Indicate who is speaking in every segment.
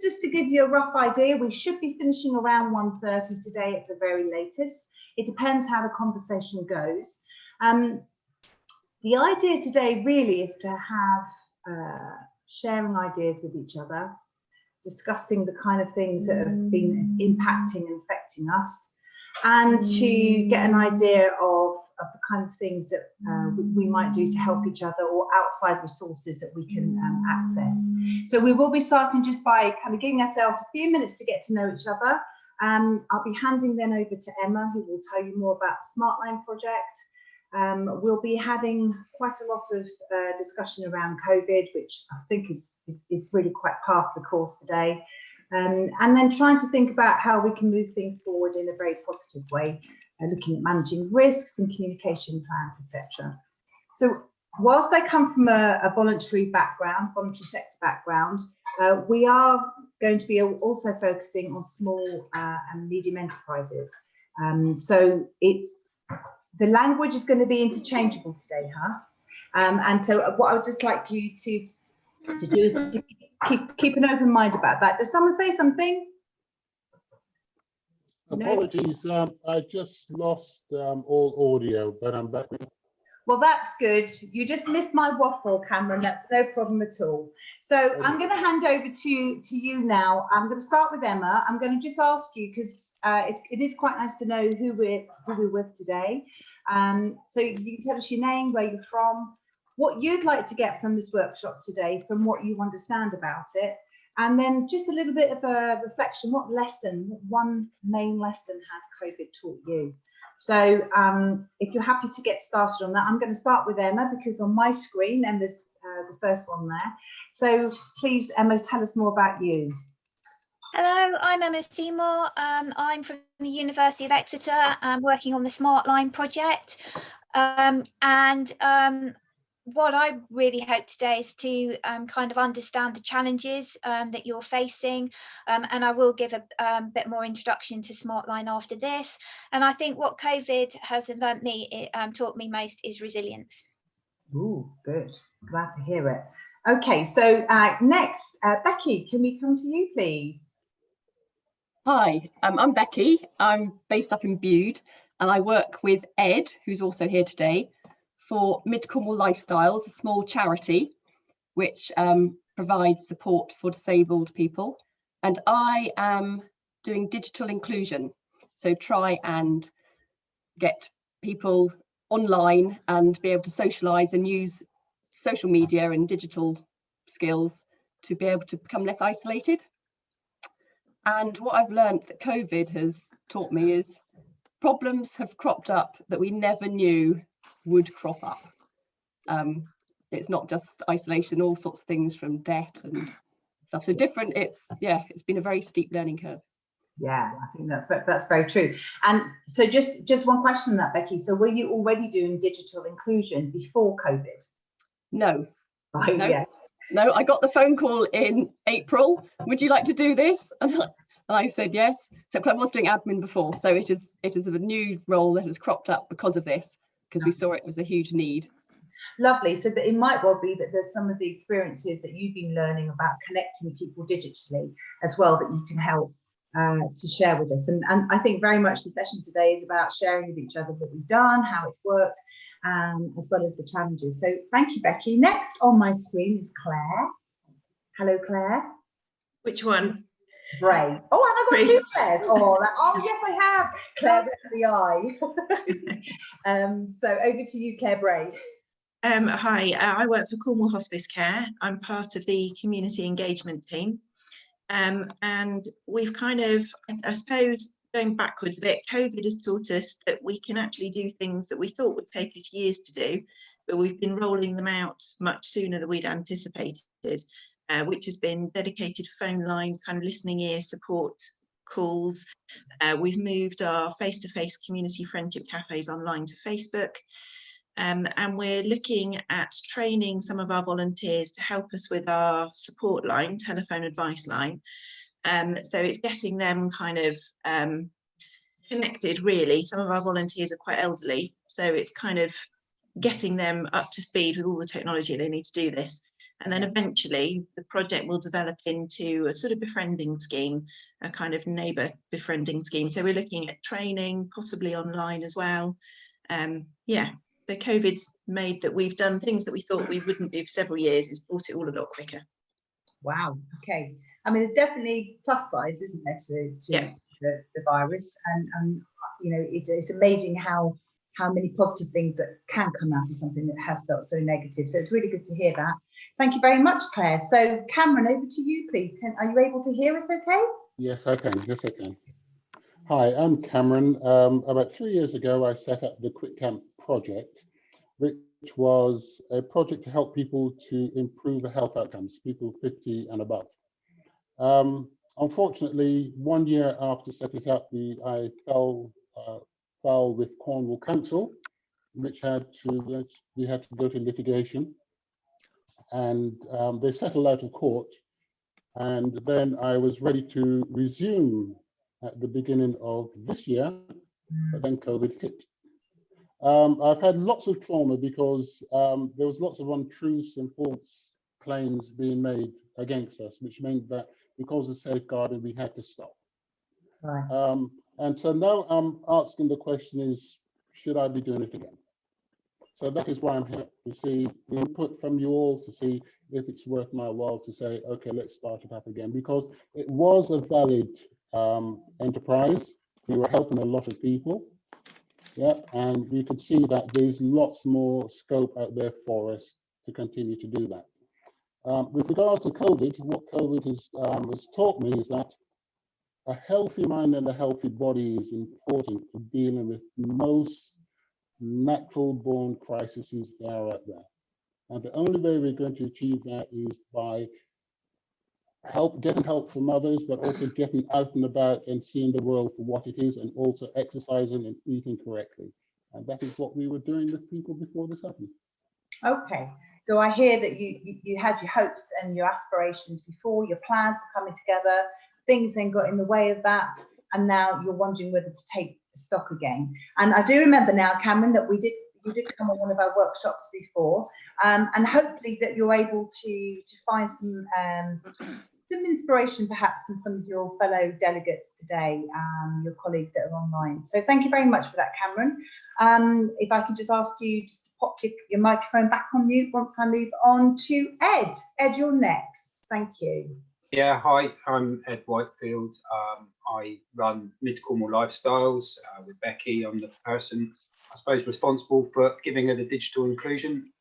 Speaker 1: just to give you a rough idea, we should be finishing around 1:30 today at the very latest. It depends how the conversation goes. The idea today really is to have sharing ideas with each other, discussing the kind of things that have been impacting and affecting us, and to get an idea of the kind of things that we might do to help each other, or outside resources that we can access. So we will be starting just by kind of giving ourselves a few minutes to get to know each other. I'll be handing then over to Emma, who will tell you more about the SmartLine project. We'll be having quite a lot of discussion around COVID, which I think is really quite part of the course today. And then trying to think about how we can move things forward in a very positive way, looking at managing risks and communication plans, etc. So whilst I come from a voluntary sector background, we are going to be also focusing on small and medium enterprises. So the language is going to be interchangeable today, and so what I would just like you to do is to keep an open mind about that. Does someone say something?
Speaker 2: Apologies, I just lost all audio, but I'm back.
Speaker 1: Well, that's good. You just missed my waffle, Cameron. That's no problem at all. So I'm going to hand over to you now. I'm going to start with Emma. I'm going to just ask you, because it is quite nice to know who we're with today. So you can tell us your name, where you're from, what you'd like to get from this workshop today, from what you understand about it, and then just a little bit of a reflection. What one main lesson has COVID taught you? So if you're happy to get started on that, I'm going to start with Emma, because on my screen, Emma's the first one there. So please, Emma, tell us more about you.
Speaker 3: Hello, I'm Emma Seymour. I'm from the University of Exeter. I'm working on the SmartLine project. What I really hope today is to kind of understand the challenges that you're facing, and I will give a bit more introduction to SmartLine after this. And I think what COVID has taught me most is resilience.
Speaker 1: Ooh, good. Glad to hear it. Okay, so next, Becky, can we come to you, please?
Speaker 4: Hi, I'm Becky. I'm based up in Bude, and I work with Ed, who's also here today, for Mid Cornwall Lifestyles, a small charity which provides support for disabled people. And I am doing digital inclusion, so try and get people online and be able to socialise and use social media and digital skills to be able to become less isolated. And what I've learned that COVID has taught me is problems have cropped up that we never knew would crop up. It's not just isolation, all sorts of things, from debt and stuff. So different. It's been a very steep learning curve.
Speaker 1: Yeah, I think that's very true. And so just one question on that, Becky. So were you already doing digital inclusion before COVID?
Speaker 4: No.
Speaker 1: Right.
Speaker 4: No.
Speaker 1: Yeah.
Speaker 4: No, I got the phone call in April. Would you like to do this? And I said yes. So I was doing admin before, so it is a new role that has cropped up because of this, because we saw it was a huge need.
Speaker 1: Lovely. So that it might well be that there's some of the experiences that you've been learning about connecting people digitally as well that you can help to share with us. And I think very much the session today is about sharing with each other what we've done, how it's worked, as well as the challenges. So thank you, Becky. Next on my screen is Claire. Hello, Claire.
Speaker 5: Which one?
Speaker 1: Bray. Oh, have I got two Claires? Oh, yes, I have. Claire with the eye. So over to you, Claire Bray.
Speaker 5: Hi, I work for Cornwall Hospice Care. I'm part of the community engagement team. And we've kind of, I suppose, going backwards a bit, COVID has taught us that we can actually do things that we thought would take us years to do, but we've been rolling them out much sooner than we'd anticipated, which has been dedicated phone lines, kind of listening ear support calls. We've moved our face-to-face community friendship cafes online to Facebook. And we're looking at training some of our volunteers to help us with our support line, telephone advice line. So it's getting them kind of connected, really. Some of our volunteers are quite elderly, so it's kind of getting them up to speed with all the technology they need to do this. And then eventually the project will develop into a sort of befriending scheme, a kind of neighbour befriending scheme. So we're looking at training, possibly online as well. Yeah, so COVID's made that we've done things that we thought we wouldn't do for several years. It's brought it all a lot quicker.
Speaker 1: Wow. Okay. I mean, there's definitely plus sides, isn't there, to
Speaker 5: Yeah.
Speaker 1: the virus, and you know, it's amazing how many positive things that can come out of something that has felt so negative. So it's really good to hear that. Thank you very much, Claire. So Cameron, over to you, please. Are you able to hear us okay?
Speaker 2: Yes, I can. Yes, I can. Hi, I'm Cameron. About 3 years ago, I set up the Quick Camp project, which was a project to help people to improve the health outcomes, people 50 and above. Unfortunately, 1 year after setting it up, I fell with Cornwall Council, which we had to go to litigation, and they settled out of court. And then I was ready to resume at the beginning of this year, but then COVID hit. I've had lots of trauma because there was lots of untruths and false claims being made against us, which meant that because of safeguarding, we had to stop.
Speaker 1: Right.
Speaker 2: And so now I'm asking the question is, should I be doing it again? So that is why I'm here, to see input from you all, to see if it's worth my while to say, okay, let's start it up again, because it was a valid enterprise. We were helping a lot of people. Yeah, and we could see that there's lots more scope out there for us to continue to do that. With regards to COVID, what COVID has taught me is that a healthy mind and a healthy body is important for dealing with most natural born crises that are out there. And the only way we're going to achieve that is by getting help from others, but also getting out and about and seeing the world for what it is, and also exercising and eating correctly. And that is what we were doing with people before this happened.
Speaker 1: Okay. So I hear that you had your hopes and your aspirations before, your plans were coming together, things then got in the way of that, and now you're wondering whether to take stock again. And I do remember now, Cameron, that you did come on one of our workshops before, and hopefully that you're able to find some inspiration perhaps from some of your fellow delegates today, your colleagues that are online. So thank you very much for that, Cameron. If I can just ask you just to pop your microphone back on mute once I move on to Ed. Ed, you're next. Thank you.
Speaker 6: Yeah, hi, I'm Ed Whitefield. I run Mid Cornwall Lifestyles with Becky. I'm the person, I suppose, responsible for giving her the digital inclusion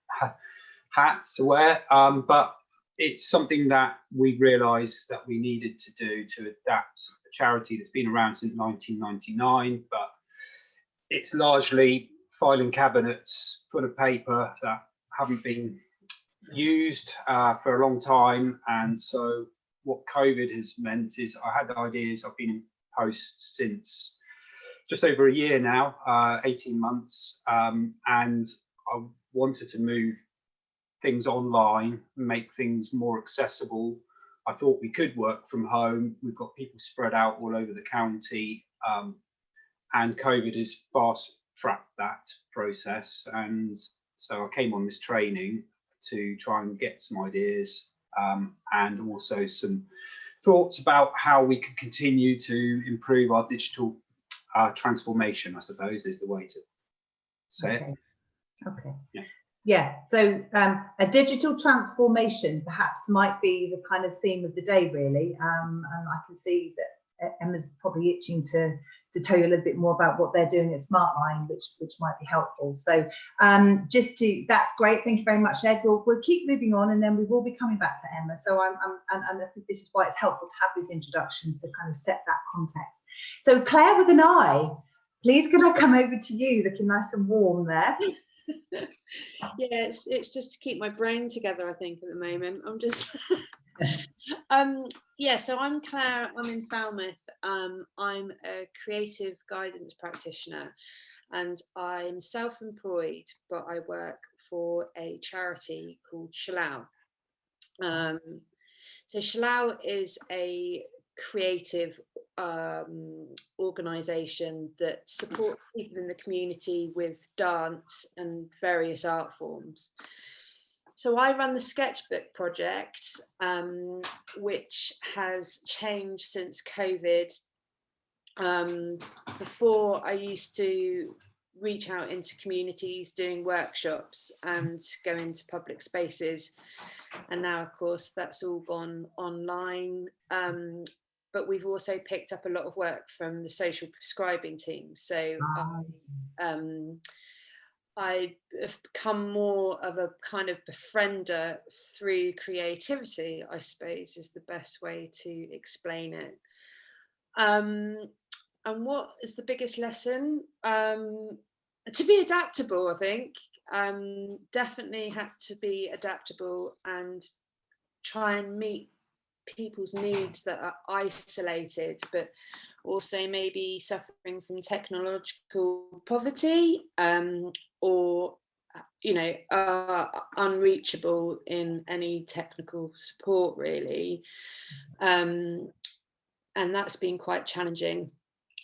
Speaker 6: hat to wear. But it's something that we realised that we needed to do to adapt a charity that's been around since 1999, but it's largely filing cabinets full of paper that haven't been used for a long time. And so what COVID has meant is I had ideas. I've been in post since just over a year now, 18 months, and I wanted to move things online, make things more accessible. I thought we could work from home. We've got people spread out all over the county, and COVID has fast-tracked that process. And so I came on this training to try and get some ideas, and also some thoughts about how we could continue to improve our digital transformation, I suppose, is the way to say it.
Speaker 1: Okay.
Speaker 6: Yeah.
Speaker 1: Yeah, so a digital transformation perhaps might be the kind of theme of the day, really. And I can see that Emma's probably itching to tell you a little bit more about what they're doing at Smartline, which might be helpful. So that's great. Thank you very much, Ed. We'll keep moving on, and then we will be coming back to Emma. So and I think this is why it's helpful to have these introductions to kind of set that context. So Claire with an I, please could I come over to you, looking nice and warm there.
Speaker 7: Yeah, it's just to keep my brain together, I think, at the moment. I'm just yeah, so I'm Claire. I'm in Falmouth. I'm a creative guidance practitioner, and I'm self-employed, but I work for a charity called Shallow. So Shallow is a creative organisation that supports people in the community with dance and various art forms. So I run the sketchbook project, which has changed since COVID. Before, I used to reach out into communities doing workshops and go into public spaces, and now of course that's all gone online, but we've also picked up a lot of work from the social prescribing team. So I have become more of a kind of befriender through creativity, I suppose, is the best way to explain it. And what is the biggest lesson? To be adaptable, I think. Definitely had to be adaptable and try and meet people's needs that are isolated, but also maybe suffering from technological poverty, or unreachable in any technical support, really. And that's been quite challenging.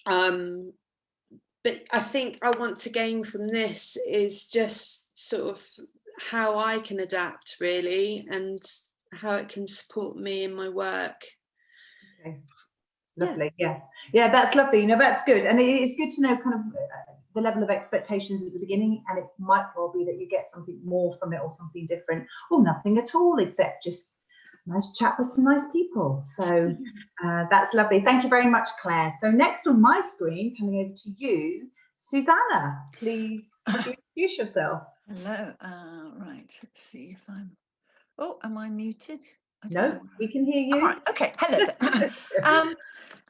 Speaker 7: But I think I want to gain from this is just sort of how I can adapt, really, and how it can support me in my work.
Speaker 1: Okay. Lovely. Yeah, that's lovely. That's good, and it's good to know kind of the level of expectations at the beginning, and it might well be that you get something more from it or something different, or nothing at all, except just nice chat with some nice people. So that's lovely. Thank you very much, Claire. So next on my screen, coming over to you, Susanna, please introduce yourself.
Speaker 8: Hello. Right, let's see if I'm. Oh, am I muted?
Speaker 1: No, we can hear you.
Speaker 8: Right, okay, hello there.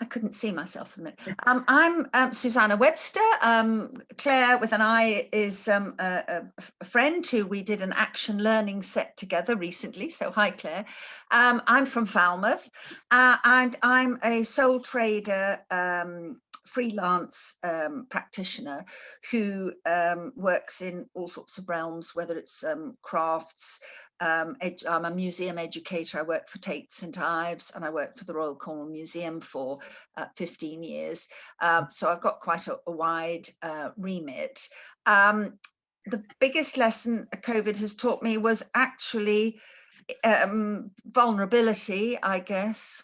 Speaker 8: I couldn't see myself for a minute. I'm Susanna Webster. Claire with an I is a friend who we did an action learning set together recently. So hi, Claire. I'm from Falmouth, and I'm a sole trader, freelance practitioner who works in all sorts of realms, whether it's crafts. I'm a museum educator. I work for Tate St Ives, and I worked for the Royal Cornwall Museum for 15 years. So I've got quite a wide remit. The biggest lesson COVID has taught me was actually vulnerability, I guess.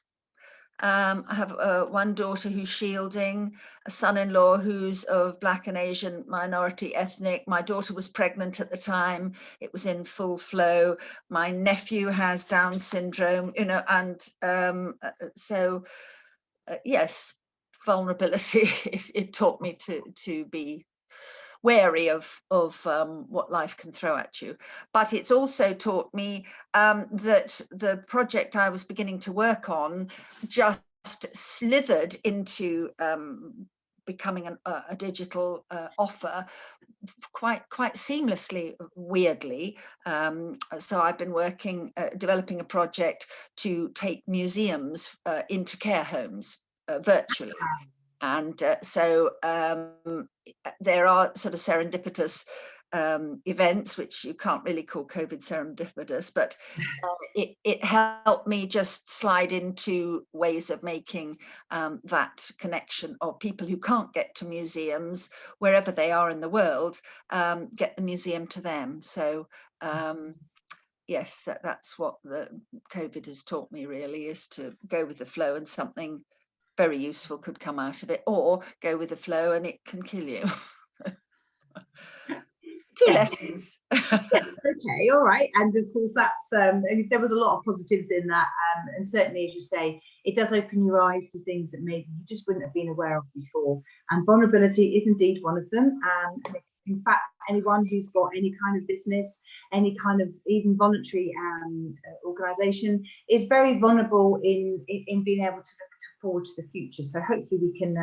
Speaker 8: I have one daughter who's shielding, a son-in-law who's of Black and Asian minority ethnic. My daughter was pregnant at the time. It was in full flow. My nephew has Down syndrome, and so yes, vulnerability. It taught me to be wary of what life can throw at you. But it's also taught me that the project I was beginning to work on just slithered into becoming a digital offer quite seamlessly, weirdly. So I've been working, developing a project to take museums into care homes virtually. And so there are sort of serendipitous events, which you can't really call COVID serendipitous, but it helped me just slide into ways of making that connection of people who can't get to museums, wherever they are in the world, get the museum to them. So yes, that's what the COVID has taught me, really, is to go with the flow, and something very useful could come out of it, or go with the flow and it can kill you. Two lessons.
Speaker 1: Yes, okay, all right. And of course, that's there was a lot of positives in that, and certainly, as you say, it does open your eyes to things that maybe you just wouldn't have been aware of before. And vulnerability is indeed one of them. And in fact, anyone who's got any kind of business, any kind of even voluntary organisation, is very vulnerable in being able to look forward to the future. So hopefully we can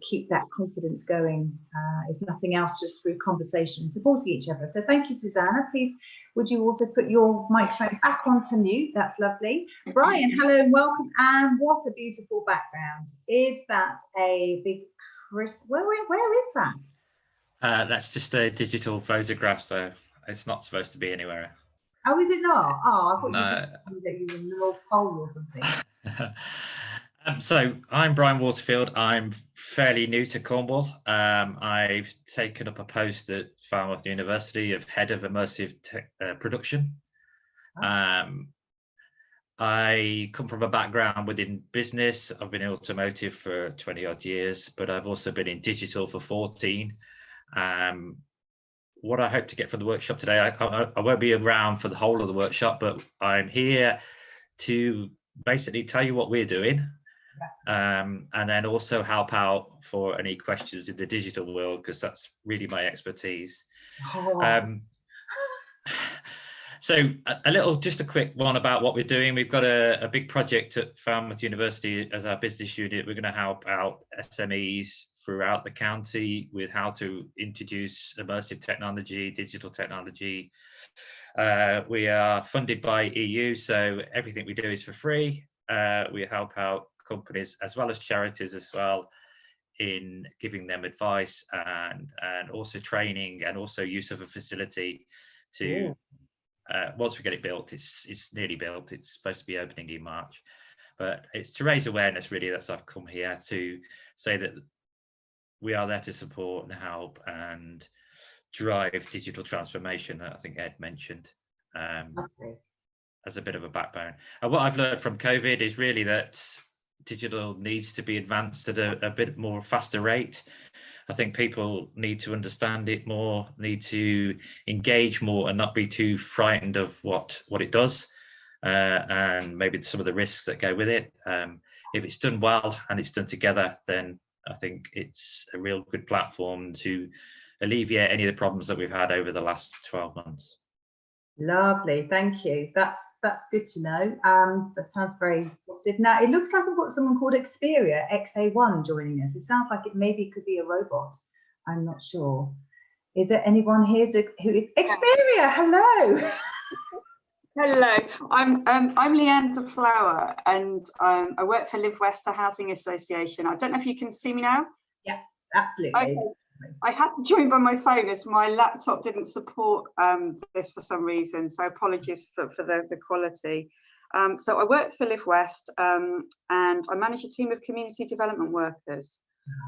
Speaker 1: keep that confidence going, if nothing else, just through conversation and supporting each other. So thank you, Susanna. Please, would you also put your microphone back onto mute? That's lovely. Brian, hello and welcome. And what a beautiful background. Is that a big Chris? Where is that?
Speaker 9: That's just a digital photograph, so it's not supposed to be anywhere.
Speaker 1: Oh, is it not? Oh, I thought
Speaker 9: No.
Speaker 1: you were in the North Pole or something.
Speaker 9: So I'm Brian Waterfield. I'm fairly new to Cornwall. I've taken up a post at Falmouth University of Head of Immersive Production. I come from a background within business. I've been in automotive for 20 odd years, but I've also been in digital for 14. What I hope to get from the workshop today, I won't be around for the whole of the workshop, but I'm here to basically tell you what we're doing, and then also help out for any questions in the digital world, because that's really my expertise. So just a quick one about what we're doing. We've got a big project at Falmouth University as our business unit. We're going to help out SMEs throughout the county with how to introduce immersive technology, digital technology. We are funded by EU, so everything we do is for free. We help out companies as well as charities as well in giving them advice and also training, and also use of a facility to once we get it built. It's nearly built. It's supposed to be opening in March, but it's to raise awareness really. That's I've come here to say that we are there to support and help and drive digital transformation that I think Ed mentioned as a bit of a backbone. And what I've learned from COVID is really that digital needs to be advanced at a bit more faster rate. I think people need to understand it more, need to engage more, and not be too frightened of what it does, and maybe some of the risks that go with it. If it's done well and it's done together, then I think it's a real good platform to alleviate any of the problems that we've had over the last 12 months.
Speaker 1: Lovely, thank you. That's good to know. That sounds very positive. Now it looks like we've got someone called Xperia XA1 joining us. It sounds like it could be a robot. I'm not sure. Is there anyone here who is Xperia? Hello.
Speaker 10: Hello, I'm Leanne Flower, and I work for Live West, a housing association. I don't know if you can see me now.
Speaker 1: Yeah, absolutely.
Speaker 10: Okay. I had to join by my phone as my laptop didn't support this for some reason, so apologies for the quality. So I work for Live West, and I manage a team of community development workers.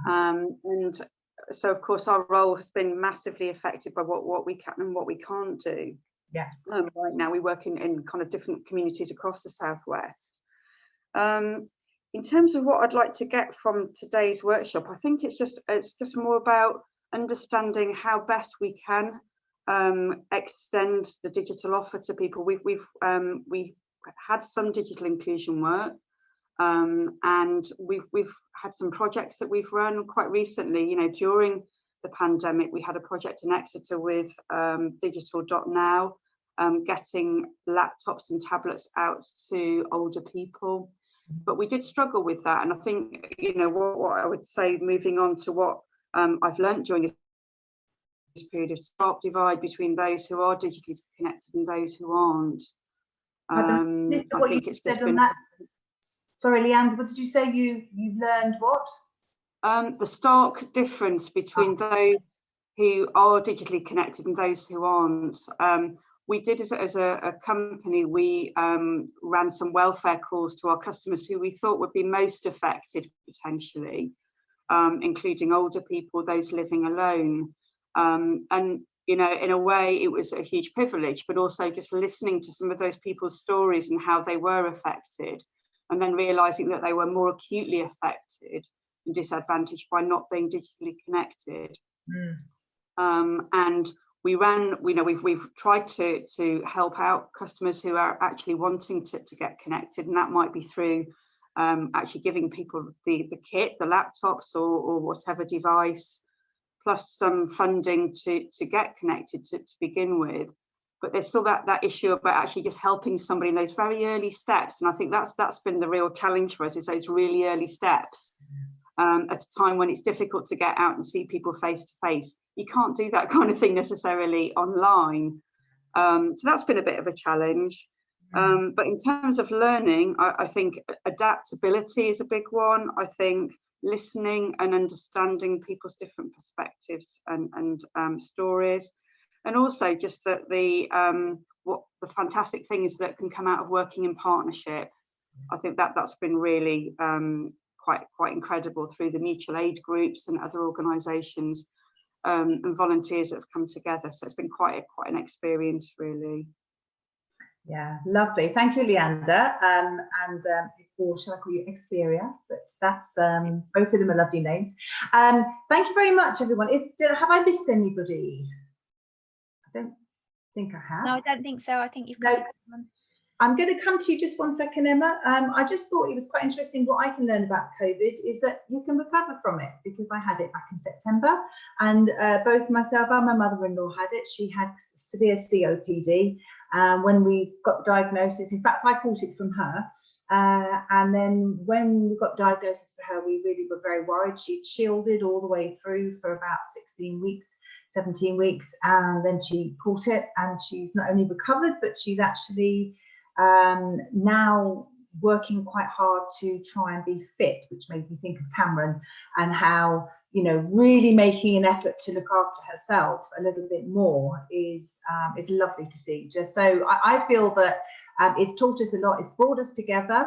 Speaker 10: And so of course our role has been massively affected by what we can and what we can't do.
Speaker 1: Yeah.
Speaker 10: Right now we work in kind of different communities across the Southwest. In terms of what I'd like to get from today's workshop, I think it's just more about understanding how best we can extend the digital offer to people. We've had some digital inclusion work, and we've had some projects that we've run quite recently. You know, during the pandemic, we had a project in Exeter with digital.now, getting laptops and tablets out to older people. But we did struggle with that, and I think, you know, what I would say, moving on to what I've learned during this period of stark divide between those who are digitally connected and those who aren't. I think it's just been.
Speaker 1: Sorry, Leanne, what did you say? You learned what?
Speaker 10: The stark difference between those who are digitally connected and those who aren't. We did as a company, we ran some welfare calls to our customers who we thought would be most affected potentially, including older people, those living alone. And, you know, in a way it was a huge privilege, but also just listening to some of those people's stories and how they were affected, and then realizing that they were more acutely affected and disadvantaged by not being digitally connected. And we ran, you know, we've tried to help out customers who are actually wanting to get connected, and that might be through actually giving people the kit, the laptops or whatever device, plus some funding to get connected to begin with. But there's still that issue about actually just helping somebody in those very early steps, and I think that's been the real challenge for us, is those really early steps. At a time when it's difficult to get out and see people face to face. You can't do that kind of thing necessarily online. So that's been a bit of a challenge. But in terms of learning, I think adaptability is a big one. I think listening and understanding people's different perspectives and stories. And also just that the fantastic things that can come out of working in partnership. I think that's been really quite incredible through the mutual aid groups and other organisations and volunteers that have come together. So it's been quite an experience, really.
Speaker 1: Yeah, lovely. Thank you, Leander. Or shall I call you Experia? But that's both of them are lovely names. Thank you very much, everyone. Have I missed anybody? I don't think I have.
Speaker 3: No, I don't think so. I think you've
Speaker 1: No.
Speaker 3: got one.
Speaker 1: I'm going to come to you just one second, Emma. I just thought it was quite interesting. What I can learn about COVID is that you can recover from it, because I had it back in September, and both myself and my mother-in-law had it. She had severe COPD when we got the diagnosis. In fact, I caught it from her. And then when we got diagnosis for her, we really were very worried. She'd shielded all the way through for about 16 weeks, 17 weeks, and then she caught it, and she's not only recovered, but she's actually now working quite hard to try and be fit, which made me think of Cameron and how, you know, really making an effort to look after herself a little bit more is lovely to see. Just so I feel that it's taught us a lot. It's brought us together.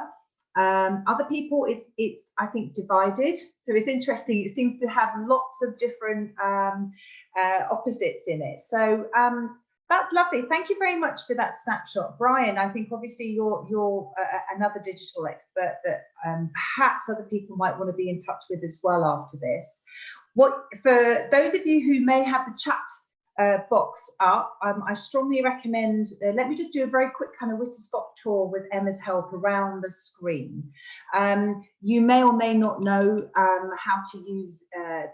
Speaker 1: Other people, it's I think divided. So it's interesting. It seems to have lots of different opposites in it. So that's lovely. Thank you very much for that snapshot, Brian. I think obviously you're another digital expert that perhaps other people might want to be in touch with as well after this. For those of you who may have the chat box up, I strongly recommend, let me just do a very quick kind of whistle-stop tour with Emma's help around the screen. You may or may not know how to use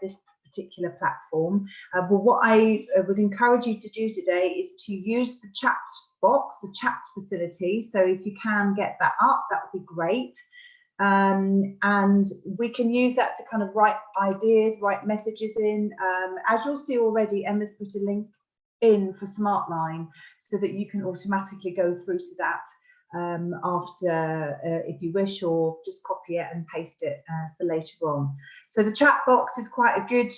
Speaker 1: this particular platform, but what I would encourage you to do today is to use the chat box, the chat facility. So if you can get that up, that would be great. And we can use that to kind of write ideas, write messages in. As you'll see already, Emma's put a link in for Smartline so that you can automatically go through to that after if you wish, or just copy it and paste it for later on. So the chat box is quite a good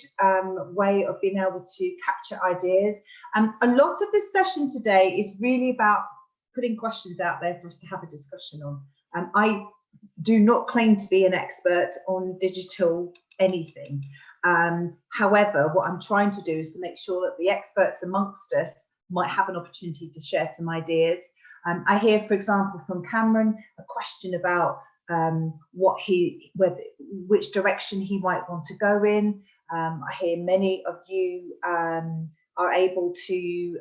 Speaker 1: way of being able to capture ideas. And a lot of this session today is really about putting questions out there for us to have a discussion on. I do not claim to be an expert on digital anything. However, what I'm trying to do is to make sure that the experts amongst us might have an opportunity to share some ideas. I hear, for example, from Cameron, a question about which direction he might want to go in. I hear many of you are able to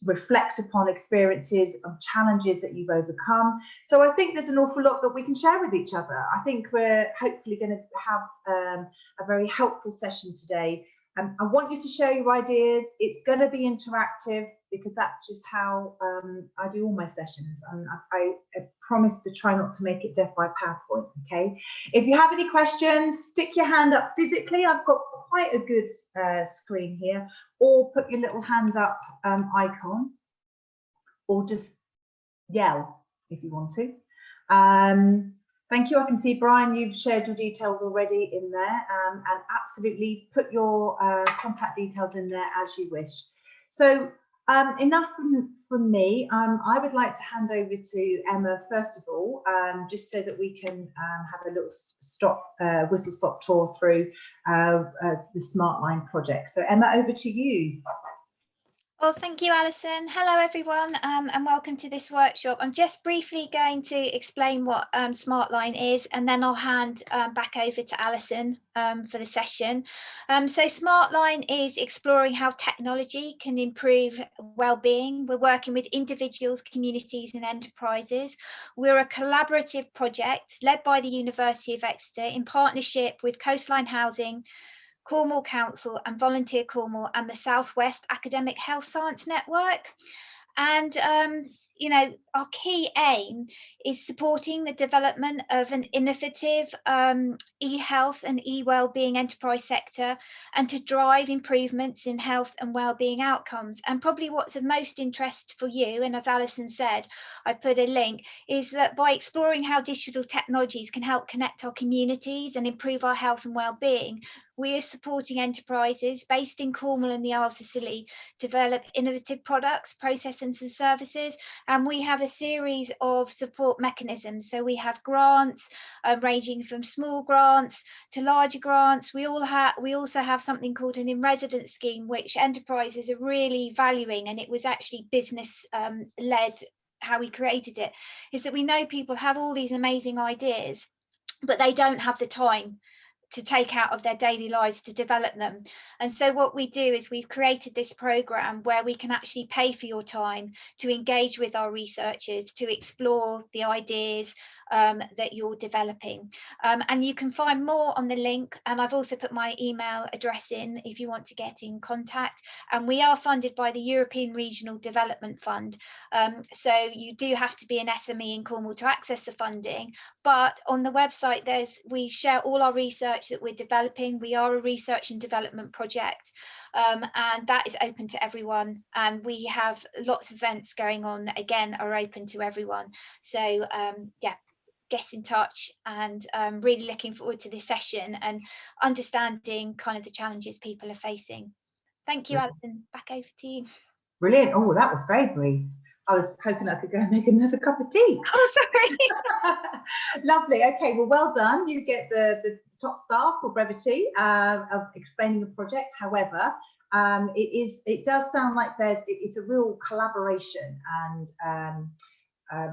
Speaker 1: reflect upon experiences of challenges that you've overcome. So I think there's an awful lot that we can share with each other. I think we're hopefully going to have a very helpful session today. I want you to share your ideas. It's going to be interactive because that's just how I do all my sessions. And I promise to try not to make it death by PowerPoint, okay? If you have any questions, stick your hand up physically. I've got quite a good screen here. Or put your little hand up icon. Or just yell if you want to. Thank you. I can see, Brian, you've shared your details already in there, and absolutely put your contact details in there as you wish. So enough from me. I would like to hand over to Emma, first of all, just so that we can have a little whistle-stop tour through the Smartline project. So Emma, over to you.
Speaker 3: Well, thank you, Alison. Hello, everyone, and welcome to this workshop. I'm just briefly going to explain what Smartline is, and then I'll hand back over to Alison for the session. So Smartline is exploring how technology can improve well-being. We're working with individuals, communities and enterprises. We're a collaborative project led by the University of Exeter in partnership with Coastline Housing, Cornwall Council and Volunteer Cornwall and the South West Academic Health Science Network. And you know, our key aim is supporting the development of an innovative e-health and e-wellbeing enterprise sector, and to drive improvements in health and wellbeing outcomes. And probably what's of most interest for you, and as Alison said, I've put a link, is that by exploring how digital technologies can help connect our communities and improve our health and wellbeing, we are supporting enterprises based in Cornwall and the Isles of Scilly develop innovative products, processes and services, and we have a series of support mechanisms. So we have grants ranging from small grants to larger grants. We also have something called an in-residence scheme, which enterprises are really valuing, and it was actually business led. How we created it is that we know people have all these amazing ideas, but they don't have the time to take out of their daily lives to develop them. And so what we do is we've created this program where we can actually pay for your time to engage with our researchers, to explore the ideas that you're developing. And you can find more on the link, and I've also put my email address in if you want to get in contact. And we are funded by the European Regional Development Fund. So you do have to be an SME in Cornwall to access the funding, but on the website we share all our research that we're developing. We are a research and development project, and that is open to everyone, and we have lots of events going on that again are open to everyone. So yeah, get in touch, and really looking forward to this session and understanding kind of the challenges people are facing. Thank you, Alison. Back over to you.
Speaker 1: Brilliant. Oh, that was very brief. I was hoping I could go and make another cup of tea.
Speaker 3: Oh, sorry.
Speaker 1: Lovely. Okay, well done. You get the top star for brevity of explaining the project. However, it does sound like it's a real collaboration, and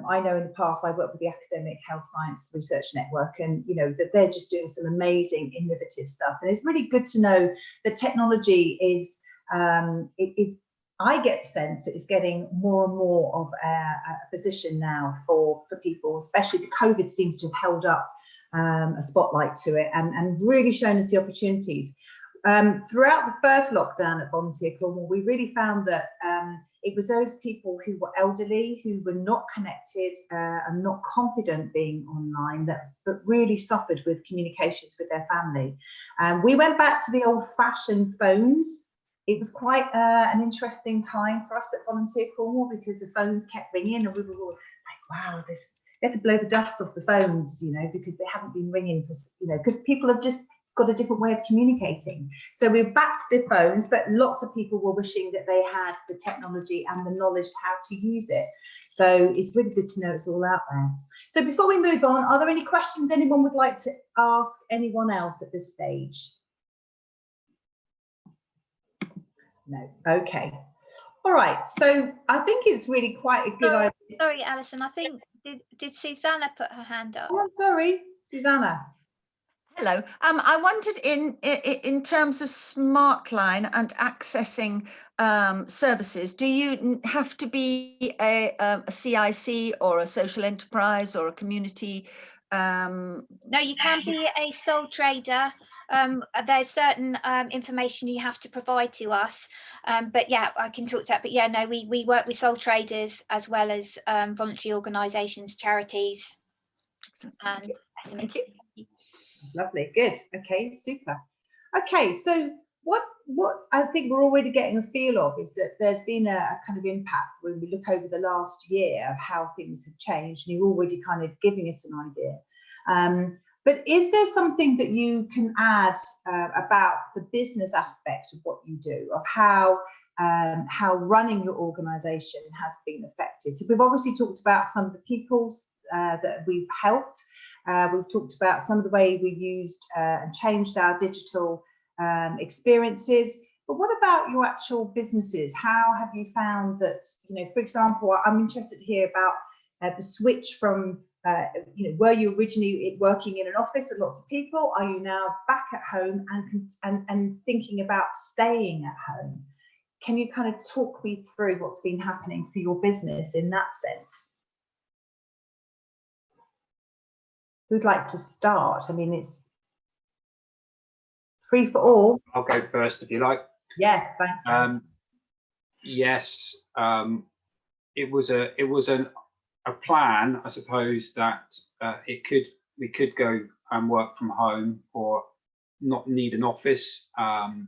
Speaker 1: I know in the past I worked with the Academic Health Science Research Network, and you know that they're just doing some amazing innovative stuff, and it's really good to know that technology is I get the sense it is getting more and more of a position now for people, especially the COVID seems to have held up a spotlight to it, and really shown us the opportunities. Throughout the first lockdown at Volunteer Cornwall, we really found that it was those people who were elderly, who were not connected and not confident being online, that really suffered with communications with their family. We went back to the old-fashioned phones. It was quite an interesting time for us at Volunteer Cornwall, because the phones kept ringing, and we were all like, wow, we had to blow the dust off the phones, you know, because they haven't been ringing for, you know, because people have just got a different way of communicating. So we're back to the phones, but lots of people were wishing that they had the technology and the knowledge how to use it. So it's really good to know it's all out there. So before we move on, are there any questions anyone would like to ask anyone else at this stage? No. Okay. All right. So I think it's really quite a good idea.
Speaker 3: Sorry, Alison. I think did Susanna put her hand up?
Speaker 1: Oh, I'm sorry, Susanna.
Speaker 8: Hello. I wondered in terms of SmartLine and accessing services, do you have to be a CIC or a social enterprise or a community?
Speaker 3: No, you can be a sole trader. There's certain information you have to provide to us, but yeah, I can talk to that. But yeah, no, we work with sole traders as well as voluntary organisations, charities. And
Speaker 8: thank you.
Speaker 1: Lovely, good. Okay, super. Okay, so what I think we're already getting a feel of is that there's been a kind of impact when we look over the last year of how things have changed, and you're already kind of giving us an idea. But is there something that you can add about the business aspect of what you do, of how running your organisation has been affected? So we've obviously talked about some of the people that we've helped. We've talked about some of the way we've used and changed our digital experiences. But what about your actual businesses? How have you found that, you know, for example, I'm interested to hear about the switch from, you know, were you originally working in an office with lots of people? Are you now back at home and thinking about staying at home? Can you kind of talk me through what's been happening for your business in that sense? Who'd like to start? I mean, it's free for all.
Speaker 6: I'll go first if you like.
Speaker 1: Yeah, thanks.
Speaker 6: Yes, it was a plan, I suppose, that we could go and work from home or not need an office, and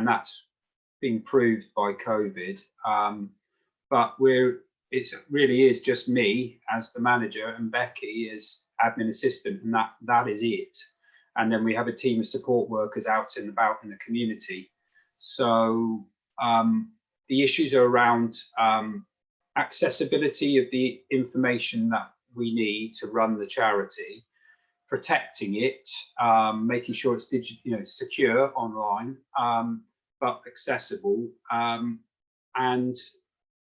Speaker 6: that's been proved by COVID. But it really is just me as the manager and Becky as admin assistant, and that is it. And then we have a team of support workers out and about in the community. So the issues are around accessibility of the information that we need to run the charity, protecting it, making sure it's secure online, but accessible. And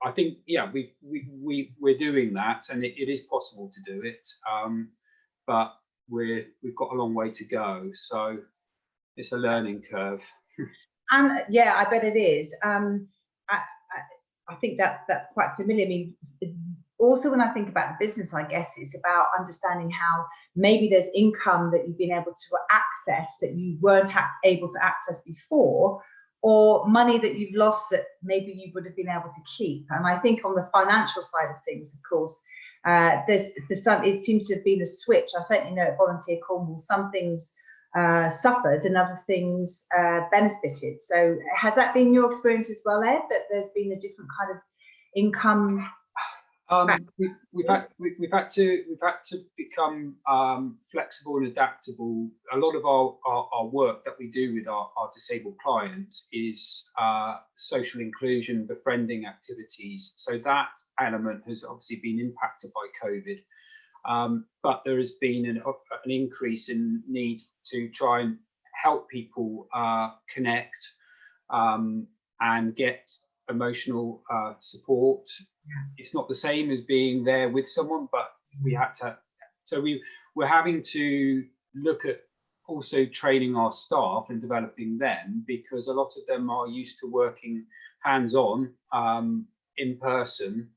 Speaker 6: I think, yeah, we're doing that, and it is possible to do it, but we've got a long way to go. So it's a learning curve.
Speaker 1: And yeah, I bet it is. I think that's quite familiar. I mean, also when I think about the business, I guess it's about understanding how maybe there's income that you've been able to access that you weren't able to access before, or money that you've lost that maybe you would have been able to keep. And I think on the financial side of things, of course, it seems to have been a switch. I certainly know at Volunteer Cornwall, some things suffered and other things benefited. So has that been your experience as well, Ed, that there's been a different kind of income?
Speaker 6: We've had to become flexible and adaptable. A lot of our work that we do with our disabled clients is social inclusion, befriending activities. So that element has obviously been impacted by COVID, but there has been an increase in need to try and help people connect and get emotional support. It's not the same as being there with someone, but we had to. So we're having to look at also training our staff and developing them, because a lot of them are used to working hands-on, in person.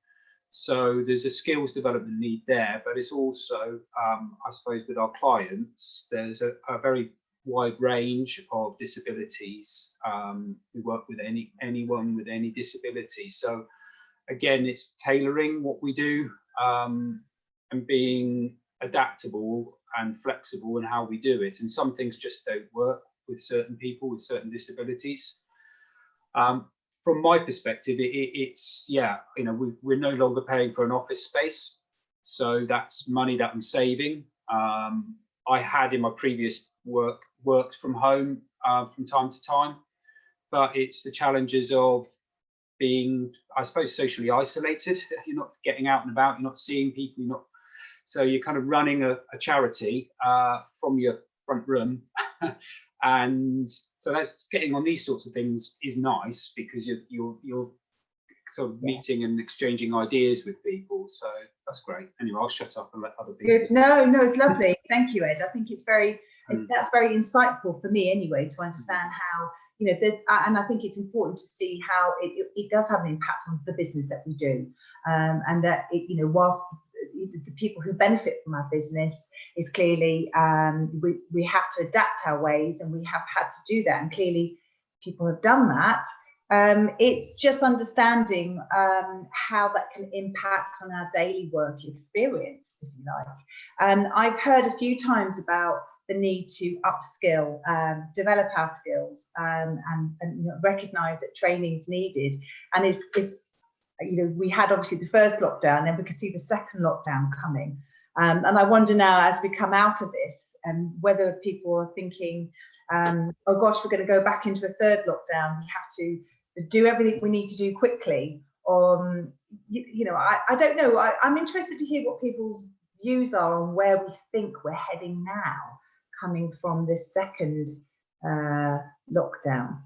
Speaker 6: So there's a skills development need there, but it's also, I suppose, with our clients, there's a very wide range of disabilities. We work with anyone with any disability. So again, it's tailoring what we do, and being adaptable and flexible in how we do it. And some things just don't work with certain people with certain disabilities. From my perspective, it's we're no longer paying for an office space, so that's money that I'm saving. I had in my previous worked from home from time to time, but it's the challenges of being, I suppose, socially isolated. You're not getting out and about, you're not seeing people, so you're kind of running a charity from your front room. And so that's getting on these sorts of things is nice, because you're sort of meeting and exchanging ideas with people. So that's great. Anyway, I'll shut up and let other people.
Speaker 1: Good. No, it's lovely. Thank you, Ed. I think it's that's very insightful for me anyway, to understand how, and I think it's important to see how it does have an impact on the business that we do, and that whilst the people who benefit from our business is clearly we have to adapt our ways, and we have had to do that, and clearly people have done that. It's just understanding how that can impact on our daily work experience, if you like. I've heard a few times about the need to upskill, develop our skills, and recognise that training is needed. And it's we had obviously the first lockdown, and we could see the second lockdown coming. And I wonder now, as we come out of this, whether people are thinking, oh gosh, we're going to go back into a third lockdown. We have to do everything we need to do quickly. I don't know. I'm interested to hear what people's views are on where we think we're heading now, coming from this second lockdown.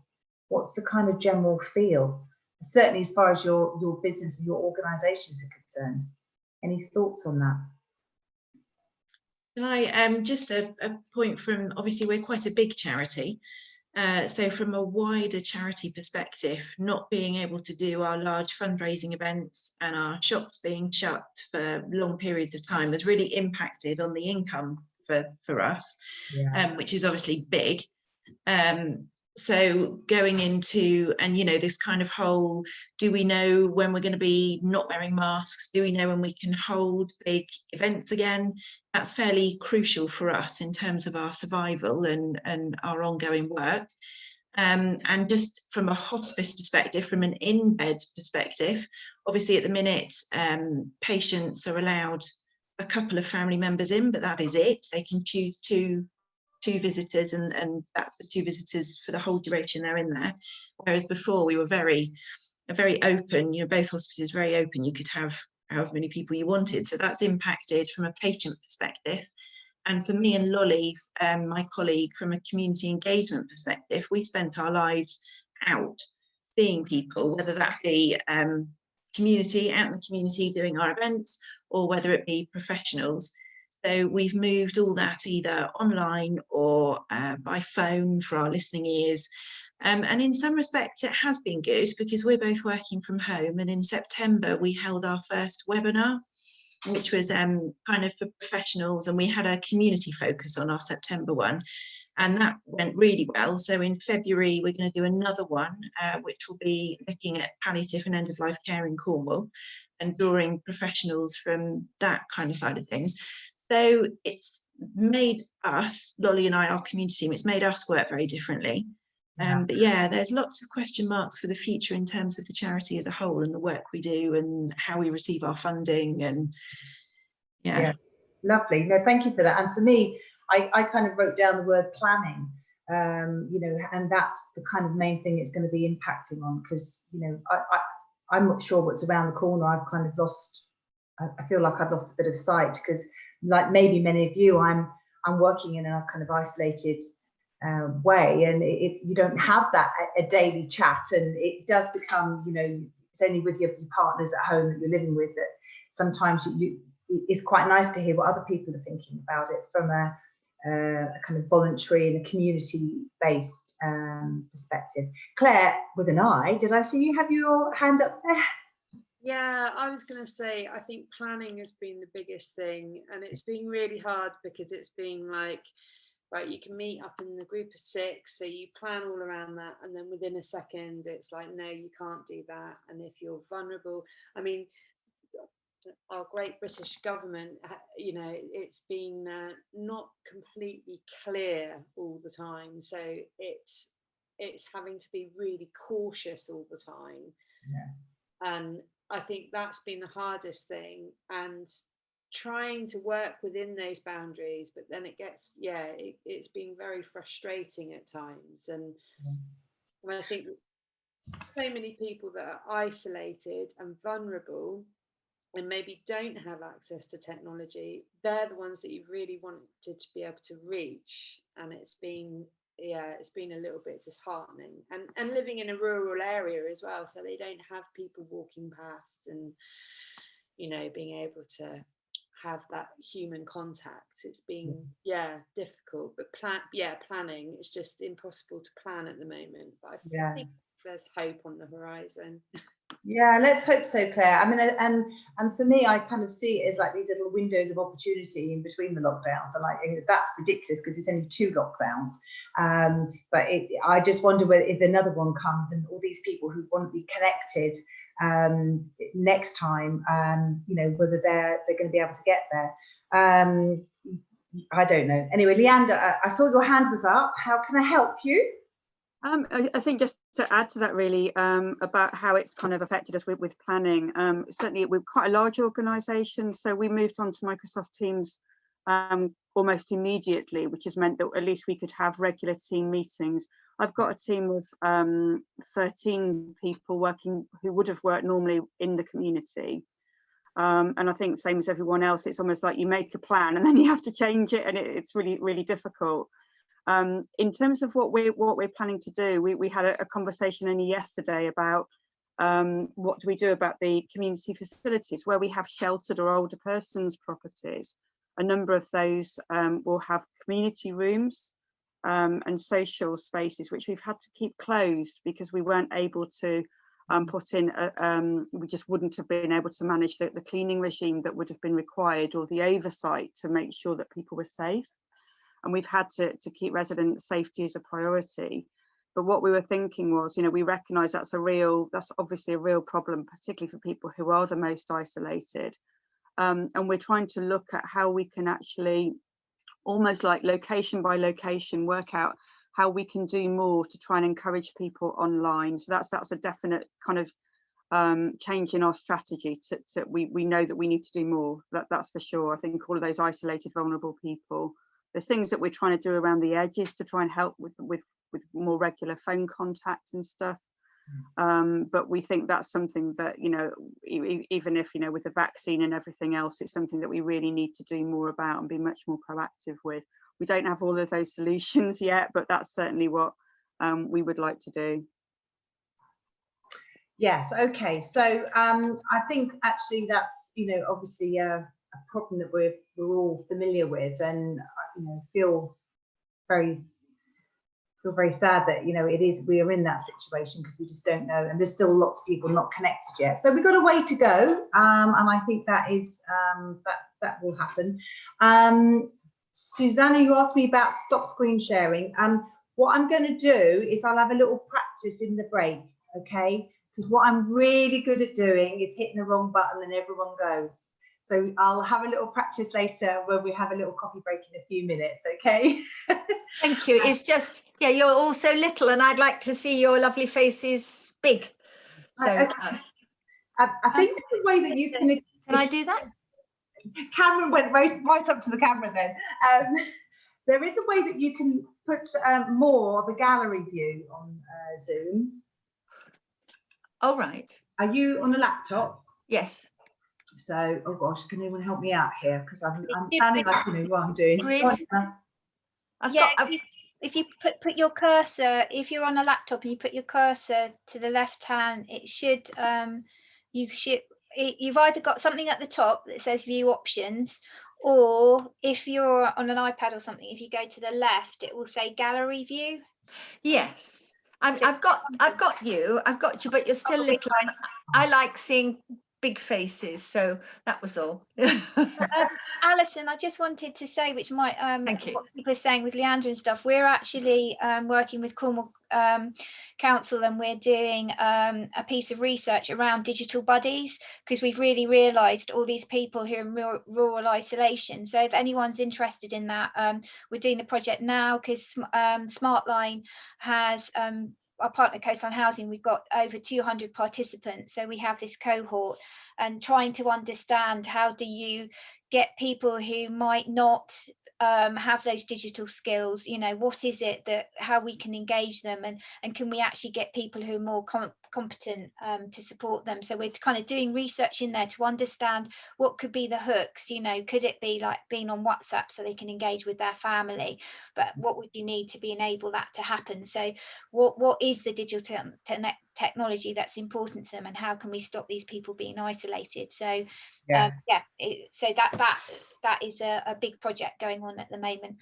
Speaker 1: What's the kind of general feel? Certainly as far as your business and your organisations are concerned. Any thoughts on that?
Speaker 5: Can I just a point from, obviously we're quite a big charity, so from a wider charity perspective, not being able to do our large fundraising events and our shops being shut for long periods of time has really impacted on the income for us, which is obviously big. So going into, and this kind of whole, do we know when we're going to be not wearing masks? Do we know when we can hold big events again? That's fairly crucial for us in terms of our survival and our ongoing work. And just from a hospice perspective, from an in-bed perspective, obviously at the minute, patients are allowed a couple of family members in, but that is it. They can choose two visitors, and that's the two visitors for the whole duration they're in there. Whereas before we were very very open, you know, both hospices very open. You could have however many people you wanted. So that's impacted from a patient perspective. And for me and Lolly, my colleague, from a community engagement perspective, we spent our lives out seeing people, whether that be community, out in the community doing our events, or whether it be professionals. So we've moved all that either online or by phone for our listening ears. And in some respects, it has been good because we're both working from home. And in September, we held our first webinar, which was kind of for professionals. And we had a community focus on our September one. And that went really well. So in February, we're going to do another one, which will be looking at palliative and end-of-life care in Cornwall and drawing professionals from that kind of side of things. So it's made us, Lolly and I, our community team, it's made us work very differently. But yeah, there's lots of question marks for the future in terms of the charity as a whole and the work we do and how we receive our funding. And yeah.
Speaker 1: Lovely. No, thank you for that. And for me, I kind of wrote down the word planning, you know, and that's the kind of main thing it's going to be impacting on, because, you know, I'm not sure what's around the corner. I've kind of lost, I feel like I've lost a bit of sight, because like maybe many of you, I'm working in a kind of isolated way, and you don't have that a daily chat, and it does become, you know, it's only with your partners at home that you're living with that sometimes it's quite nice to hear what other people are thinking about it from a kind of voluntary and a community-based perspective. Claire, with an I, did I see you have your hand up there?
Speaker 7: Yeah, I was going to say, I think planning has been the biggest thing, and it's been really hard because it's been like, right, you can meet up in the group of 6, so you plan all around that, and then within a second it's like, no, you can't do that. And if you're vulnerable, I mean, our great British government, you know, it's been not completely clear all the time, so it's having to be really cautious all the time. And I think that's been the hardest thing, and trying to work within those boundaries, but then it gets, it's been very frustrating at times. And I think so many people that are isolated and vulnerable and maybe don't have access to technology, they're the ones that you've really wanted to be able to reach. And it's been a little bit disheartening, and living in a rural area as well, so they don't have people walking past and, you know, being able to have that human contact. It's been difficult, but planning, it's just impossible to plan at the moment, but I think there's hope on the horizon.
Speaker 1: Yeah, let's hope so, Claire. I mean, and for me, I kind of see it as like these little windows of opportunity in between the lockdowns. And like, that's ridiculous because it's only 2 lockdowns. But I just wonder whether if another one comes and all these people who want to be connected next time, you know, whether they're going to be able to get there. I don't know. Anyway, Leander, I saw your hand was up. How can I help you?
Speaker 10: I think just to add to that, really, about how it's kind of affected us with planning. Certainly, we're quite a large organisation, so we moved on to Microsoft Teams almost immediately, which has meant that at least we could have regular team meetings. I've got a team of 13 people working who would have worked normally in the community. And I think same as everyone else, it's almost like you make a plan and then you have to change it, and it's really, really difficult. In terms of what we're planning to do, we had a conversation only yesterday about what do we do about the community facilities where we have sheltered or older persons properties. A number of those will have community rooms and social spaces, which we've had to keep closed because we weren't able to put in, we just wouldn't have been able to manage the cleaning regime that would have been required, or the oversight to make sure that people were safe. And we've had to keep resident safety as a priority. But what we were thinking was, you know, we recognise that's obviously a real problem, particularly for people who are the most isolated. And we're trying to look at how we can actually, almost like location by location, work out how we can do more to try and encourage people online. So that's a definite kind of change in our strategy. We know that we need to do more. That's for sure. I think all of those isolated, vulnerable people. There's things that we're trying to do around the edges to try and help with more regular phone contact and stuff. But we think that's something that, you know, even if, you know, with the vaccine and everything else, it's something that we really need to do more about and be much more proactive with. We don't have all of those solutions yet, but that's certainly what we would like to do.
Speaker 1: Yes, okay. So I think actually that's, you know, obviously a problem that we're all familiar with, and you know, feel very sad that, you know, we are in that situation because we just don't know, and there's still lots of people not connected yet. So we've got a way to go, and I think that is that will happen. Susanna, you asked me about stop screen sharing. What I'm going to do is I'll have a little practice in the break, okay? Because what I'm really good at doing is hitting the wrong button and everyone goes. So I'll have a little practice later where we have a little coffee break in a few minutes, okay?
Speaker 8: Thank you. It's just, yeah, you're all so little and I'd like to see your lovely faces big. So
Speaker 1: I think the way that you can
Speaker 8: I do that?
Speaker 1: Cameron went right up to the camera then. There is a way that you can put more of a gallery view on Zoom.
Speaker 8: Oh, right.
Speaker 1: Are you on a laptop?
Speaker 8: Yes.
Speaker 1: So, oh gosh, can anyone help me out here? Because I'm sounding like you know what I'm doing.
Speaker 3: If you put your cursor, if you're on a laptop and you put your cursor to the left hand, it should you've either got something at the top that says view options, or if you're on an iPad or something, if you go to the left, it will say gallery view.
Speaker 8: Yes. I've got you, but you're still little. And I like seeing big faces, so that was all.
Speaker 3: Alison, I just wanted to say, which might what people are saying with Leander and stuff, we're actually working with Cornwall Council, and we're doing a piece of research around digital buddies, because we've really realised all these people who are in rural isolation. So if anyone's interested in that, we're doing the project now because Smartline has our partner Coastline Housing, we've got over 200 participants. So we have this cohort, and trying to understand how do you get people who might not have those digital skills, you know, what is it that, how we can engage them, and can we actually get people who are more competent to support them. So we're kind of doing research in there to understand what could be the hooks, you know, could it be like being on WhatsApp so they can engage with their family, but what would you need to enable that to happen? So what is the digital technology that's important to them, and how can we stop these people being isolated? So so that is a big project going on at the moment.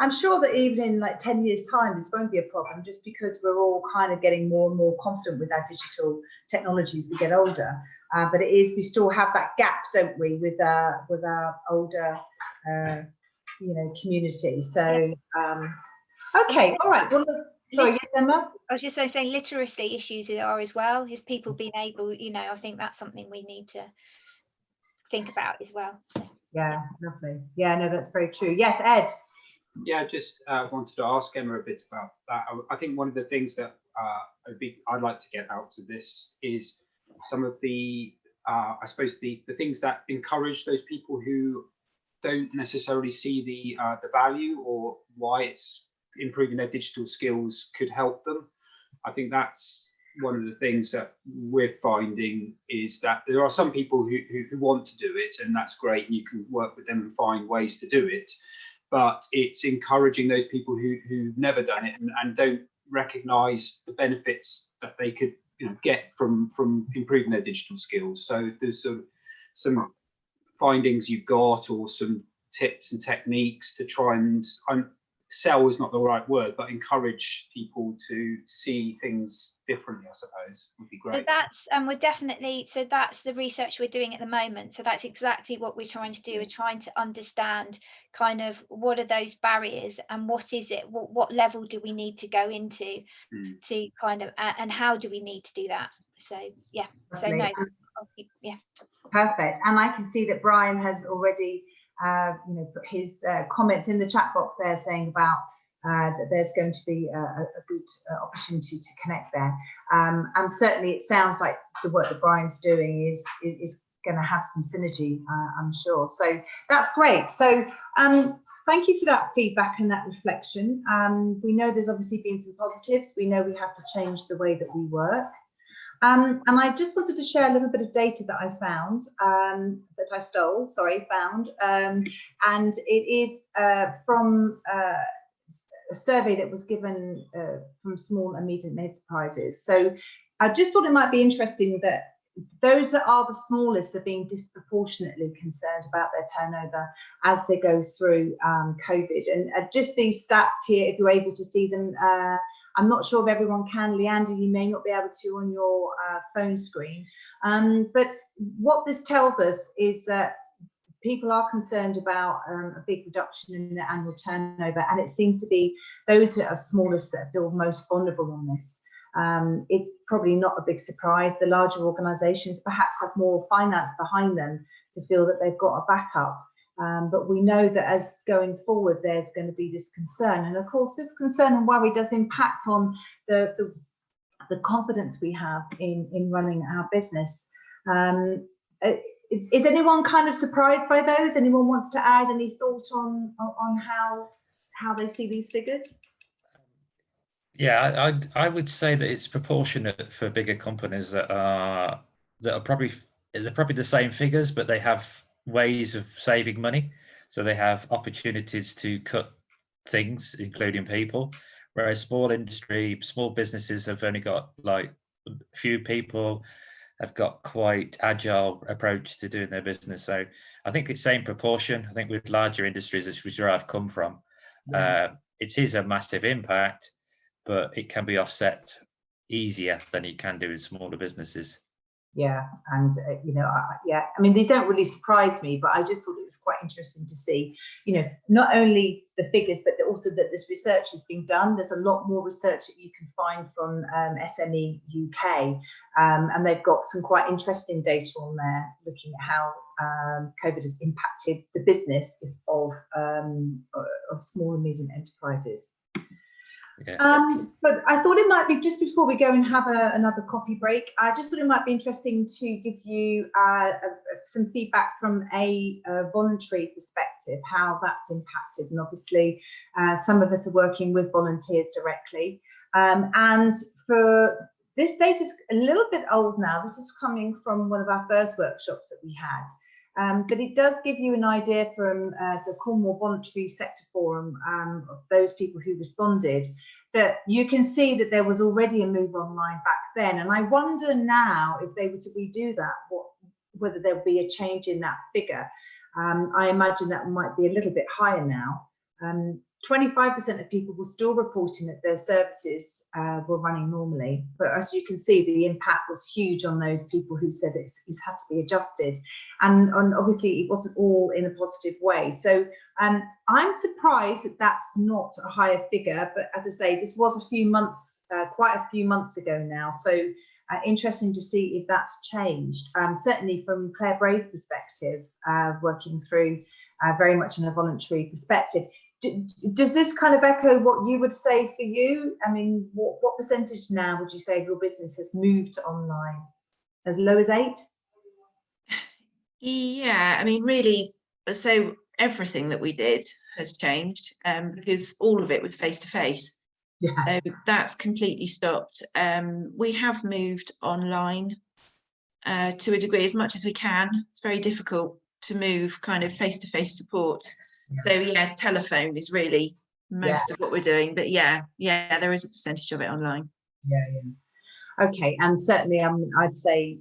Speaker 1: I'm sure that even in like 10 years time this won't be a problem, just because we're all kind of getting more and more confident with our digital technology as we get older, but it is, we still have that gap, don't we, with our older you know, community. So okay, all right, well look, sorry, yes, Emma?
Speaker 3: I was just saying literacy issues are as well, is people being able, you know, I think that's something we need to think about as well.
Speaker 1: Yeah, lovely. Yeah, no, that's very true. Yes, Ed.
Speaker 6: Yeah, just wanted to ask Emma a bit about that. I think one of the things that I'd like to get out of this is some of the, I suppose the things that encourage those people who don't necessarily see the value or why it's improving their digital skills could help them. I think that's one of the things that we're finding, is that there are some people who want to do it, and that's great, and you can work with them and find ways to do it. But it's encouraging those people who've never done it and don't recognise the benefits that they could, you know, get from improving their digital skills. So there's some findings you've got, or some tips and techniques to try and sell is not the right word, but encourage people to see things differently, I suppose, would be great.
Speaker 3: So that's, and we're definitely, so that's the research we're doing at the moment. So that's exactly what we're trying to do. We're trying to understand kind of what are those barriers, and what is it, what level do we need to go into to kind of, and how do we need to do that? So yeah, so no, yeah.
Speaker 1: Perfect. And I can see that Brian has already you know, put his comments in the chat box there, saying about that there's going to be a good opportunity to connect there. And certainly it sounds like the work that Brian's doing is going to have some synergy, I'm sure. So that's great. So thank you for that feedback and that reflection. We know there's obviously been some positives. We know we have to change the way that we work. And I just wanted to share a little bit of data that I found, found, and it is from a survey that was given from small and medium enterprises. So I just thought it might be interesting that those that are the smallest are being disproportionately concerned about their turnover as they go through COVID. And just these stats here, if you're able to see them, I'm not sure if everyone can. Leander, you may not be able to on your phone screen. But what this tells us is that people are concerned about a big reduction in their annual turnover, and it seems to be those that are smallest that feel most vulnerable on this. It's probably not a big surprise. The larger organisations perhaps have more finance behind them to feel that they've got a backup. But we know that as going forward, there's going to be this concern. And of course, this concern and worry does impact on the confidence we have in running our business. Is anyone kind of surprised by those? Anyone wants to add any thought on how they see these figures?
Speaker 9: Yeah, I would say that it's proportionate for bigger companies that are probably the same figures, but they have ways of saving money. So they have opportunities to cut things, including people, whereas small businesses have only got like a few people, have got quite agile approach to doing their business. So I think it's same proportion. I think with larger industries, which is where I've come from, it is a massive impact, but it can be offset easier than you can do in smaller businesses.
Speaker 1: Yeah, and I mean, these don't really surprise me, but I just thought it was quite interesting to see, not only the figures, but also that this research has been done. There's a lot more research that you can find from SME UK, and they've got some quite interesting data on there, looking at how COVID has impacted the business of small and medium enterprises.
Speaker 9: Yeah.
Speaker 1: But I thought it might be, just before we go and have another coffee break, I just thought it might be interesting to give you some feedback from a voluntary perspective, how that's impacted. And obviously, some of us are working with volunteers directly. And for this data is a little bit old now. This is coming from one of our first workshops that we had. But it does give you an idea from the Cornwall Voluntary Sector Forum of those people who responded, that you can see that there was already a move online back then. And I wonder now, if they were to redo that, whether there'll be a change in that figure. I imagine that might be a little bit higher now. 25% of people were still reporting that their services were running normally, but as you can see, the impact was huge on those people who said it's had to be adjusted, and obviously it wasn't all in a positive way. So I'm surprised that that's not a higher figure, but as I say, this was a few months, quite a few months ago now, so interesting to see if that's changed. Certainly from Claire Bray's perspective, working through very much in a voluntary perspective. Does this kind of echo what you would say for you? I mean, what percentage now would you say of your business has moved to online? As low as 8?
Speaker 5: Yeah, I mean, really, so everything that we did has changed because all of it was face to face.
Speaker 1: Yeah.
Speaker 5: So that's completely stopped. We have moved online to a degree as much as we can. It's very difficult to move kind of face to face support. So yeah, telephone is really most of what we're doing, but yeah, there is a percentage of it online.
Speaker 1: Yeah. Okay, and certainly I'd say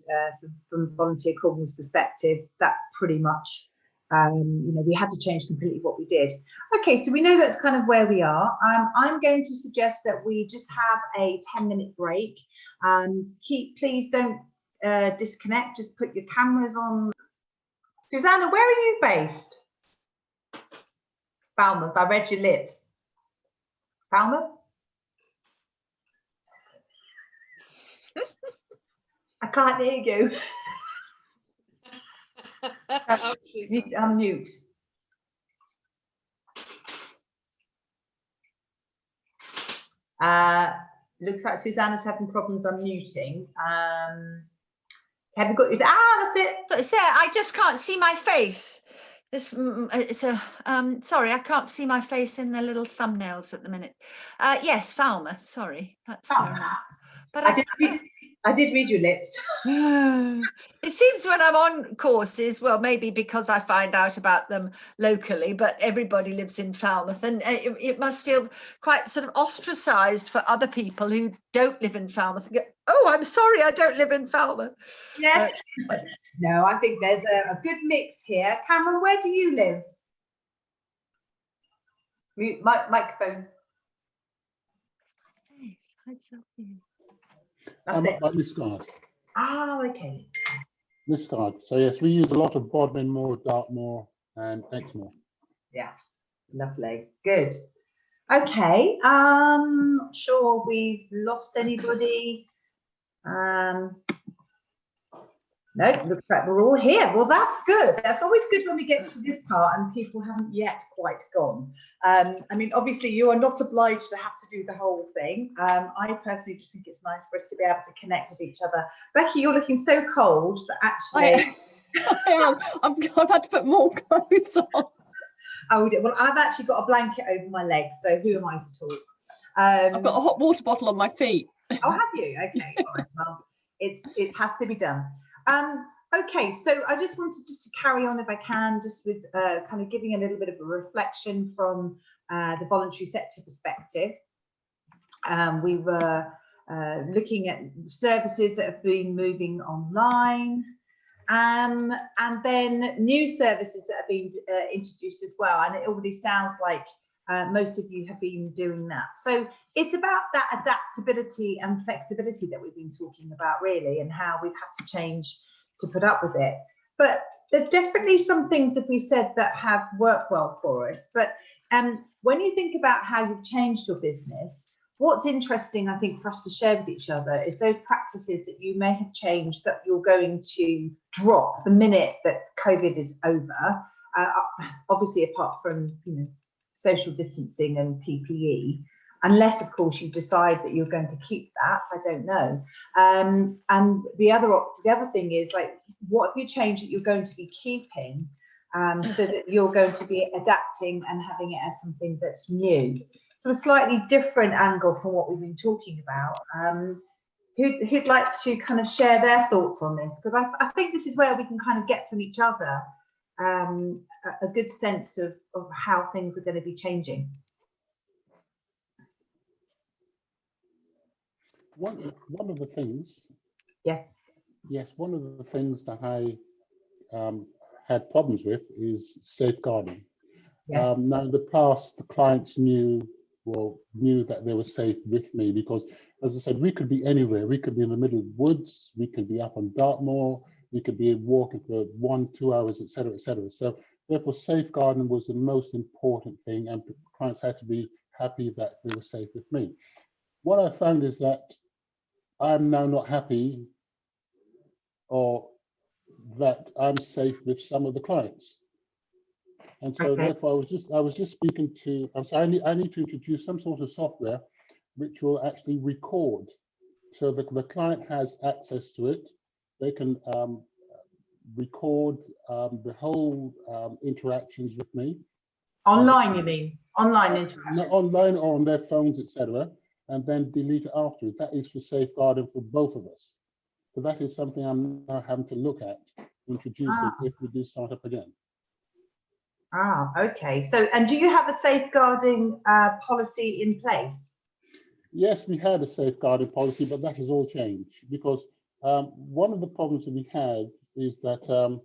Speaker 1: from Volunteer Cornwall's perspective, that's pretty much, we had to change completely what we did. Okay, so we know that's kind of where we are. I'm going to suggest that we just have a 10-minute break. Please don't disconnect, just put your cameras on. Susanna, where are you based? Falmouth, I read your lips. Falmouth? I can't hear you. You need to unmute. Looks like Susanna's having problems unmuting. Have you got it? Ah, that's it.
Speaker 8: So it's there. I just can't see my face. This it's a sorry, I can't see my face in the little thumbnails at the minute. Yes, Falmouth. Sorry, that's fair enough. But
Speaker 1: I did read your lips.
Speaker 8: It seems when I'm on courses, well, maybe because I find out about them locally, but everybody lives in Falmouth, and it must feel quite sort of ostracized for other people who don't live in Falmouth. And go, oh, I'm sorry, I don't live in Falmouth.
Speaker 1: Yes. No, I think there's a good mix here. Cameron, where do you live? Mute microphone.
Speaker 2: I'm up by Liscard.
Speaker 1: Oh, okay.
Speaker 2: Liscard. So yes, we use a lot of Bodmin Moor, Dartmoor, and Exmoor.
Speaker 1: Yeah, lovely. Good. Okay. Not sure we've lost anybody. No, looks like we're all here. Well, that's good. That's always good when we get to this part and people haven't yet quite gone. I mean, obviously, you are not obliged to have to do the whole thing. I personally just think it's nice for us to be able to connect with each other. Becky, you're looking so cold that actually...
Speaker 4: I am. I've had to put more clothes on.
Speaker 1: Oh, well, I've actually got a blanket over my legs, so who am I to talk?
Speaker 4: I've got a hot water bottle on my feet.
Speaker 1: Oh, have you? Okay, all right. Well, it has to be done. Okay, so I just wanted to carry on if I can, just with kind of giving a little bit of a reflection from the voluntary sector perspective. We were looking at services that have been moving online, and then new services that have been introduced as well. And it already sounds like most of you have been doing that. So it's about that adaptability and flexibility that we've been talking about, really, and how we've had to change to put up with it. But there's definitely some things that we said that have worked well for us. But when you think about how you've changed your business, what's interesting, I think, for us to share with each other is those practices that you may have changed that you're going to drop the minute that COVID is over. Obviously, apart from, you know, social distancing and PPE, unless of course you decide that you're going to keep that, I don't know. And the other thing is, like, what have you changed that you're going to be keeping, so that you're going to be adapting and having it as something that's new. So a slightly different angle from what we've been talking about. Who'd like to kind of share their thoughts on this? Because I think this is where we can kind of get from each other a good sense of how things are going to be changing.
Speaker 2: One of the things.
Speaker 1: Yes.
Speaker 2: Yes, one of the things that I had problems with is safeguarding.
Speaker 1: Yeah.
Speaker 2: Now, in the past, the clients knew that they were safe with me because, as I said, we could be anywhere. We could be in the middle of the woods. We could be up on Dartmoor. We could be walking for 1-2 hours, etc., etc. So therefore, safeguarding was the most important thing, and clients had to be happy that they were safe with me. What I found is that I'm now not happy, or that I'm safe with some of the clients. And so therefore I was just speaking to, so I need to introduce some sort of software which will actually record, so that the client has access to it. They can record the whole interactions with me.
Speaker 1: Online, you mean? Online interaction?
Speaker 2: Not online or on their phones, etc. And then delete it afterwards. That is for safeguarding for both of us. So that is something I'm now having to look at, introducing if we do start up again.
Speaker 1: Ah, okay. So, and do you have a safeguarding policy in place?
Speaker 2: Yes, we had a safeguarding policy, but that has all changed because one of the problems that we had is that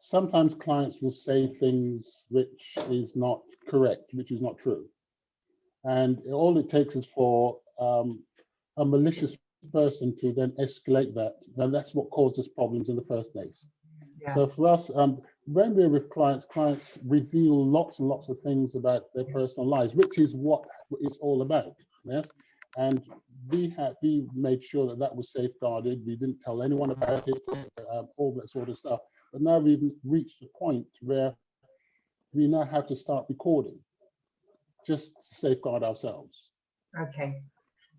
Speaker 2: sometimes clients will say things which is not correct, which is not true. And all it takes is for a malicious person to then escalate that. Then that's what caused us problems in the first place. Yeah. So for us, when we're with clients, clients reveal lots and lots of things about their personal lives, which is what it's all about. Yes, and we made sure that that was safeguarded. We didn't tell anyone about it, all that sort of stuff. But now we've reached a point where we now have to start recording, just to safeguard ourselves.
Speaker 1: Okay,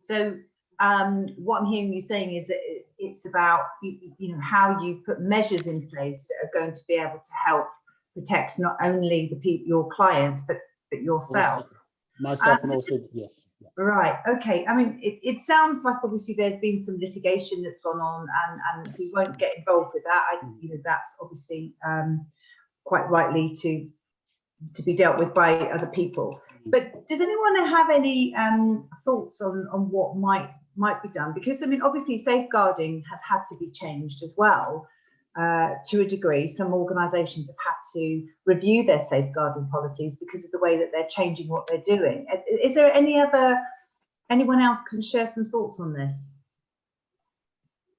Speaker 1: so what I'm hearing you saying is that it's about you know, how you put measures in place that are going to be able to help protect not only the people, your clients, but yourself.
Speaker 2: Also, myself and also, yes. Yeah.
Speaker 1: Right. Okay. I mean, it sounds like obviously there's been some litigation that's gone on, and we won't get involved with that. You know, that's obviously quite rightly to be dealt with by other people. But does anyone have any thoughts on what might be done? Because I mean, obviously safeguarding has had to be changed as well. To a degree, some organisations have had to review their safeguarding policies because of the way that they're changing what they're doing. Is there anyone else can share some thoughts on this?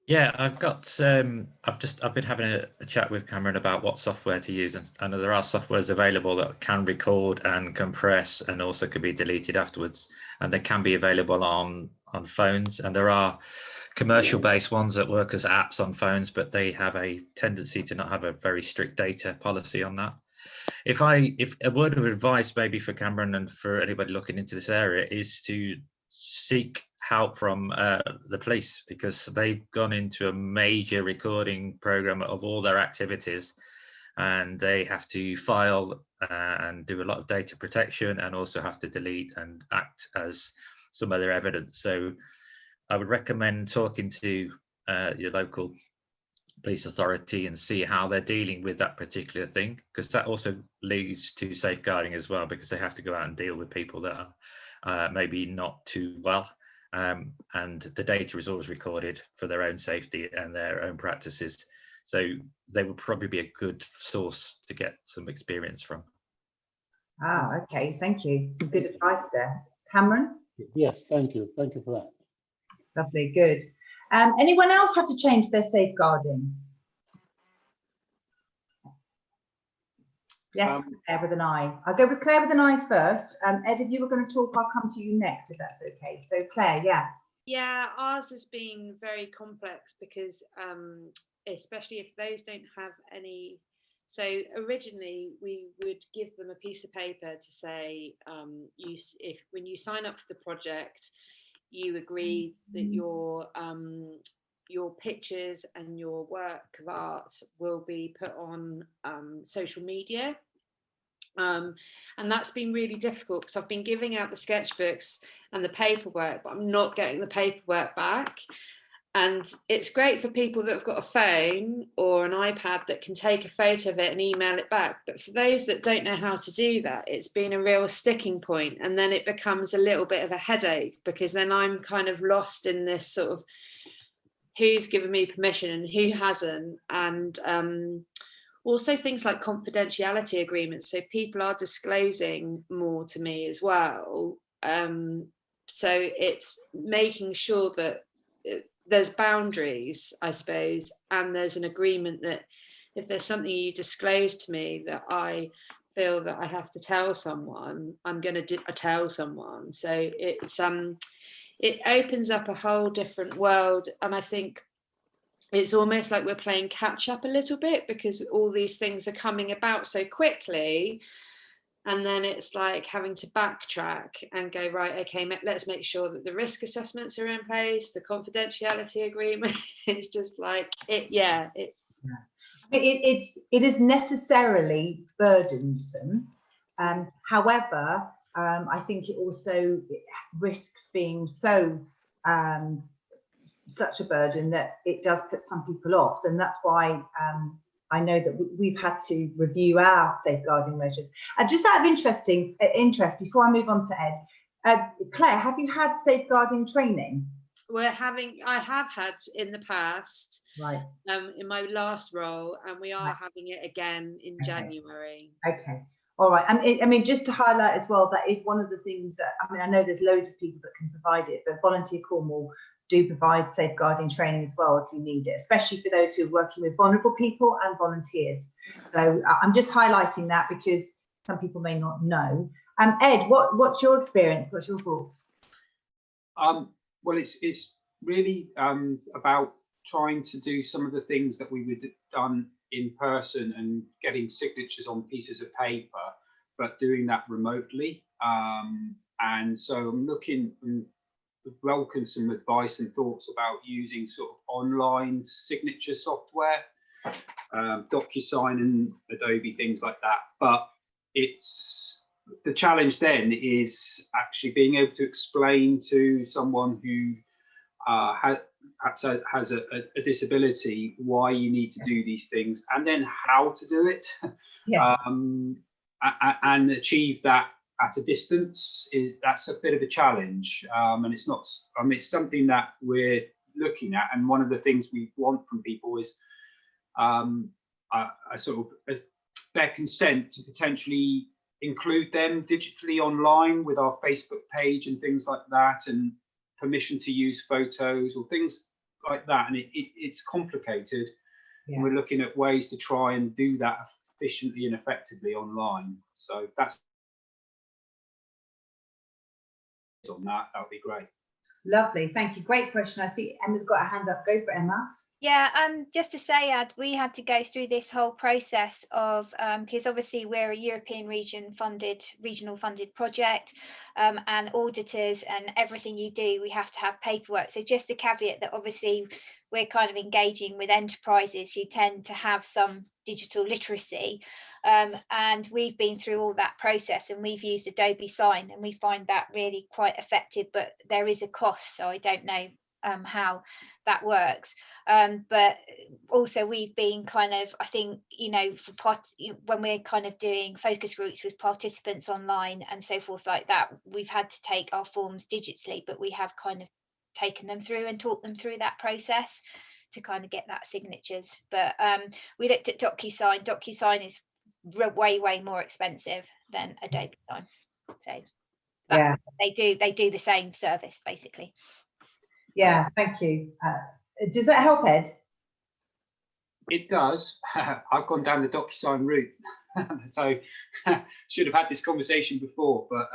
Speaker 9: Yeah, I've been having a chat with Cameron about what software to use, and I know there are softwares available that can record and compress and also can be deleted afterwards, and they can be available on phones, and there are commercial based ones that work as apps on phones, but they have a tendency to not have a very strict data policy on that. If a word of advice maybe for Cameron and for anybody looking into this area is to seek help from the police, because they've gone into a major recording program of all their activities, and they have to file and do a lot of data protection, and also have to delete and act as some of their evidence. So I would recommend talking to your local police authority and see how they're dealing with that particular thing, because that also leads to safeguarding as well, because they have to go out and deal with people that are maybe not too well, and the data is always recorded for their own safety and their own practices. So they would probably be a good source to get some experience from.
Speaker 1: Ah, okay, thank you. Some good advice there. Cameron?
Speaker 2: Yes, thank you for that.
Speaker 1: Lovely, good. Anyone else had to change their safeguarding? Yes, Claire with an eye. I'll go with Claire with an eye first. Ed, if you were going to talk, I'll come to you next, if that's okay. So Claire, yeah.
Speaker 7: Yeah, ours has been very complex because especially if those don't have any. So originally we would give them a piece of paper to say, when you sign up for the project, you agree that your pictures and your work of art will be put on social media. And that's been really difficult because I've been giving out the sketchbooks and the paperwork, but I'm not getting the paperwork back. And it's great for people that have got a phone or an iPad that can take a photo of it and email it back. But for those that don't know how to do that, it's been a real sticking point. And then it becomes a little bit of a headache, because then I'm kind of lost in this sort of who's given me permission and who hasn't. And also things like confidentiality agreements. So people are disclosing more to me as well. So it's making sure that there's boundaries, I suppose, and there's an agreement that if there's something you disclose to me that I feel that I have to tell someone, I'm going to tell someone. So it opens up a whole different world, and I think it's almost like we're playing catch up a little bit, because all these things are coming about so quickly. And then it's like having to backtrack and go, right, okay, let's make sure that the risk assessments are in place, the confidentiality agreement. It's just like, it
Speaker 1: is necessarily burdensome. However, I think it also risks being so such a burden that it does put some people off. And that's why I know that we've had to review our safeguarding measures. Just out of interest, before I move on to Ed, Claire, have you had safeguarding training?
Speaker 7: I have had in the past,
Speaker 1: right?
Speaker 7: In my last role, and we are having it again in January.
Speaker 1: Okay, all right. And I mean, just to highlight as well, that is one of the things that, I mean, I know there's loads of people that can provide it, but Volunteer Cornwall do provide safeguarding training as well if you need it, especially for those who are working with vulnerable people and volunteers. So I'm just highlighting that because some people may not know. Ed, what's your experience? What's your thoughts?
Speaker 6: Well, it's really about trying to do some of the things that we would have done in person and getting signatures on pieces of paper, but doing that remotely. And so I'm looking welcome some advice and thoughts about using sort of online signature software, DocuSign and Adobe, things like that. But it's the challenge then is actually being able to explain to someone who perhaps has a disability why you need to do these things, and then how to do it.
Speaker 1: Yes.
Speaker 6: And achieve that at a distance that's a bit of a challenge, and it's not. I mean, it's something that we're looking at, and one of the things we want from people is a sort of their consent to potentially include them digitally online with our Facebook page and things like that, and permission to use photos or things like that. And it's complicated. Yeah. And we're looking at ways to try and do that efficiently and effectively online. So that's on that would be great.
Speaker 1: Lovely, thank you. Great question. I see Emma's got her hand up. Go for it, Emma.
Speaker 3: Yeah, just to say, we had to go through this whole process of because obviously we're a European regional funded project, and auditors and everything you do, we have to have paperwork. So just the caveat that obviously we're kind of engaging with enterprises who tend to have some digital literacy, and we've been through all that process, and we've used Adobe Sign, and we find that really quite effective, but there is a cost, so I don't know how that works, but also we've been kind of, I think, you know, when we're kind of doing focus groups with participants online and so forth like that, we've had to take our forms digitally, but we have kind of taken them through and taught them through that process to kind of get that signatures. But we looked at DocuSign is way more expensive than Adobe Sign, so yeah, they do the same service basically.
Speaker 1: Yeah, thank you. Does that help, Ed?
Speaker 6: It does. I've gone down the DocuSign route, so should have had this conversation before. But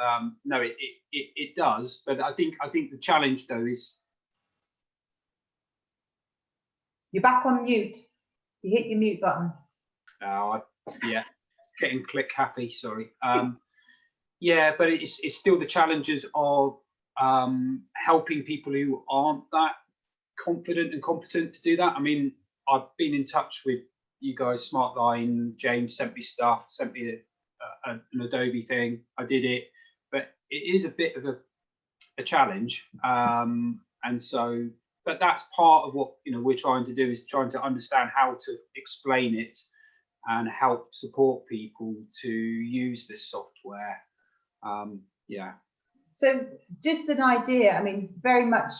Speaker 6: no, it does. But I think the challenge though is
Speaker 1: you're back on mute. You hit your mute button.
Speaker 6: Yeah, getting click happy. Sorry. Yeah, but it's still the challenges of helping people who aren't that confident and competent to do that. I mean, I've been in touch with you guys, Smartline. James sent me stuff, sent me an Adobe thing. I did it, but it is a bit of a challenge. And so, but that's part of what we're trying to do, is trying to understand how to explain it and help support people to use this software. Yeah. So
Speaker 1: just an idea, I mean, very much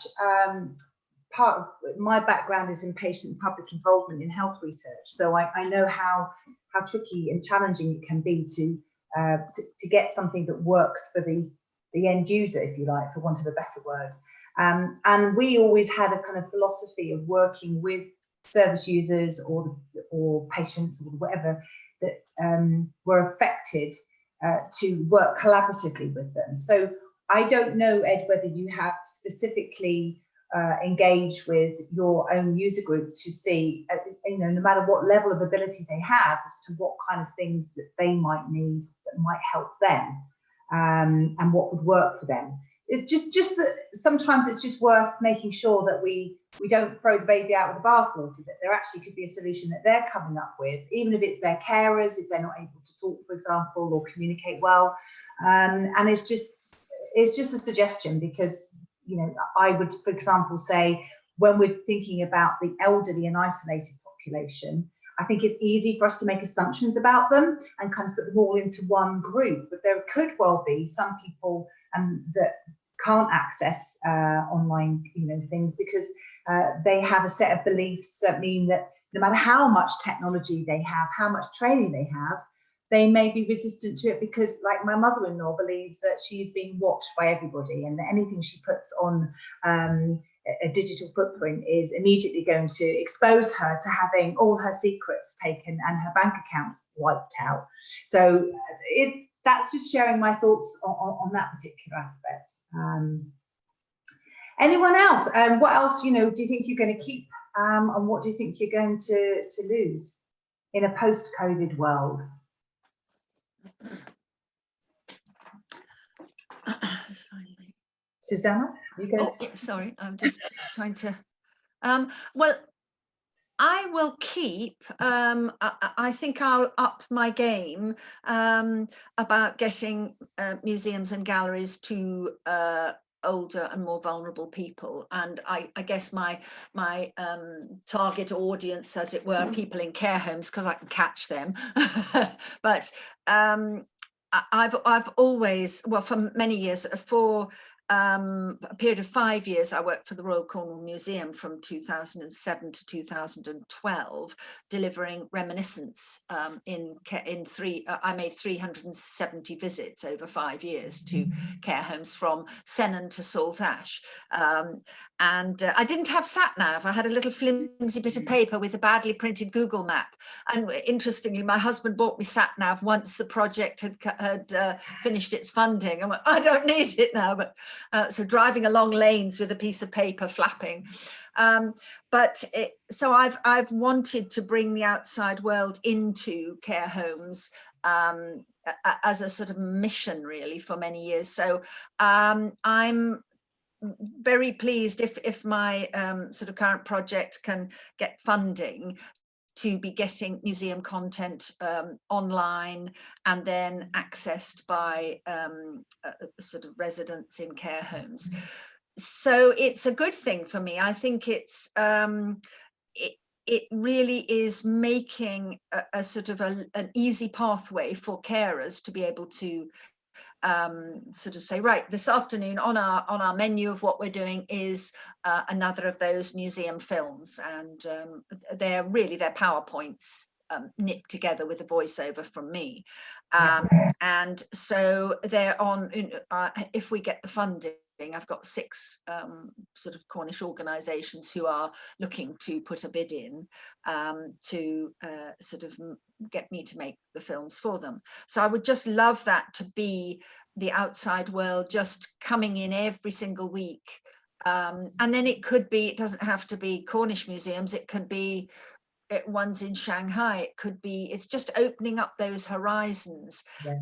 Speaker 1: part of my background is in patient and public involvement in health research. So I know how tricky and challenging it can be to get something that works for the end user, if you like, for want of a better word. And we always had a kind of philosophy of working with service users or patients or whatever that were affected to work collaboratively with them. So I don't know, Ed, whether you have specifically engaged with your own user group to see, no matter what level of ability they have, as to what kind of things that they might need that might help them, and what would work for them. It's just that sometimes it's just worth making sure that we don't throw the baby out with the bathwater, that there actually could be a solution that they're coming up with, even if it's their carers, if they're not able to talk, for example, or communicate well. And it's just a suggestion, because I would, for example, say when we're thinking about the elderly and isolated population, I think it's easy for us to make assumptions about them and kind of put them all into one group, but there could well be some people that can't access online things because they have a set of beliefs that mean that no matter how much technology they have, how much training they have, they may be resistant to it, because, like, my mother-in-law believes that she's being watched by everybody, and that anything she puts on a digital footprint is immediately going to expose her to having all her secrets taken and her bank accounts wiped out. So that's just sharing my thoughts on that particular aspect. Anyone else? What else do you think you're going to keep, and what do you think you're going to lose in a post-COVID world? Susanna, you go.
Speaker 8: Oh, sorry, I'm just trying to. Well, I will keep. I think I'll up my game about getting museums and galleries to older and more vulnerable people, and I guess my target audience, as it were, people in care homes, because I can catch them. But I've always, well, for many years, for a period of 5 years, I worked for the Royal Cornwall Museum from 2007 to 2012, delivering reminiscence in three. I made 370 visits over 5 years to care homes from Sennan to Salt Ash, and I didn't have sat-nav. I had a little flimsy bit of paper with a badly printed Google map. And interestingly, my husband bought me sat-nav once the project had finished its funding. I went, I don't need it now, but. So driving along lanes with a piece of paper flapping. So I've wanted to bring the outside world into care homes as a sort of mission, really, for many years. So I'm very pleased if my sort of current project can get funding to be getting museum content online and then accessed by sort of residents in care homes. So it's a good thing for me. I think it's it really is making a sort of an easy pathway for carers to be able to sort of say, right, this afternoon on our menu of what we're doing is another of those museum films, and they're PowerPoints knit together with a voiceover from me, and so they're on. If we get the funding, I've got 6 sort of Cornish organisations who are looking to put a bid in to sort of get me to make the films for them. So I would just love that to be the outside world just coming in every single week. And then it could be, it doesn't have to be Cornish museums, it could be ones in Shanghai, it could be, it's just opening up those horizons. Yeah.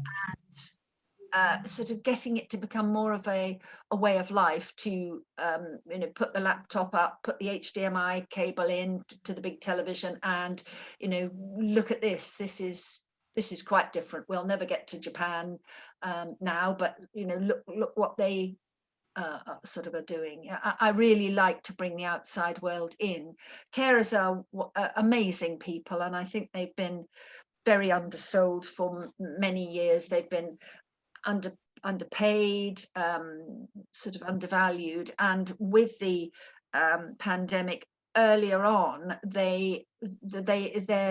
Speaker 8: And sort of getting it to become more of a way of life, to you know, put the laptop up, put the HDMI cable in to the big television, and you know, look at this. This is quite different. We'll never get to Japan now, but you know, look what they sort of are doing. I really like to bring the outside world in. Carers are amazing people, and I think they've been very undersold for many years. They've been underpaid, sort of undervalued, and with the pandemic earlier on, their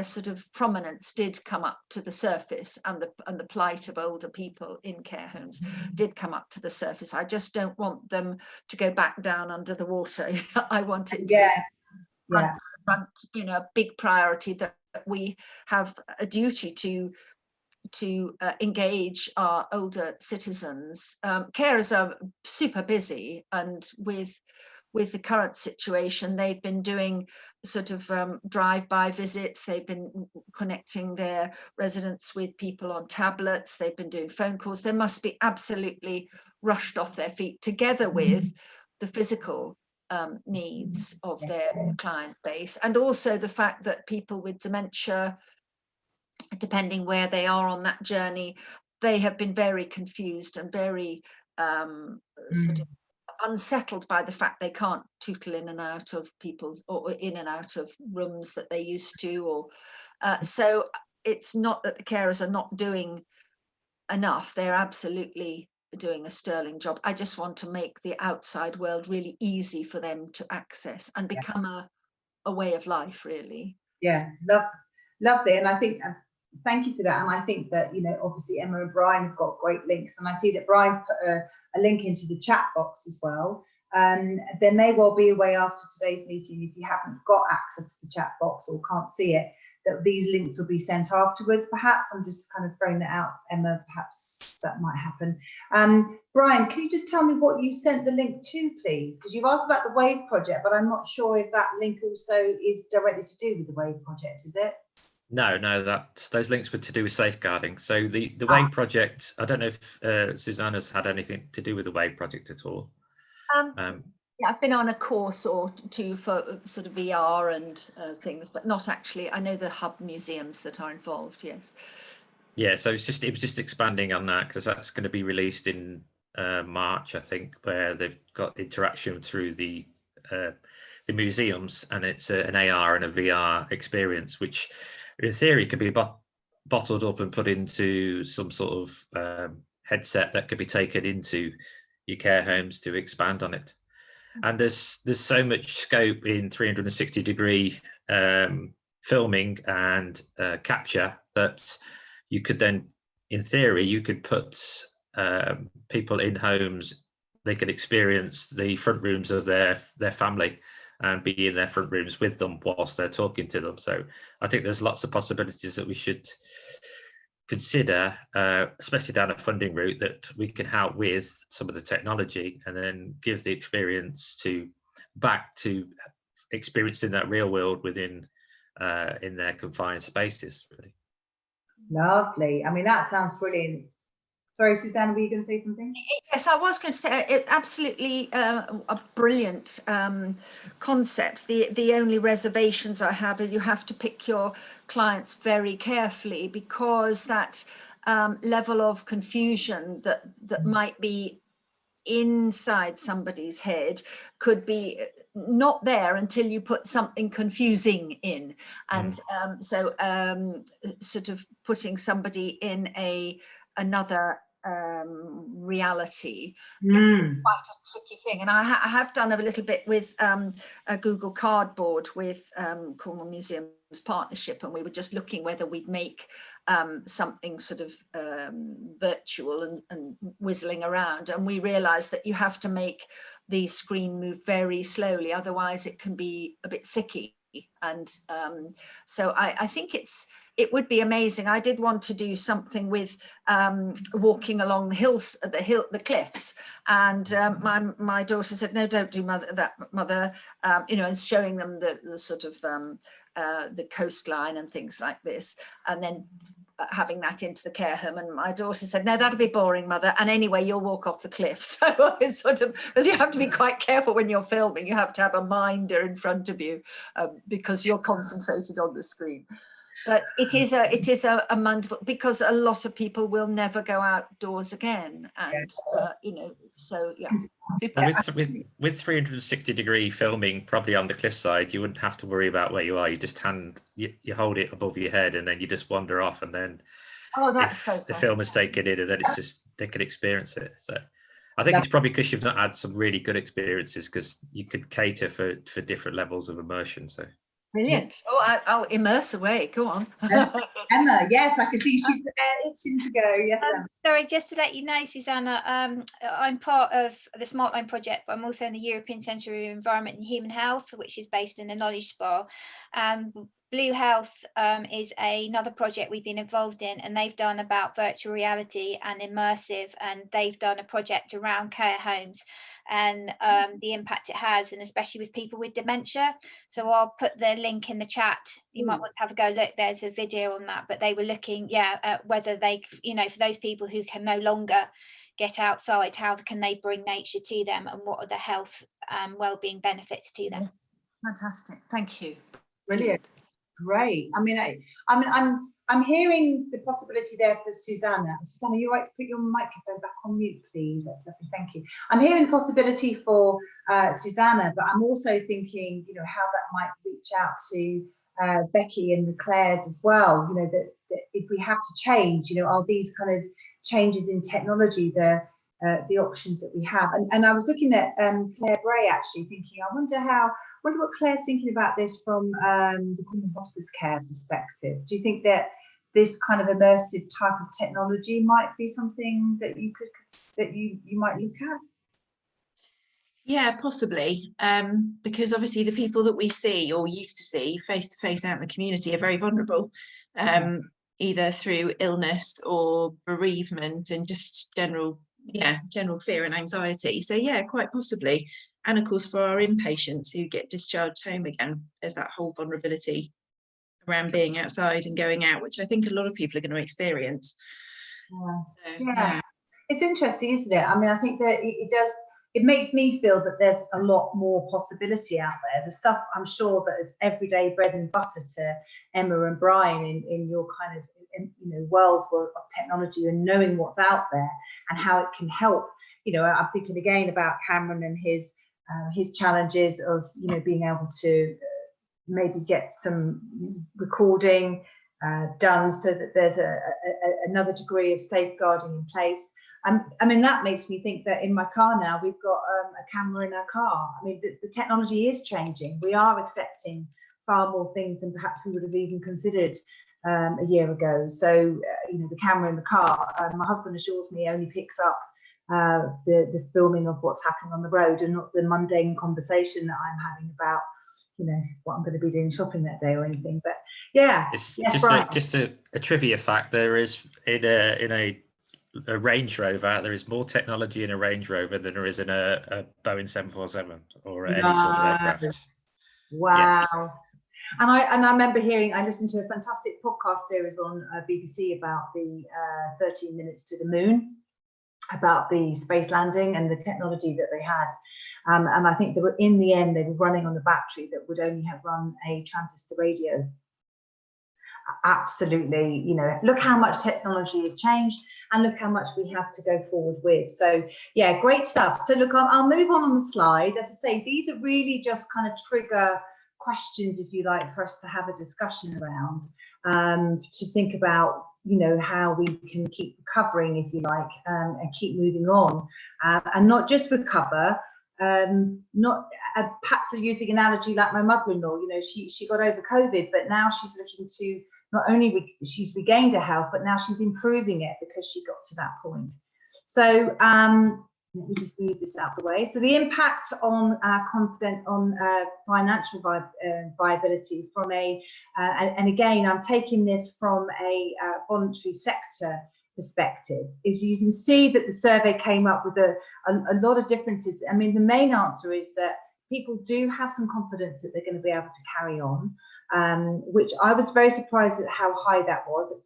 Speaker 8: sort of prominence did come up to the surface, and the plight of older people in care homes did come up to the surface. I just don't want them to go back down under the water. I want it to front, you know, a big priority, that we have a duty to engage our older citizens. Carers are super busy, and with the current situation, they've been doing sort of drive-by visits. They've been connecting their residents with people on tablets. They've been doing phone calls. They must be absolutely rushed off their feet, together with the physical needs of their client base, and also the fact that people with dementia, depending where they are on that journey, they have been very confused and very sort of unsettled by the fact they can't tootle in and out of people's, or in and out of rooms that they used to, or so it's not that the carers are not doing enough. They're absolutely doing a sterling job. I just want to make the outside world really easy for them to access and become a way of life, really.
Speaker 1: Yeah, lovely. And I think thank you for that. And I think that, you know, obviously Emma and Brian have got great links, and I see that Brian's put a link into the chat box as well. There may well be a way after today's meeting, if you haven't got access to the chat box or can't see it, that these links will be sent afterwards. Perhaps I'm just kind of throwing that out, Emma, perhaps that might happen. Brian, can you just tell me what you sent the link to, please? Because you've asked about the WAVE project, but I'm not sure if that link also is directly to do with the WAVE project, is it?
Speaker 9: No, those links were to do with safeguarding. So the WAVE project, I don't know if Susanna's had anything to do with the WAVE project at all.
Speaker 8: Yeah, I've been on a course or two for sort of VR and things, but not actually. I know the hub museums that are involved. Yes.
Speaker 9: Yeah, so it was just expanding on that, because that's going to be released in March, I think, where they've got interaction through the museums, and it's an AR and a VR experience, which in theory could be bottled up and put into some sort of headset that could be taken into your care homes to expand on it. And there's so much scope in 360-degree filming and capture that you could then, in theory, you could put people in homes. They could experience the front rooms of their family and be in their front rooms with them whilst they're talking to them. So I think there's lots of possibilities that we should consider, especially down a funding route, that we can help with some of the technology and then give the experience back to experiencing that real world within in their confined spaces, really.
Speaker 1: Lovely. I mean, that sounds brilliant. Sorry, Susanna, were you going to say something?
Speaker 8: Yes, I was going to say it's absolutely a brilliant concept. The only reservations I have is you have to pick your clients very carefully, because that level of confusion that might be inside somebody's head could be not there until you put something confusing in. And so sort of putting somebody in another reality, quite a tricky thing. And I have done a little bit with a Google Cardboard with Cornwall Museum's partnership, and we were just looking whether we'd make something sort of virtual and whistling around, and we realized that you have to make the screen move very slowly, otherwise it can be a bit sicky. And so I think it would be amazing. I did want to do something with walking along the hills, the cliffs, and my daughter said, no, don't do mother, you know, and showing them the sort of the coastline and things like this, and then having that into the care home. And my daughter said, no, that'd be boring, mother, and anyway you'll walk off the cliff. So it's sort of, because you have to be quite careful when you're filming, you have to have a minder in front of you because you're concentrated on the screen. But it is a wonderful, because a lot of people will never go outdoors again, and you know, so yeah.
Speaker 9: With 360-degree filming, probably on the cliffside, you wouldn't have to worry about where you are. You just you hold it above your head, and then you just wander off, and then the film is taken in, and then it's just they can experience it. So I think it's probably because you've not had some really good experiences, because you could cater for different levels of immersion. So
Speaker 8: brilliant. Oh, I'll immerse away. Go on.
Speaker 1: Emma, yes, I can see she's itching to go. Yes.
Speaker 3: Sorry, just to let you know, Susanna, I'm part of the Smartline project, but I'm also in the European Centre of Environment and Human Health, which is based in the Knowledge Spa. Blue Health is another project we've been involved in, and they've done about virtual reality and immersive, and they've done a project around care homes and the impact it has, and especially with people with dementia. So I'll put the link in the chat. You might want to have a go look. There's a video on that, but they were looking at whether they, you know, for those people who can no longer get outside, how can they bring nature to them, and what are the health and well-being benefits to them.
Speaker 8: Yes. Fantastic, thank you.
Speaker 1: Brilliant. Great. I mean, I'm hearing the possibility there for Susanna. Susanna, you're right to put your microphone back on mute, please. That's lovely. Thank you. I'm hearing the possibility for Susanna, but I'm also thinking, you know, how that might reach out to Becky and the Claires as well. You know, that if we have to change, you know, are these kind of changes in technology the options that we have? And I was looking at Claire Bray, actually thinking, I wonder what Claire's thinking about this from the Cornwall hospice care perspective. Do you think that this kind of immersive type of technology might be something that you might look at?
Speaker 5: Yeah, possibly, because obviously the people that we see or used to see face to face out in the community are very vulnerable, either through illness or bereavement and just general fear and anxiety. So yeah, quite possibly. And of course, for our inpatients who get discharged home again, there's that whole vulnerability around being outside and going out, which I think a lot of people are going to experience.
Speaker 1: Yeah. It's interesting, isn't it? I mean, I think that it does it makes me feel that there's a lot more possibility out there. The stuff I'm sure that is everyday bread and butter to Emma and Brian in your kind of world of technology and knowing what's out there and how it can help. I'm thinking again about Cameron and his challenges of being able to maybe get some recording done so that there's another degree of safeguarding in place. I mean, that makes me think that in my car now, we've got a camera in our car. I mean, the technology is changing. We are accepting far more things than perhaps we would have even considered a year ago. So, the camera in the car, my husband assures me only picks up the filming of what's happening on the road and not the mundane conversation that I'm having about, what I'm going to be doing shopping that day or anything. But yeah,
Speaker 9: it's
Speaker 1: yes,
Speaker 9: just a trivia fact. There is in a Range Rover, there is more technology in a Range Rover than there is in a Boeing 747 or any sort of aircraft.
Speaker 1: Wow.
Speaker 9: Yes.
Speaker 1: And I remember I listened to a fantastic podcast series on BBC about the 13 minutes to the moon, about the space landing and the technology that they had. And I think in the end, they were running on a battery that would only have run a transistor radio. Absolutely, look how much technology has changed and look how much we have to go forward with. So yeah, great stuff. So look, I'll move on the slide. As I say, these are really just kind of trigger questions, if you like, for us to have a discussion around, to think about, how we can keep recovering, if you like, and keep moving on, and not just recover. Perhaps using an analogy like my mother-in-law, she got over COVID, but now she's looking to not only she's regained her health, but now she's improving it because she got to that point. So let me just move this out the way. So the impact on financial viability from and again, I'm taking this from a voluntary sector perspective, is you can see that the survey came up with a lot of differences. I mean, the main answer is that people do have some confidence that they're going to be able to carry on, which I was very surprised at how high that was at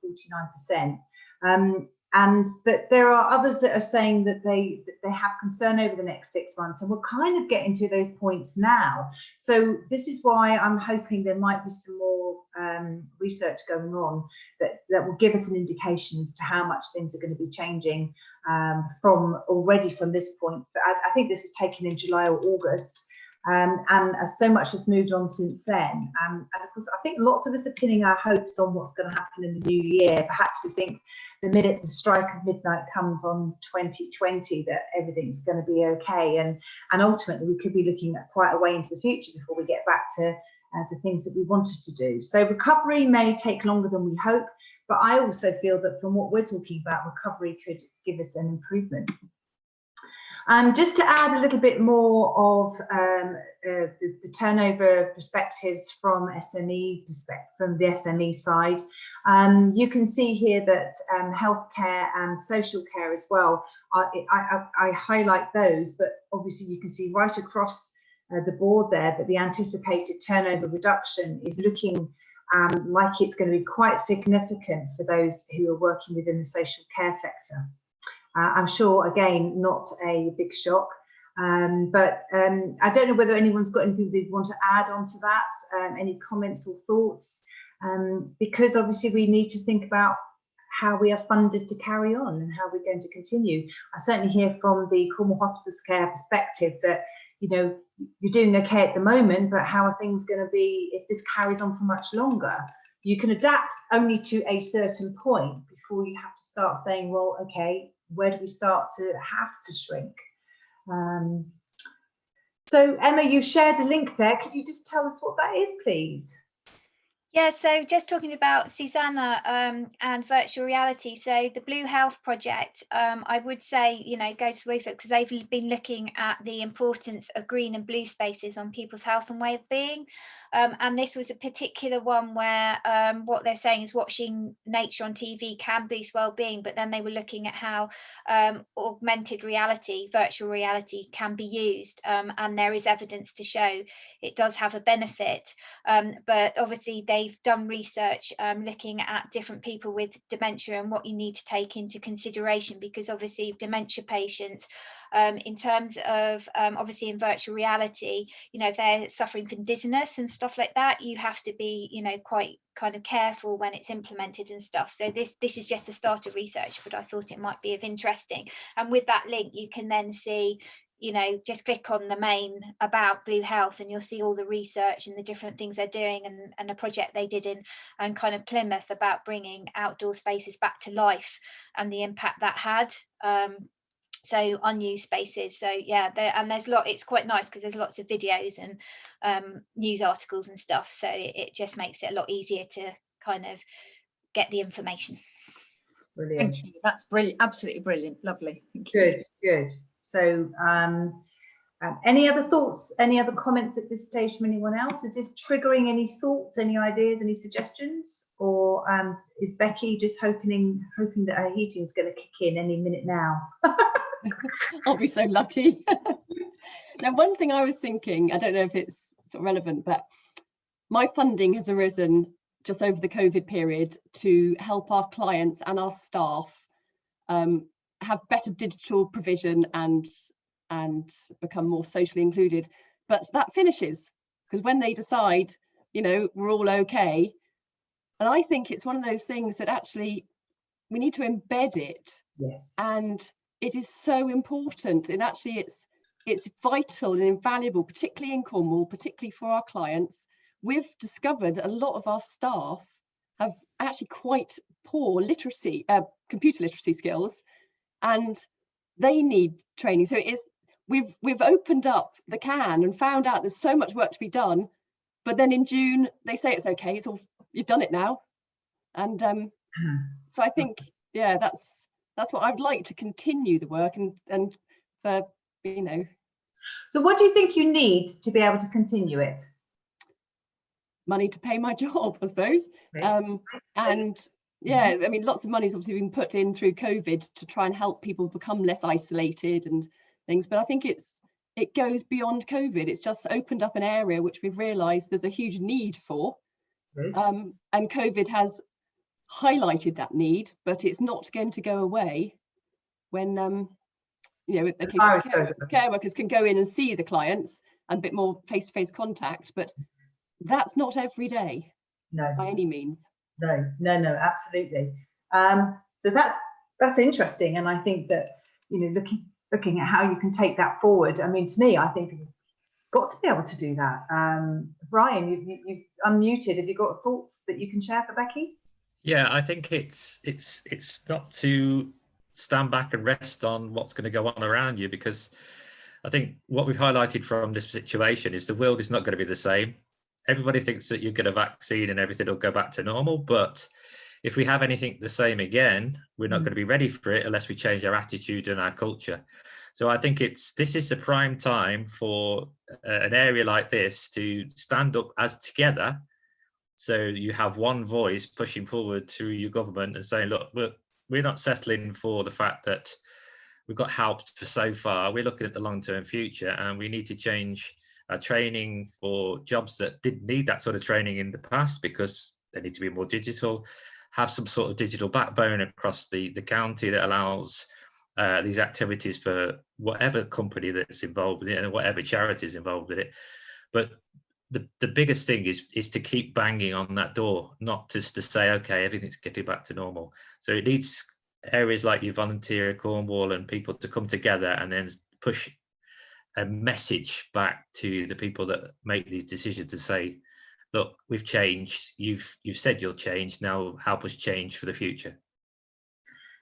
Speaker 1: 49%. And that there are others that are saying that they have concern over the next 6 months, and we're kind of getting to those points now. So this is why I'm hoping there might be some more research going on that will give us an indication as to how much things are going to be changing from this point. But I think this was taken in July or August. And so much has moved on since then. And of course, I think lots of us are pinning our hopes on what's going to happen in the new year. Perhaps we think the minute the strike of midnight comes on 2020 that everything's going to be okay. And ultimately, we could be looking at quite a way into the future before we get back to things that we wanted to do. So recovery may take longer than we hope, but I also feel that from what we're talking about, recovery could give us an improvement. Just to add a little bit more of the turnover perspectives from the SME side, you can see here that healthcare and social care as well. I highlight those, but obviously you can see right across the board there that the anticipated turnover reduction is looking like it's going to be quite significant for those who are working within the social care sector. I'm sure, again, not a big shock, but I don't know whether anyone's got anything they want to add on to that, any comments or thoughts, because obviously we need to think about how we are funded to carry on and how we're going to continue. I certainly hear from the Cornwall Hospice Care perspective that, you're doing okay at the moment, but how are things going to be if this carries on for much longer? You can adapt only to a certain point before you have to start saying, well, okay, where do we start to have to shrink? So Emma, you shared a link there. Could you just tell us what that is, please?
Speaker 3: Yeah, so just talking about Susanna and virtual reality. So the Blue Health Project, I would say, go to research because they've been looking at the importance of green and blue spaces on people's health and well-being. And this was a particular one where what they're saying is watching nature on TV can boost well-being, but then they were looking at how augmented reality, virtual reality can be used. And there is evidence to show it does have a benefit. But obviously they they've done research looking at different people with dementia and what you need to take into consideration, because obviously dementia patients, in terms of obviously in virtual reality, you know, if they're suffering from dizziness and stuff like that, you have to be, you know, quite kind of careful when it's implemented and stuff. So this is just the start of research, but I thought it might be of interesting. And with that link, you can then see, you know, just click on the main about Blue Health and you'll see all the research and the different things they're doing, and a project they did in and kind of Plymouth about bringing outdoor spaces back to life and the impact that had. So unused spaces. So yeah, it's quite nice because there's lots of videos and news articles and stuff. So it just makes it a lot easier to kind of get the information.
Speaker 1: Brilliant.
Speaker 8: Thank you. That's brilliant. Absolutely brilliant. Lovely. Thank you.
Speaker 1: Good, good. So any other thoughts, any other comments at this stage from anyone else? Is this triggering any thoughts, any ideas, any suggestions? Or is Becky just hoping that her heating is going to kick in any minute now?
Speaker 4: I'll be so lucky. Now, one thing I was thinking, I don't know if it's sort of relevant, but my funding has arisen just over the COVID period to help our clients and our staff have better digital provision and become more socially included. But that finishes, because when they decide, you know, we're all okay. And I think it's one of those things that actually we need to embed it.
Speaker 1: Yes.
Speaker 4: And it is so important, and actually it's vital and invaluable, particularly in Cornwall, particularly for our clients. We've discovered a lot of our staff have actually quite poor literacy, computer literacy skills, and they need training. So we've opened up the can and found out there's so much work to be done, but then in June they say it's okay, it's all, you've done it now. And so I think, yeah, that's what I'd like to continue the work and for, you know.
Speaker 1: So what do you think you need to be able to continue it?
Speaker 4: Money to pay my job, I suppose.
Speaker 1: Okay.
Speaker 4: And yeah, I mean, lots of money's obviously been put in through COVID to try and help people become less isolated and things. But I think it goes beyond COVID. It's just opened up an area which we've realised there's a huge need for. And COVID has highlighted that need, but it's not going to go away when you know, the case care workers can go in and see the clients and a bit more face-to-face contact, but that's not every day.
Speaker 1: No,
Speaker 4: by any means.
Speaker 1: No, absolutely. So that's interesting, and I think that, you know, looking at how you can take that forward. I mean, to me, I think you've got to be able to do that. Brian, you've unmuted. Have you got thoughts that you can share for Becky?
Speaker 9: Yeah, I think it's not to stand back and rest on what's going to go on around you, because I think what we've highlighted from this situation is the world is not going to be the same. Everybody thinks that you get a vaccine and everything will go back to normal, but if we have anything the same again, we're not going to be ready for it unless we change our attitude and our culture. So I think this is the prime time for an area like this to stand up as together. So you have one voice pushing forward to your government and saying, look, we're not settling for the fact that we've got helped for so far. We're looking at the long-term future, and we need to change our training for jobs that didn't need that sort of training in the past, because they need to be more digital, have some sort of digital backbone across the county that allows these activities for whatever company that's involved with it and whatever charity is involved with it. But the biggest thing is to keep banging on that door, not just to say, okay, everything's getting back to normal. So it needs areas like your volunteer at Cornwall and people to come together and then push a message back to the people that make these decisions to say, look, we've changed, you've said you'll change, now help us change for the future.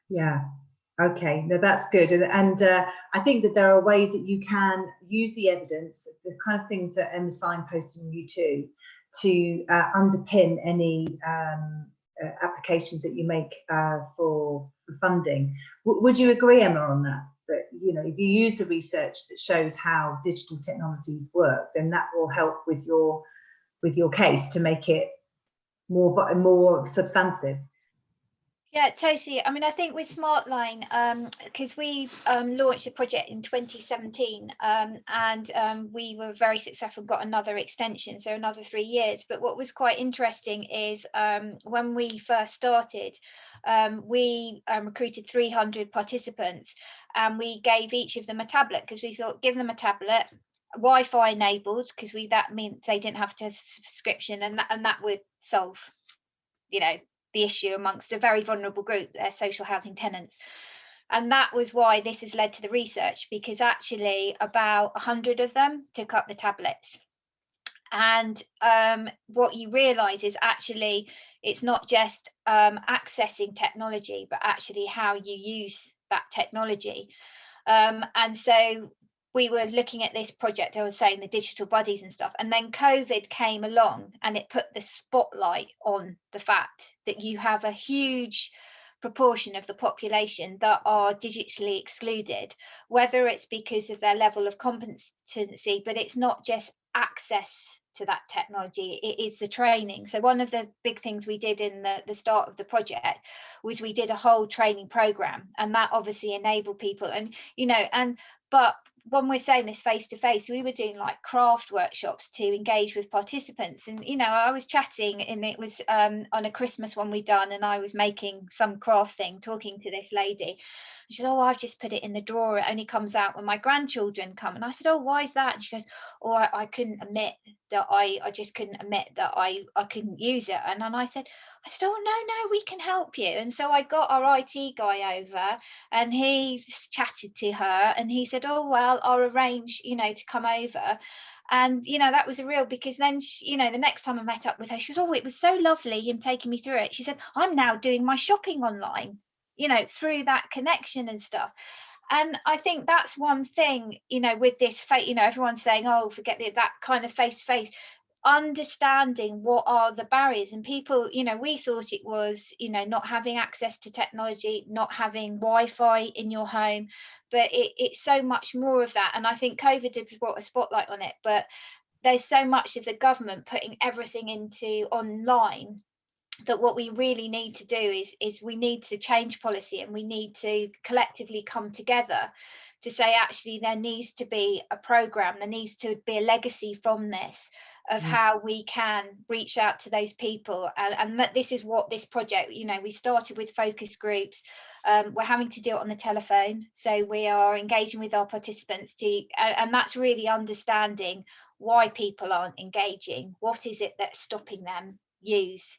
Speaker 1: Yeah, okay, no, that's good. And I think that there are ways that you can use the evidence, the kind of things that Emma signposted on you too, to underpin any applications that you make for funding. Would you agree, Emma, on that? That, you know, if you use the research that shows how digital technologies work, then that will help with your case to make it more substantive.
Speaker 3: Yeah, totally. I mean, I think with Smartline, because we launched the project in 2017, and we were very successful, got another extension, so another 3 years. But what was quite interesting is when we first started, we recruited 300 participants, and we gave each of them a tablet, because we thought, give them a tablet, Wi-Fi enabled, because that meant they didn't have to subscription, and that would solve, you know, the issue amongst a very vulnerable group, their social housing tenants. And that was why this has led to the research, because actually about 100 of them took up the tablets. And what you realise is actually it's not just accessing technology, but actually how you use that technology. And so we were looking at this project, I was saying, the digital buddies and stuff, and then COVID came along and it put the spotlight on the fact that you have a huge proportion of the population that are digitally excluded, whether it's because of their level of competency, but it's not just access to that technology, it is the training. So one of the big things we did in the start of the project was we did a whole training program, and that obviously enabled people, and but when we're saying this face to face, we were doing like craft workshops to engage with participants. And I was chatting, and it was on a Christmas one we'd done, and I was making some craft thing, talking to this lady. She said, oh, I've just put it in the drawer, it only comes out when my grandchildren come. And I said, oh, why is that? And she goes, oh, I couldn't admit that I just couldn't admit that I couldn't use it. And then I said, oh, no, we can help you. And so I got our IT guy over, and he chatted to her, and he said, oh, well, I'll arrange, to come over. And, that was a real, because then, the next time I met up with her, she said, oh, it was so lovely, him taking me through it. She said, I'm now doing my shopping online, through that connection and stuff. And I think that's one thing, with this, everyone's saying, oh, forget that kind of face-to-face, understanding what are the barriers. And people, we thought it was, not having access to technology, not having Wi-Fi in your home, but it's so much more of that. And I think COVID has brought a spotlight on it, but there's so much of the government putting everything into online, that what we really need to do is we need to change policy, and we need to collectively come together to say, actually, there needs to be a programme, there needs to be a legacy from this of how we can reach out to those people. And that this is what this project, we started with focus groups. We're having to do it on the telephone, so we are engaging with our participants and that's really understanding why people aren't engaging, what is it that's stopping them use.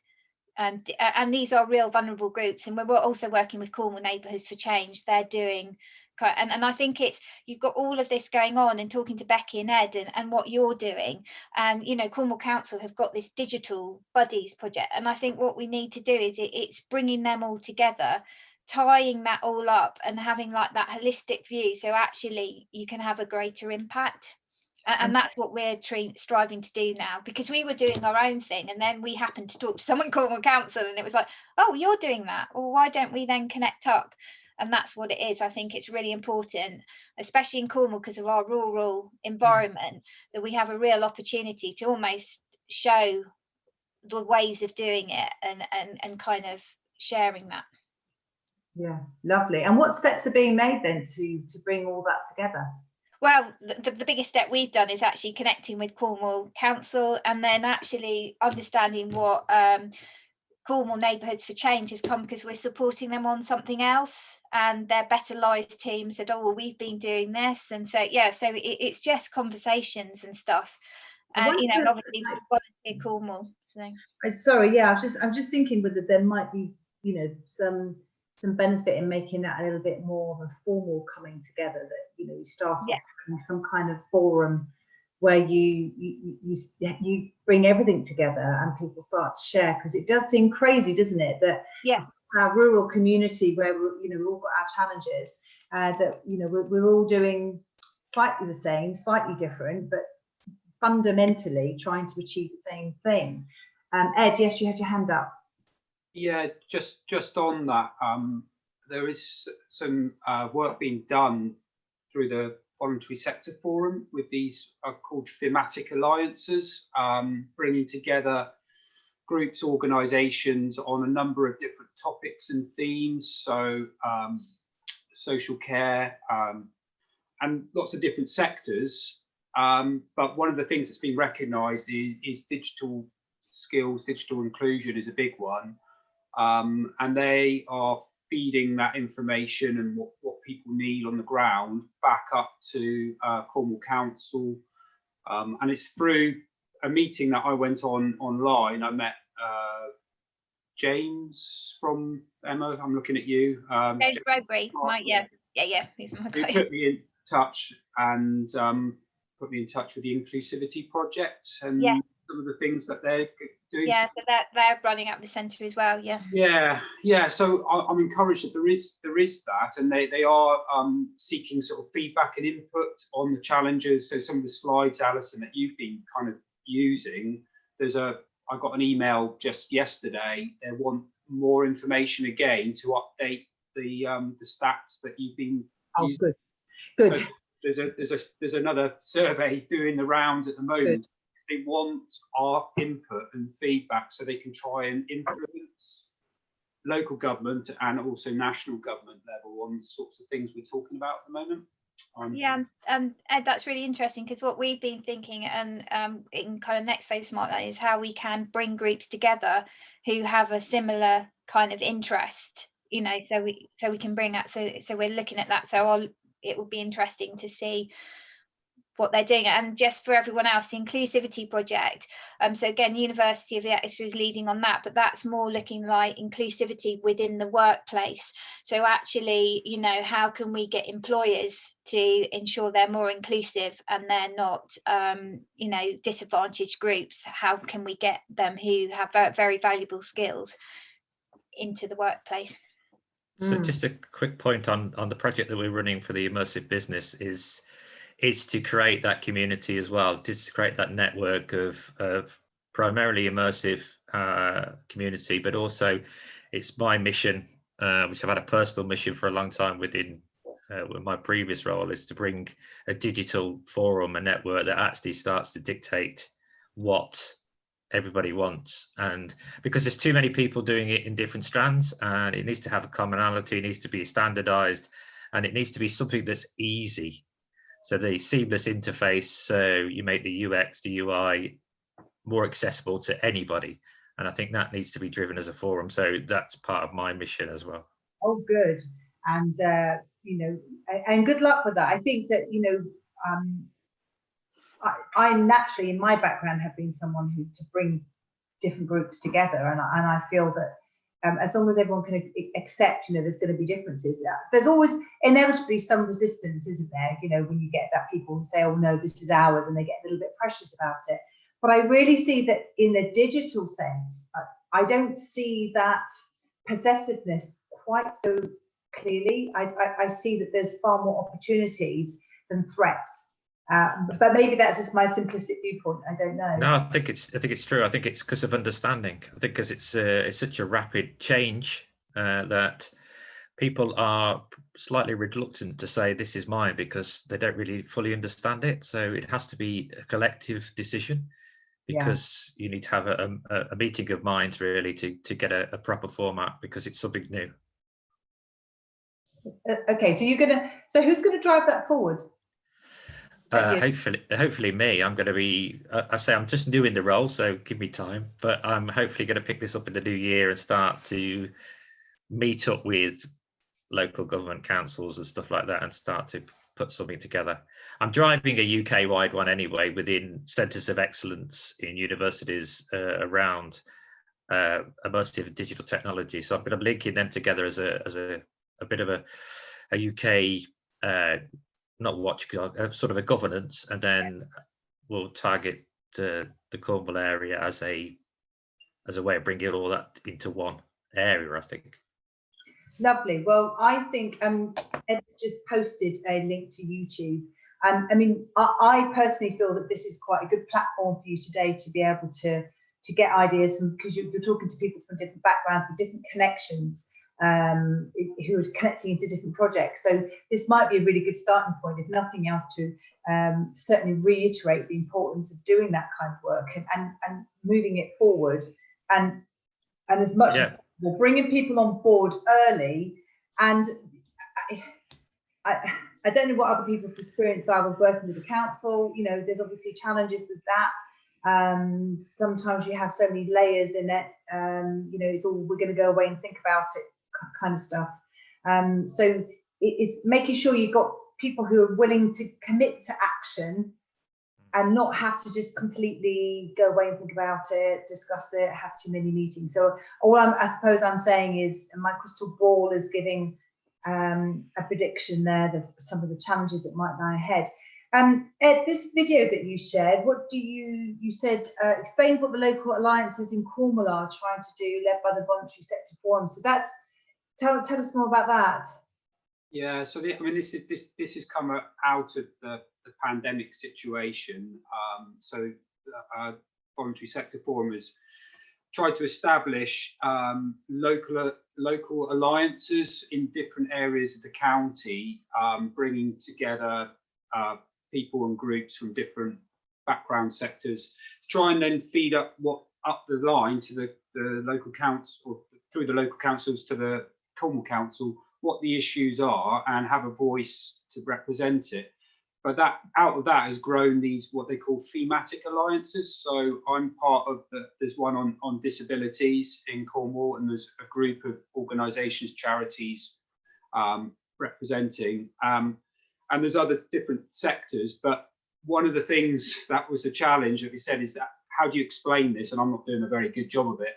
Speaker 3: And these are real vulnerable groups, and we're also working with Cornwall Neighbourhoods for Change. They're doing, and I think it's, you've got all of this going on, and talking to Becky and Ed and what you're doing, and Cornwall Council have got this digital buddies project, and I think what we need to do is it's bringing them all together, tying that all up, and having like that holistic view, so actually you can have a greater impact. And that's what we're striving to do now, because we were doing our own thing, and then we happened to talk to someone Cornwall Council, and it was like, oh, you're doing that, well, why don't we then connect up? And that's what it is. I think it's really important, especially in Cornwall, because of our rural environment, that we have a real opportunity to almost show the ways of doing it, and kind of sharing that.
Speaker 1: Yeah, lovely. And what steps are being made then to bring all that together?
Speaker 3: Well, the biggest step we've done is actually connecting with Cornwall Council, and then actually understanding what Cornwall Neighbourhoods for Change has come, because we're supporting them on something else, and their Better Lives team said, oh, well, we've been doing this. And so, yeah, so it's just conversations and stuff. And, and obviously volunteer Cornwall. So.
Speaker 1: Sorry, yeah, I'm just thinking whether there might be, some benefit in making that a little bit more of a formal coming together, that you start off having some kind of forum where you bring everything together and people start to share, because it does seem crazy, doesn't it, that our rural community, where we've all got our challenges, that we're all doing slightly the same, slightly different, but fundamentally trying to achieve the same thing. Ed, yes, you had your hand up.
Speaker 6: Yeah, just on that, there is some work being done through the Voluntary Sector Forum with these called Thematic Alliances, bringing together groups, organisations on a number of different topics and themes. So social care and lots of different sectors. But one of the things that's been recognised is digital skills, digital inclusion is a big one. And they are feeding that information and what people need on the ground back up to Cornwall Council. And it's through a meeting that I went on online. I met James from Emma. I'm looking at you.
Speaker 3: James Bradbury, yeah. He's my
Speaker 6: guy. Who put me in touch and put me in touch with the Inclusivity Project and some of the things that they're doing.
Speaker 3: Yeah, so they're running up the centre as well.
Speaker 6: Yeah. So I'm encouraged that there is that, and they are seeking sort of feedback and input on the challenges. So some of the slides, Alison, that you've been kind of using. I got an email just yesterday. They want more information again to update the stats that you've been using.
Speaker 1: Good.
Speaker 6: So there's another survey doing the rounds at the moment. They want our input and feedback so they can try and influence local government and also national government level on the sorts of things we're talking about at the moment.
Speaker 3: Ed, that's really interesting, because what we've been thinking, and in kind of next phase of Smartline, is how we can bring groups together who have a similar kind of interest, so we can bring that. So we're looking at that. So it will be interesting to see what they're doing. And just for everyone else, the Inclusivity Project, so again, University of Exeter is leading on that, but that's more looking like inclusivity within the workplace. So actually, how can we get employers to ensure they're more inclusive and they're not disadvantaged groups? How can we get them who have very valuable skills into the workplace?
Speaker 9: So just a quick point on the project that we're running for the immersive business is to create that community as well, just to create that network of primarily immersive community, but also it's my mission, which I've had a personal mission for a long time with my previous role, is to bring a digital forum, a network that actually starts to dictate what everybody wants. And because there's too many people doing it in different strands, and it needs to have a commonality, it needs to be standardized, and it needs to be something that's easy. So the seamless interface, so you make the UX, the UI more accessible to anybody. And I think that needs to be driven as a forum. So that's part of my mission as well.
Speaker 1: Oh, good. And, and good luck with that. I think that, I naturally, in my background, have been someone who to bring different groups together. And I feel that as long as everyone can accept, there's going to be differences. There's always inevitably some resistance, isn't there? When you get that people who say, oh no, this is ours, and they get a little bit precious about it. But I really see that in a digital sense, I don't see that possessiveness quite so clearly. I see that there's far more opportunities than threats. But maybe that's just my simplistic viewpoint. I don't know.
Speaker 9: No, I think it's true. I think it's because of understanding. I think because it's such a rapid change that people are slightly reluctant to say this is mine because they don't really fully understand it. So it has to be a collective decision, because you need to have a meeting of minds really to get a proper format, because it's something new.
Speaker 1: Okay, so who's gonna drive that forward?
Speaker 9: Hopefully me. I'm going to be, I say I'm just new in the role, so give me time, but I'm hopefully going to pick this up in the new year and start to meet up with local government councils and stuff like that and start to put something together. I'm driving a UK-wide one anyway, within centres of excellence in universities around immersive digital technology. So I'm going to be linking them together as a bit of a UK not watchdog, sort of a governance, and then we'll target the Cornwall area as a way of bringing all that into one area, I think.
Speaker 1: Lovely. Well, I think Ed's just posted a link to YouTube. I mean, I personally feel that this is quite a good platform for you today to be able to get ideas, because you're talking to people from different backgrounds with different connections, who are connecting into different projects. So this might be a really good starting point, if nothing else, to certainly reiterate the importance of doing that kind of work and moving it forward. and as much as possible, bringing people on board early. And I don't know what other people's experience are with working with the council. You know, there's obviously challenges with that. Sometimes you have so many layers in it. You know, it's all, we're going to go away and think about it kind of stuff. So it's making sure you've got people who are willing to commit to action and not have to just completely go away and think about it, discuss it, have too many meetings. So all I suppose I'm saying is, my crystal ball is giving a prediction there of some of the challenges that might lie ahead. Ed, this video that you shared, what do you said, explain what the local alliances in Cornwall are trying to do, led by the Voluntary Sector Forum. So that's, tell us more about that.
Speaker 6: Yeah, so I mean, this has come out of the pandemic situation. So Voluntary Sector Forum has tried to establish local alliances in different areas of the county, bringing together people and groups from different background sectors to try and then feed up the line to the local council, or through the local councils to the Cornwall Council, what the issues are, and have a voice to represent it. But that out of that has grown these what they call thematic alliances. So I'm part of there's one on disabilities in Cornwall, and there's a group of organisations, charities representing, and there's other different sectors. But one of the things that was the challenge that we said is that, how do you explain this? And I'm not doing a very good job of it.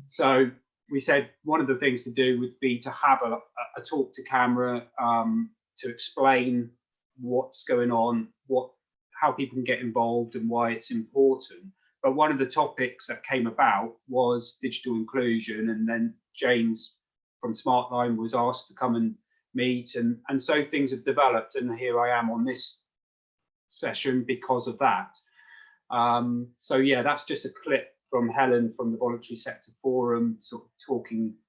Speaker 6: So we said one of the things to do would be to have a talk to camera to explain what's going on, how people can get involved and why it's important. But one of the topics that came about was digital inclusion, and then James from Smartline was asked to come and meet, and so things have developed, and here I am on this session because of that. So yeah, that's just a clip from Helen from the Voluntary Sector Forum, sort of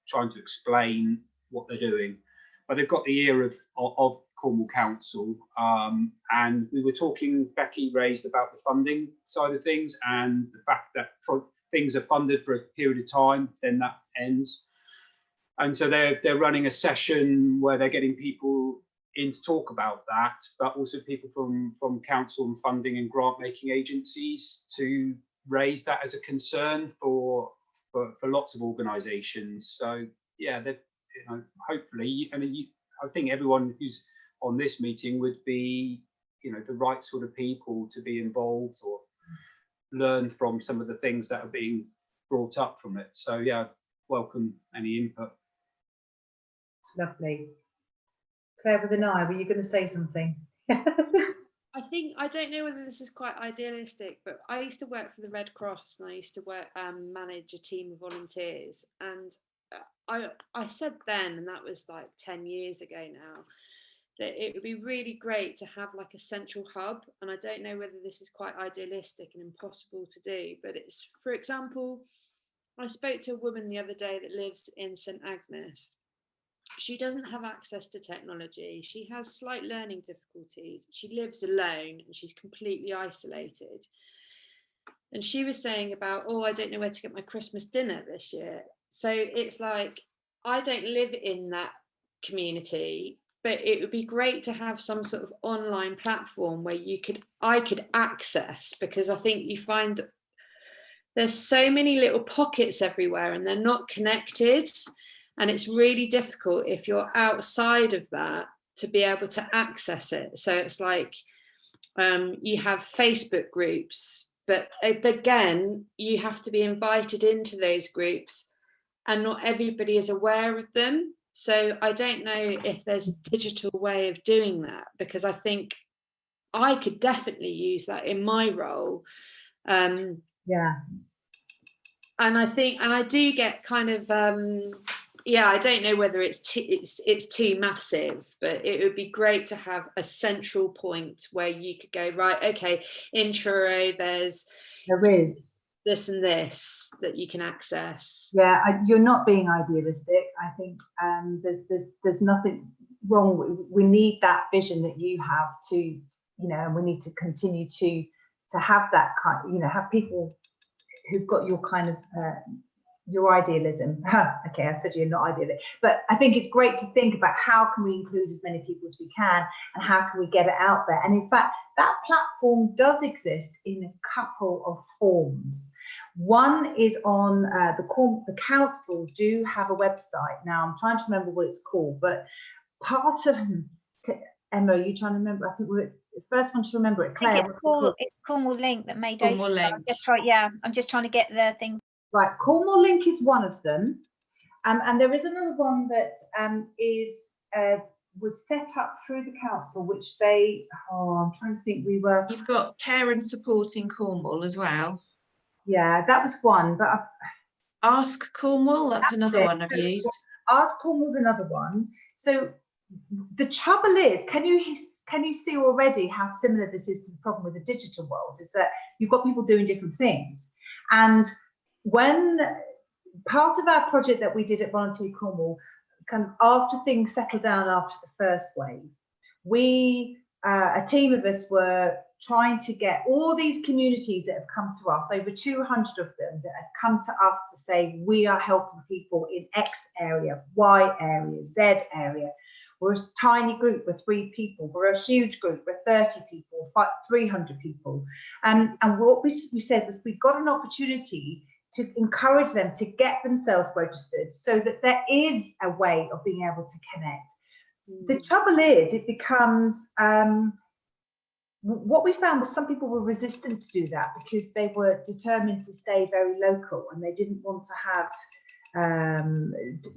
Speaker 6: trying to explain what they're doing. But they've got the ear of Cornwall Council, and we were talking, Becky raised about the funding side of things, and the fact that things are funded for a period of time, then that ends. And so they're running a session where they're getting people in to talk about that, but also people from council and funding and grant making agencies to raise that as a concern for lots of organisations. So yeah, hopefully, I think everyone who's on this meeting would be, the right sort of people to be involved or learn from some of the things that are being brought up from it. So yeah, welcome any input.
Speaker 1: Lovely. Claire with an eye, were you going to say something?
Speaker 7: I don't know whether this is quite idealistic, but I used to work for the Red Cross, and I used to manage a team of volunteers. And I said then, and that was like 10 years ago now, that it would be really great to have like a central hub. And I don't know whether this is quite idealistic and impossible to do, but it's, for example, I spoke to a woman the other day that lives in St Agnes. She doesn't have access to technology. She has slight learning difficulties. She lives alone and she's completely isolated. And she was saying about, I don't know where to get my Christmas dinner this year. So it's like, I don't live in that community, but it would be great to have some sort of online platform where I could access, because I think you find there's so many little pockets everywhere and they're not connected. And it's really difficult if you're outside of that to be able to access it. So it's like you have Facebook groups, but again, you have to be invited into those groups and not everybody is aware of them. So I don't know if there's a digital way of doing that, because I think I could definitely use that in my role.
Speaker 1: Yeah.
Speaker 7: And I do get kind of, I don't know whether it's too massive, but it would be great to have a central point where you could go, right, okay, in Truro, there is this and this that you can access.
Speaker 1: Yeah, you're not being idealistic. I think there's nothing wrong. We need that vision that you have to, and we need to continue to have that kind, have people who've got your kind of your idealism. Okay, I said you're not idealistic, but I think it's great to think about how can we include as many people as we can and how can we get it out there. And in fact, that platform does exist in a couple of forms. One is on the council do have a website. Now I'm trying to remember what it's called, but part of, Emma, are you trying to remember? I think we're the first one to remember it. Claire,
Speaker 3: it's Cornwall Link that made
Speaker 5: Cornwall Link.
Speaker 3: I'm just trying to get the thing.
Speaker 1: Right, Cornwall Link is one of them, and there is another one that was set up through the council, which they. Oh, I'm trying to think.
Speaker 5: You've got Care and Support in Cornwall as well.
Speaker 1: Yeah, that was one, but
Speaker 5: Ask Cornwall. That's another one I've used.
Speaker 1: Ask Cornwall's another one. So the trouble is, can you see already how similar this is to the problem with the digital world? Is that you've got people doing different things, and when part of our project that we did at Volunteer Cornwall, kind of after things settled down after the first wave, we, a team of us were trying to get all these communities that have come to us, over 200 of them that have come to us to say, we are helping people in X area, Y area, Z area. We're a tiny group, we're 3 people. We're a huge group, we're 30 people, 300 people. And what we said was we've got an opportunity to encourage them to get themselves registered so that there is a way of being able to connect. The trouble is, it becomes, what we found was some people were resistant to do that because they were determined to stay very local and they didn't want to have,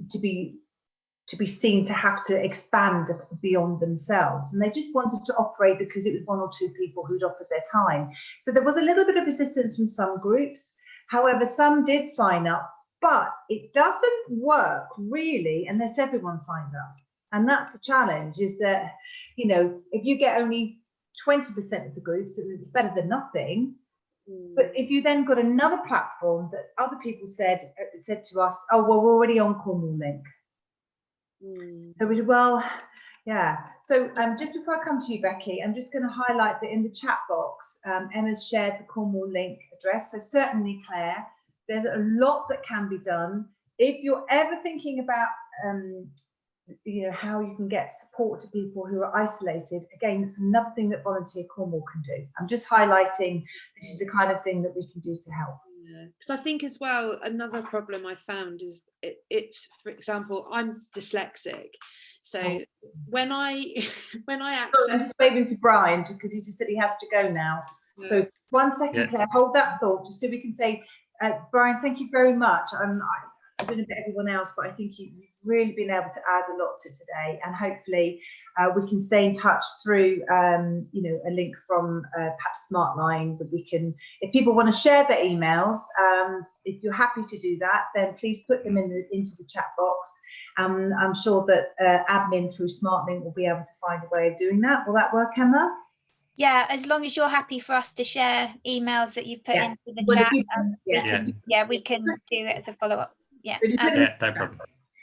Speaker 1: to be seen to have to expand beyond themselves. And they just wanted to operate because it was 1 or 2 people who'd offered their time. So there was a little bit of resistance from some groups. However, some did sign up, but it doesn't work really unless everyone signs up. And that's the challenge, is that, you know, if you get only 20% of the groups, it's better than nothing. But if you then got another platform that other people said to us, oh, well, we're already on Cornwall Link. So we said, well, yeah. So just before I come to you, Becky, I'm just going to highlight that in the chat box, Emma's shared the Cornwall Link address. So certainly, Claire, there's a lot that can be done. If you're ever thinking about, you know, how you can get support to people who are isolated, again, it's another thing that Volunteer Cornwall can do. I'm just highlighting this is the kind of thing that we can do to help.
Speaker 7: Because I think as well, another problem I found is it's, for example, I'm dyslexic. So when I access...
Speaker 1: I'm just waving to Brian because he just said he has to go now. Yeah. So 1 second, Claire, hold that thought just so we can say, Brian, thank you very much. I don't know about everyone else, but I think you've really been able to add a lot to today, and hopefully we can stay in touch through, you know, a link from perhaps Smartline that we can, if people want to share their emails, if you're happy to do that, then please put them into the chat box. I'm sure that admin through SmartLink will be able to find a way of doing that. Will that work, Emma?
Speaker 3: Yeah, as long as you're happy for us to share emails that you've put into the chat, we can do it as a follow-up. Yeah,
Speaker 9: no problem.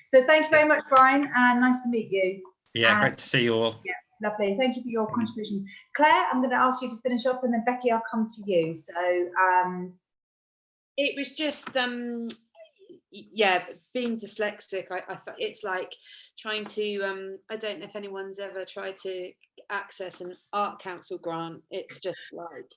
Speaker 1: So thank you very much, Brian, and nice to meet you.
Speaker 9: Yeah, great to see you all.
Speaker 1: Yeah, lovely. Thank you for your contribution. Claire, I'm going to ask you to finish off, and then Becky, I'll come to you. So
Speaker 7: it was just yeah, being dyslexic, I it's like trying to I don't know if anyone's ever tried to access an art council grant. It's just like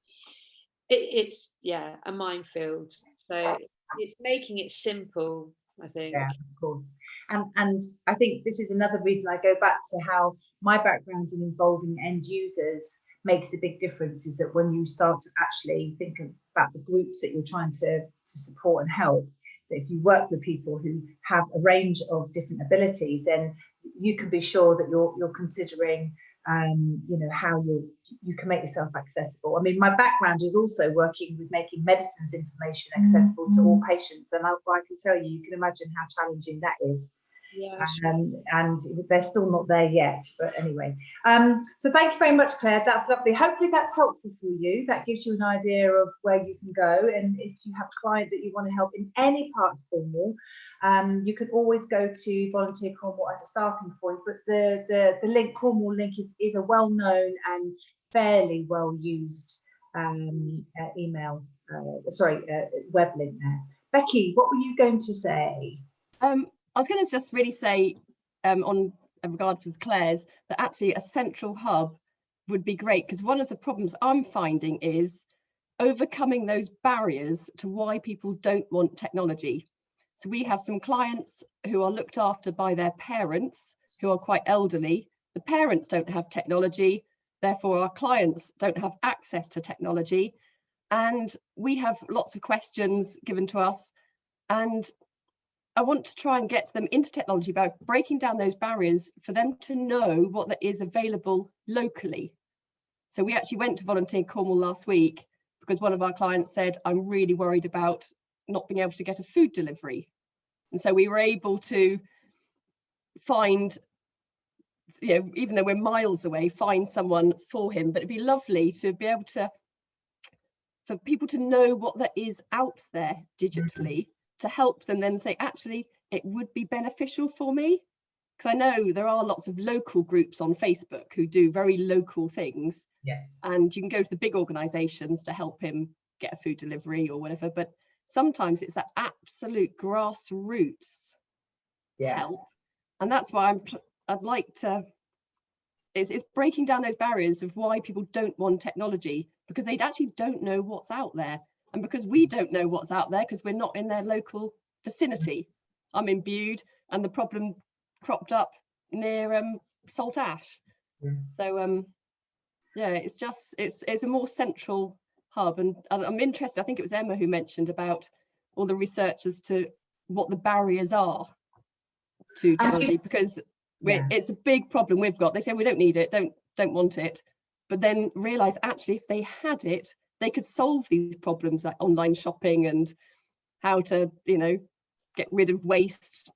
Speaker 7: it's yeah, a minefield. So it's making it simple, I think.
Speaker 1: Yeah, of course. And I think this is another reason I go back to how my background in involving end users makes a big difference, is that when you start to actually think about the groups that you're trying to support and help, that if you work with people who have a range of different abilities, then you can be sure that you're considering you know, how you can make yourself accessible. I mean, my background is also working with making medicines information accessible to all patients, and I can tell you, you can imagine how challenging that is.
Speaker 7: Yeah,
Speaker 1: and they're still not there yet, but anyway. So thank you very much, Claire. That's lovely. Hopefully that's helpful for you. That gives you an idea of where you can go, and if you have a client that you want to help in any part of Cornwall, you can always go to Volunteer Cornwall as a starting point, but the link, Cornwall link, is a well-known and fairly well-used email, web link there. Becky, what were you going to say?
Speaker 4: I was going to just really say on regard with Claire's, that actually a central hub would be great, because one of the problems I'm finding is overcoming those barriers to why people don't want technology. So we have some clients who are looked after by their parents who are quite elderly. The parents don't have technology, therefore our clients don't have access to technology. And we have lots of questions given to us, and I want to try and get them into technology by breaking down those barriers for them to know what there is available locally. So we actually went to volunteer in Cornwall last week because one of our clients said, I'm really worried about not being able to get a food delivery. And so we were able to find, you know, even though we're miles away, find someone for him. But it'd be lovely to be able to, for people to know what there is out there digitally, to help them then say, actually, it would be beneficial for me. Because I know there are lots of local groups on Facebook who do very local things.
Speaker 1: Yes.
Speaker 4: And you can go to the big organisations to help him get a food delivery or whatever. But sometimes it's that absolute grassroots help. And that's why I'd like to, it's breaking down those barriers of why people don't want technology, because they actually don't know what's out there. And because we don't know what's out there, because we're not in their local vicinity. I'm in Bude, and the problem cropped up near Salt Ash. So yeah, it's just, it's a more central hub. And I'm interested, I think it was Emma who mentioned about all the research as to what the barriers are to technology, because it's a big problem we've got. They say we don't need it, don't want it, but then realise actually if they had it, they could solve these problems like online shopping and how to, you know, get rid of waste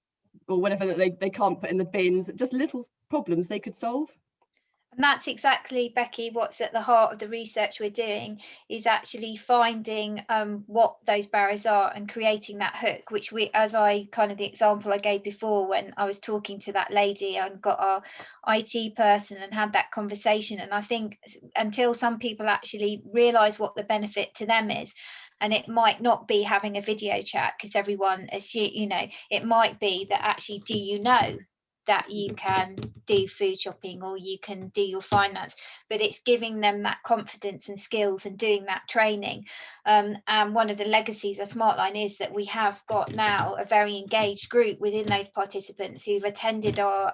Speaker 4: or whatever that they can't put in the bins. Just little problems they could solve.
Speaker 3: And that's exactly, Becky, what's at the heart of the research we're doing, is actually finding what those barriers are and creating that hook, which we, as I kind of the example I gave before when I was talking to that lady and got our IT person and had that conversation. And I think until some people actually realise what the benefit to them is, and it might not be having a video chat, because everyone, as you know, it might be that actually, do you know that you can do food shopping or you can do your finance, but it's giving them that confidence and skills and doing that training. And one of the legacies of Smartline is that we have got now a very engaged group within those participants who've attended our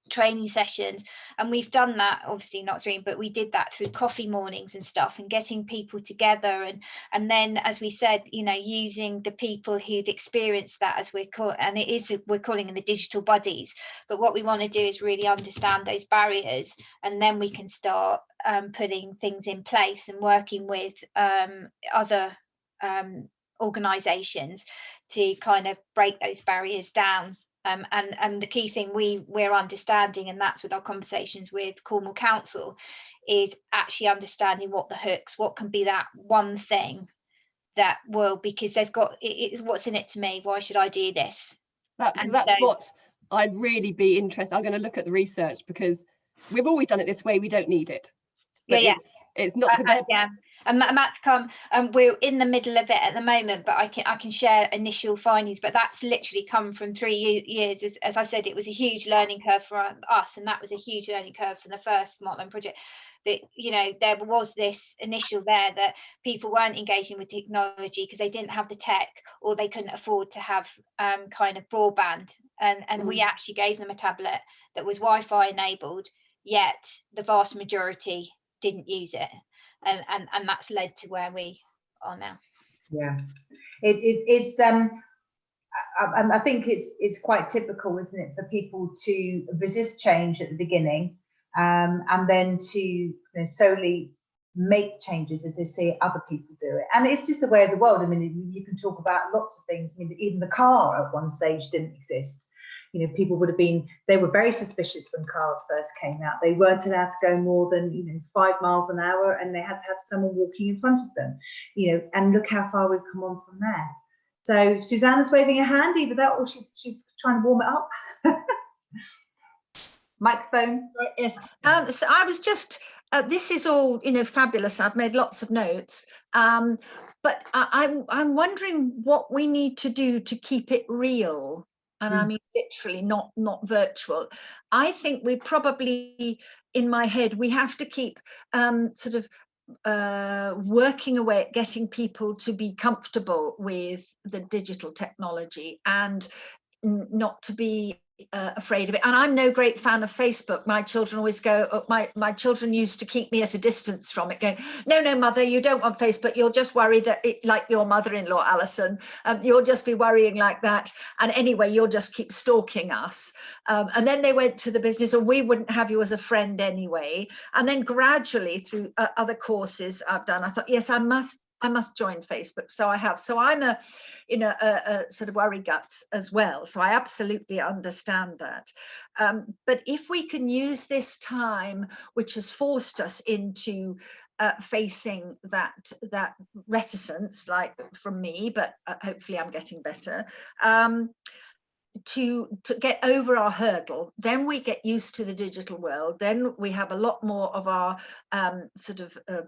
Speaker 3: training sessions, and we've done that, obviously not through, but we did that through coffee mornings and stuff, and getting people together, and then, as we said, you know, using the people who'd experienced that, as we're calling them the digital buddies. But what we want to do is really understand those barriers, and then we can start putting things in place and working with other organisations to kind of break those barriers down. And the key thing we're understanding, and that's with our conversations with Cornwall Council, is actually understanding what the hooks, what can be that one thing that will, because there's got what's in it to me, why should I do this?
Speaker 4: That's what I'd really be interested. I'm going to look at the research, because we've always done it this way, we don't need it. But it's not
Speaker 3: and Matt's come, and we're in the middle of it at the moment, but I can share initial findings. But that's literally come from 3 years. As I said, it was a huge learning curve for us, and that was a huge learning curve from the first Smartline project. That, you know, there was this initial there that people weren't engaging with technology because they didn't have the tech, or they couldn't afford to have kind of broadband, and we actually gave them a tablet that was Wi-Fi enabled, yet the vast majority didn't use it. And that's led to where we are now.
Speaker 1: Yeah, it's I think it's quite typical, isn't it, for people to resist change at the beginning, and then to solely make changes as they see other people do it. And it's just the way of the world. I mean, you can talk about lots of things. I mean, even the car at one stage didn't exist. You know, people they were very suspicious when cars first came out. They weren't allowed to go more than 5 miles an hour, and they had to have someone walking in front of them. You know, and look how far we've come on from there. So Susanna's waving her hand, either that or she's trying to warm it up. Microphone.
Speaker 8: Yes. So I was just. This is all fabulous. I've made lots of notes. but I'm wondering what we need to do to keep it real. And I mean, literally, not virtual. I think we probably, in my head, we have to keep sort of working away at getting people to be comfortable with the digital technology and not to be afraid of it. And I'm no great fan of Facebook. My children always go, my children used to keep me at a distance from it, going, no, mother, you don't want Facebook. You'll just worry that like your mother-in-law, Alison, you'll just be worrying like that. And anyway, you'll just keep stalking us. And then they went to the business, and we wouldn't have you as a friend anyway. And then gradually through other courses I've done, I thought, yes, I must join Facebook. So I have. So I'm a sort of worry guts as well. So I absolutely understand that. But if we can use this time, which has forced us into facing that reticence, like from me, but hopefully I'm getting better, to get over our hurdle, then we get used to the digital world. Then we have a lot more of our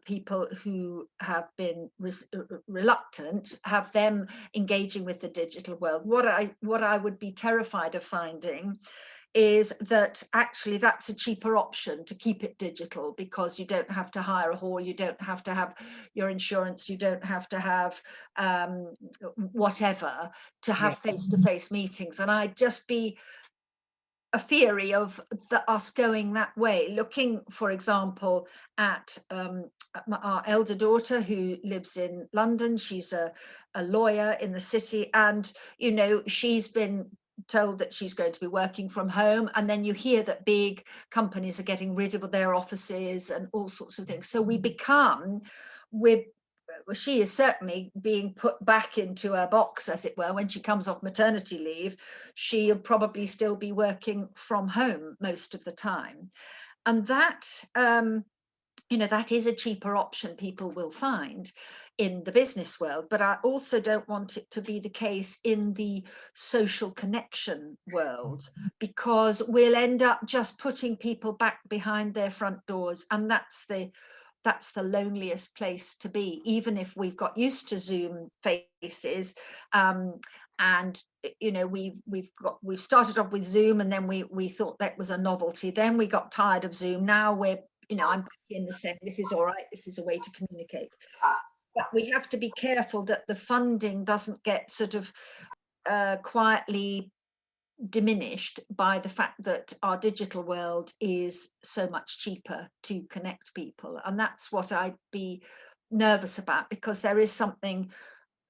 Speaker 8: people who have been reluctant, have them engaging with the digital world. What I would be terrified of finding is that actually that's a cheaper option to keep it digital, because you don't have to hire a hall, you don't have to have your insurance, you don't have to have whatever to have face-to-face meetings. And I'd just be a theory of us going that way, looking, for example, at our elder daughter who lives in London. She's a lawyer in the city, and she's been told that she's going to be working from home, and then you hear that big companies are getting rid of their offices and all sorts of things. So we become, she is certainly being put back into her box, as it were. When she comes off maternity leave, she'll probably still be working from home most of the time, and that that is a cheaper option people will find in the business world. But I also don't want it to be the case in the social connection world, because we'll end up just putting people back behind their front doors, and that's the loneliest place to be, even if we've got used to Zoom faces. And we've started off with Zoom, and then we thought that was a novelty. Then we got tired of Zoom. Now we're I'm in the saying this is all right, this is a way to communicate. But we have to be careful that the funding doesn't get sort of quietly diminished by the fact that our digital world is so much cheaper to connect people. And that's what I'd be nervous about, because there is something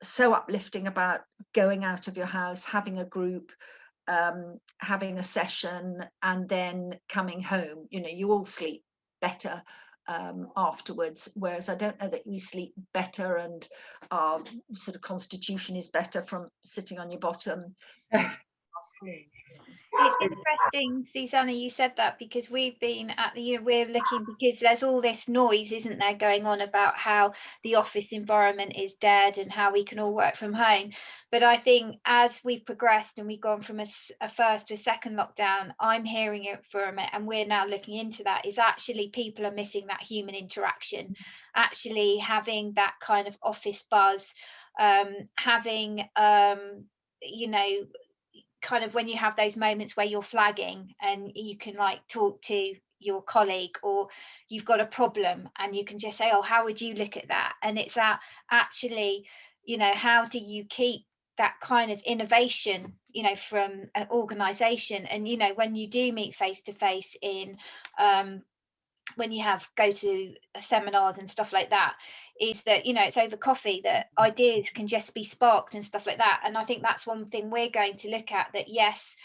Speaker 8: so uplifting about going out of your house, having a group, having a session, and then coming home. You all sleep better afterwards, whereas I don't know that we sleep better and our sort of constitution is better from sitting on your bottom.
Speaker 3: It's interesting, Susanna, you said that, because we've been we're looking, because there's all this noise, isn't there, going on about how the office environment is dead and how we can all work from home. But I think as we've progressed and we've gone from a first to a second lockdown, I'm hearing it from it, and we're now looking into that, is actually people are missing that human interaction, actually having that kind of office buzz, having kind of when you have those moments where you're flagging and you can like talk to your colleague, or you've got a problem and you can just say, oh, how would you look at that? And it's that actually, how do you keep that kind of innovation, from an organization? And, when you do meet face to face in when you go to seminars and stuff like that, is that it's over coffee that ideas can just be sparked and stuff like that. And I think that's one thing we're going to look at, that yes,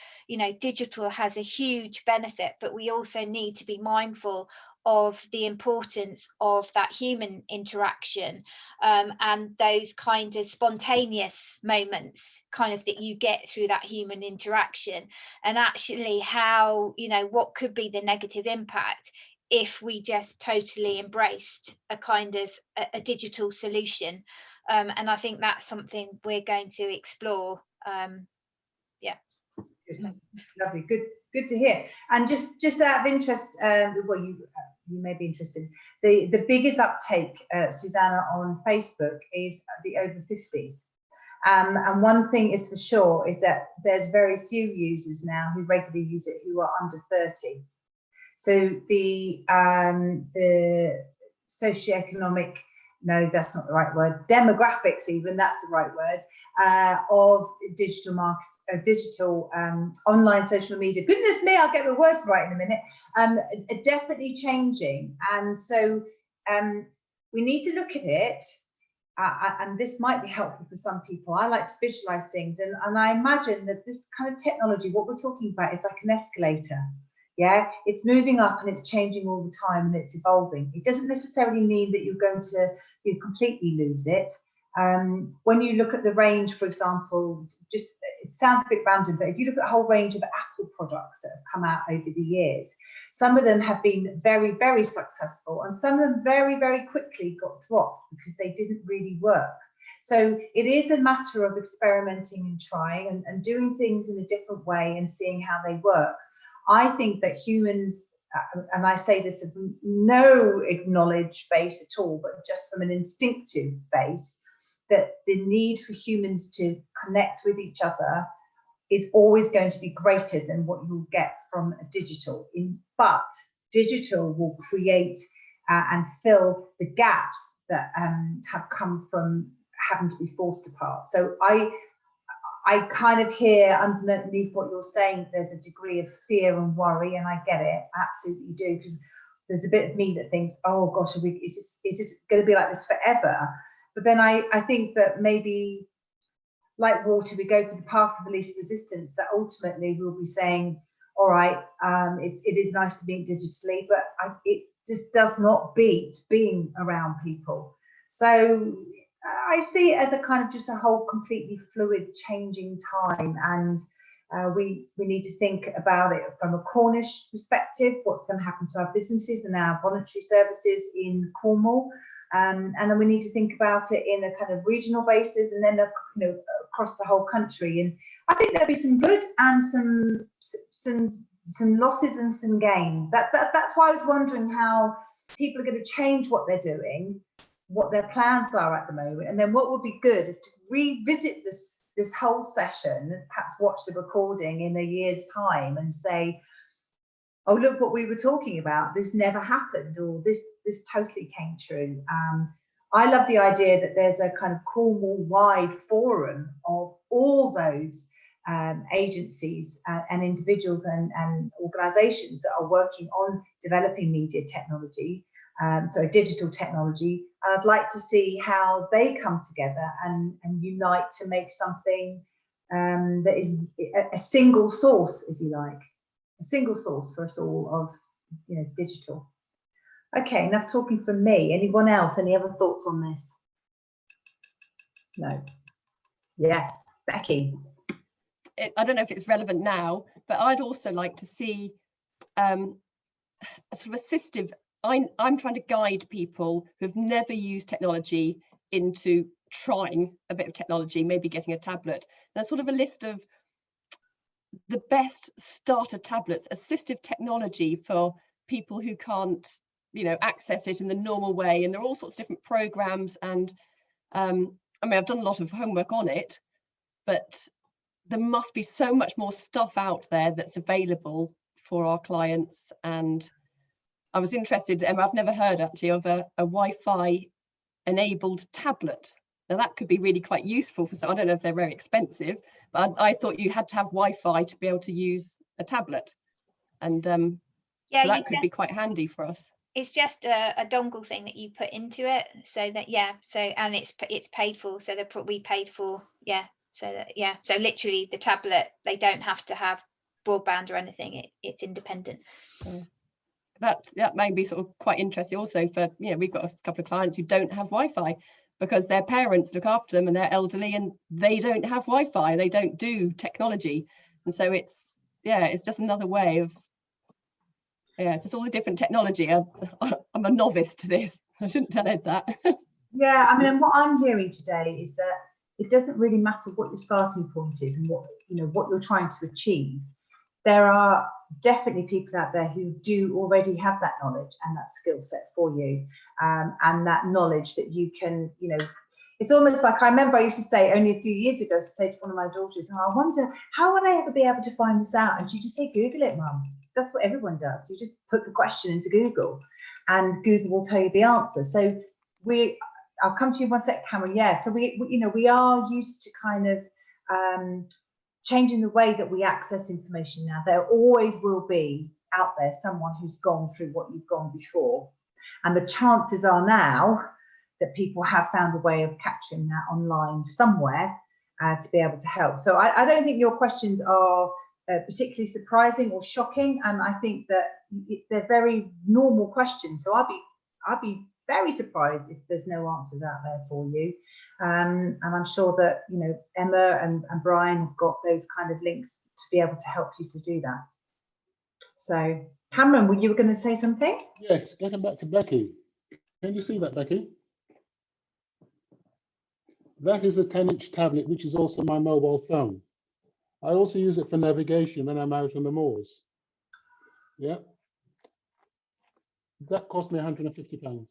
Speaker 3: digital has a huge benefit, but we also need to be mindful of the importance of that human interaction, and those kind of spontaneous moments kind of that you get through that human interaction, and actually how what could be the negative impact if we just totally embraced a kind of a digital solution. And I think that's something we're going to explore.
Speaker 1: Lovely, good to hear. And just out of interest, you may be interested. The biggest uptake, Susanna, on Facebook is the over 50s. And one thing is for sure is that there's very few users now who regularly use it who are under 30. So the socioeconomic, no, that's not the right word, demographics even, that's the right word, of digital markets, digital online social media. Goodness me, I'll get the words right in a minute. Are definitely changing. And so we need to look at it. And this might be helpful for some people. I like to visualize things, and I imagine that this kind of technology, what we're talking about, is like an escalator. Yeah, it's moving up and it's changing all the time and it's evolving. It doesn't necessarily mean that you're going to completely lose it. When you look at the range, for example, just it sounds a bit random, but if you look at a whole range of Apple products that have come out over the years, some of them have been very, very successful, and some of them very, very quickly got dropped because they didn't really work. So it is a matter of experimenting and trying and doing things in a different way and seeing how they work. I think that humans, and I say this of no knowledge base at all, but just from an instinctive base, that the need for humans to connect with each other is always going to be greater than what you'll get from a digital. But digital will create and fill the gaps that have come from having to be forced apart. So I kind of hear underneath what you're saying, there's a degree of fear and worry, and I get it, absolutely do, because there's a bit of me that thinks, oh gosh, is this going to be like this forever? But then I think that maybe, like water, we go through the path of the least resistance, that ultimately we'll be saying, all right, it is nice to meet digitally, but it just does not beat being around people. So I see it as a kind of just a whole completely fluid, changing time, and we need to think about it from a Cornish perspective. What's going to happen to our businesses and our voluntary services in Cornwall, and then we need to think about it in a kind of regional basis, and then across the whole country. And I think there'll be some good and some losses and some gains. That's why I was wondering how people are going to change what they're doing, what their plans are at the moment, and then what would be good is to revisit this whole session, perhaps watch the recording in a year's time and say, oh, look what we were talking about, this never happened, or this totally came true. I love the idea that there's a kind of Cornwall-wide forum of all those agencies and individuals and organisations that are working on developing media technology, so digital technology. I'd like to see how they come together and unite to make something that is a single source, if you like, a single source for us all of digital. Okay, enough talking from me. Anyone else? Any other thoughts on this? No. Yes, Becky.
Speaker 4: I don't know if it's relevant now, but I'd also like to see a sort of assistive. I'm trying to guide people who've never used technology into trying a bit of technology, maybe getting a tablet. There's sort of a list of the best starter tablets, assistive technology for people who can't, access it in the normal way. And there are all sorts of different programs. And I've done a lot of homework on it, but there must be so much more stuff out there that's available for our clients. And I was interested, Emma, I've never heard actually of a Wi-Fi enabled tablet. Now that could be really quite useful for some. I don't know if they're very expensive, but I thought you had to have Wi-Fi to be able to use a tablet. And so that could be quite handy for us.
Speaker 3: It's just a dongle thing that you put into it, so that and it's paid for, so that we paid for, so literally the tablet, they don't have to have broadband or anything, it's independent.
Speaker 4: That may be sort of quite interesting also for, we've got a couple of clients who don't have Wi-Fi because their parents look after them and they're elderly and they don't have Wi-Fi, they don't do technology. And so it's just another way of, just all the different technology. I'm a novice to this. I shouldn't tell Ed that.
Speaker 1: Yeah, what I'm hearing today is that it doesn't really matter what your starting point is and what you're trying to achieve. There are definitely people out there who do already have that knowledge and that skill set for you, and that knowledge that you can, you know, it's almost like, I remember I used to say only a few years ago, to say to one of my daughters, oh, I wonder, how would I ever be able to find this out? And she'd just say, Google it, Mum. That's what everyone does. You just put the question into Google and Google will tell you the answer. So I'll come to you one sec, Cameron. Yeah, so we you know, we are used to kind of changing the way that we access information now. There always will be out there someone who's gone through what you've gone before. And the chances are now that people have found a way of capturing that online somewhere to be able to help. So I don't think your questions are particularly surprising or shocking, and I think that they're very normal questions. So I'd be very surprised if there's no answers out there for you. And I'm sure that, you know, Emma and Brian have got those kind of links to be able to help you to do that. So Cameron, were you going to say something?
Speaker 2: Yes, getting back to Becky. Can you see that, Becky? That is a 10-inch tablet, which is also my mobile phone. I also use it for navigation when I'm out on the moors. Yeah. That cost me £150.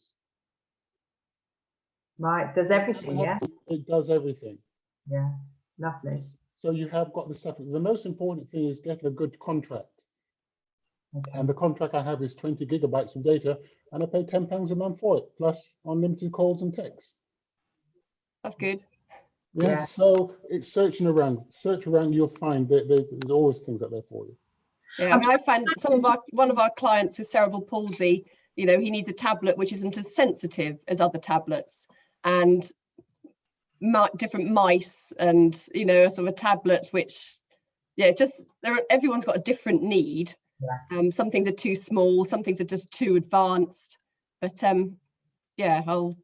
Speaker 1: Right, does everything, yeah?
Speaker 2: It does everything.
Speaker 1: Yeah, lovely.
Speaker 2: So you have got the stuff. The most important thing is getting a good contract.
Speaker 1: Okay.
Speaker 2: And the contract I have is 20 gigabytes of data, and I pay £10 a month for it, plus unlimited calls and texts.
Speaker 4: That's good.
Speaker 2: Yeah, so it's search around, you'll find that there's always things out there for you.
Speaker 4: Yeah, I mean, I find one of our clients with cerebral palsy, you know, he needs a tablet which isn't as sensitive as other tablets, and different mice, and, you know, sort of a tablet which, yeah, just everyone's got a different need. Yeah. Some things are too small, some things are just too advanced, but yeah, I'm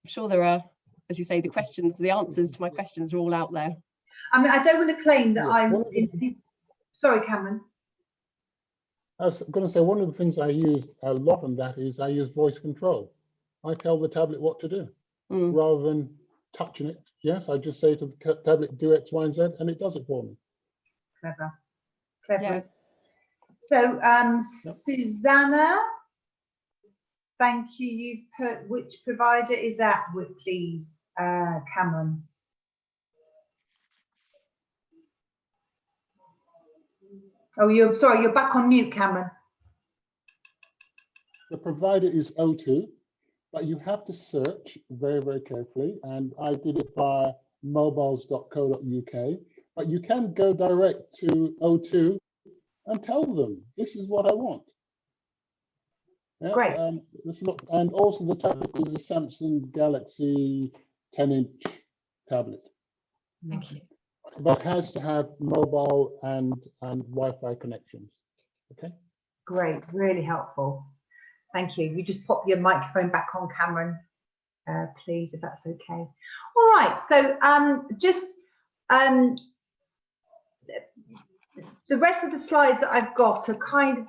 Speaker 4: sure there are, as you say, the answers to my questions are all out there.
Speaker 1: I mean, I don't want to claim that sorry, Cameron.
Speaker 2: I was going to say, one of the things I use a lot on that is I use voice control. I tell the tablet what to do rather than touching it. Yes, I just say to the tablet, do X, Y, and Z, and it does it for me.
Speaker 1: Clever.
Speaker 4: Yeah.
Speaker 1: So, Susanna, thank you. You've put, which provider is that with, please, Cameron? Oh, you're back on mute, Cameron.
Speaker 2: The provider is O2, but you have to search very, very carefully. And I did it via mobiles.co.uk, but you can go direct to O2 and tell them, this is what I want. Yeah,
Speaker 1: great.
Speaker 2: And also the tablet is a Samsung Galaxy 10-inch tablet.
Speaker 4: Thank you.
Speaker 2: But has to have mobile and Wi-Fi connections. Okay.
Speaker 1: Great, really helpful. Thank you. You just pop your microphone back on, Cameron, please, if that's okay. All right. So the rest of the slides that I've got are kind of.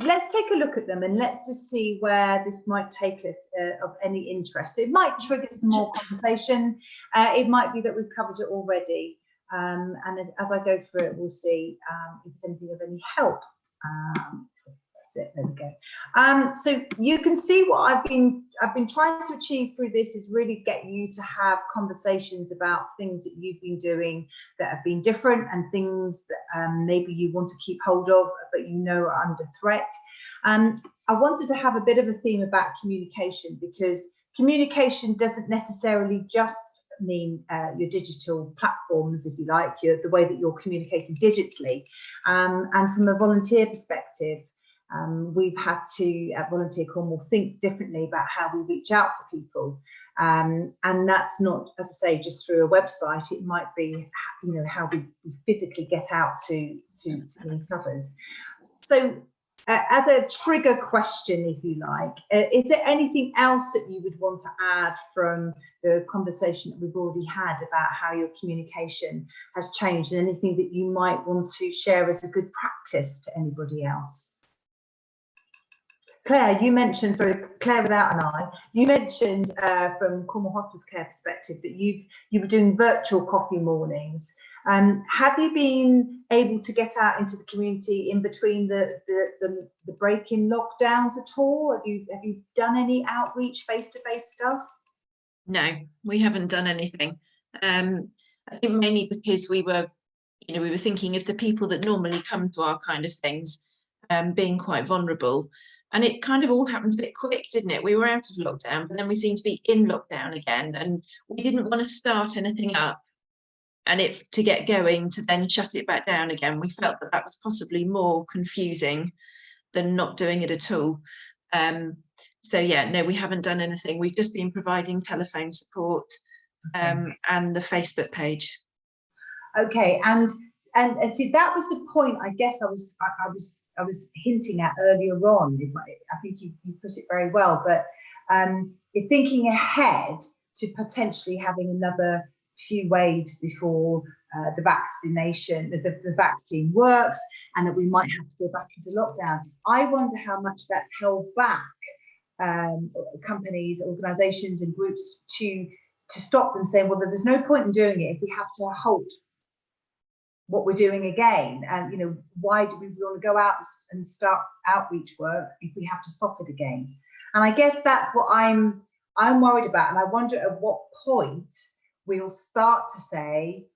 Speaker 1: Let's take a look at them and let's just see where this might take us of any interest. So it might trigger some more conversation. It might be that we've covered it already. And as I go through it, we'll see if there's anything of any help. That's it, there we go. So you can see what I've been trying to achieve through this is really get you to have conversations about things that you've been doing that have been different and things that maybe you want to keep hold of but you know are under threat. I wanted to have a bit of a theme about communication, because communication doesn't necessarily just mean your digital platforms, if you like, the way that you're communicating digitally. And from a volunteer perspective, we've had to, at Volunteer Cornwall, think differently about how we reach out to people. And that's not, as I say, just through a website. It might be, you know, how we physically get out to these covers. So as a trigger question, if you like, is there anything else that you would want to add from the conversation that we've already had about how your communication has changed, and anything that you might want to share as a good practice to anybody else? Claire, you mentioned, sorry, Claire without an I, you mentioned from Cornwall Hospice Care perspective that you were doing virtual coffee mornings. Have you been able to get out into the community in between the break in lockdowns at all? Have you done any outreach, face-to-face stuff?
Speaker 5: No, we haven't done anything. I think mainly because we were thinking of the people that normally come to our kind of things, being quite vulnerable. And it kind of all happened a bit quick, didn't it? We were out of lockdown, but then we seemed to be in lockdown again, and we didn't want to start anything up and to get going to then shut it back down again. We felt that was possibly more confusing than not doing it at all. So yeah, no, we haven't done anything. We've just been providing telephone support and the Facebook page.
Speaker 1: Okay, and see, that was the point I guess I was hinting at earlier on. I think you put it very well, but you're thinking ahead to potentially having another few waves before the vaccine works, and that we might have to go back into lockdown. I wonder how much that's held back companies, organisations, and groups to stop them saying, well, there's no point in doing it if we have to halt what we're doing again. And why do we want to go out and start outreach work if we have to stop it again? And I guess that's what I'm worried about. And I wonder at what point we'll start to say,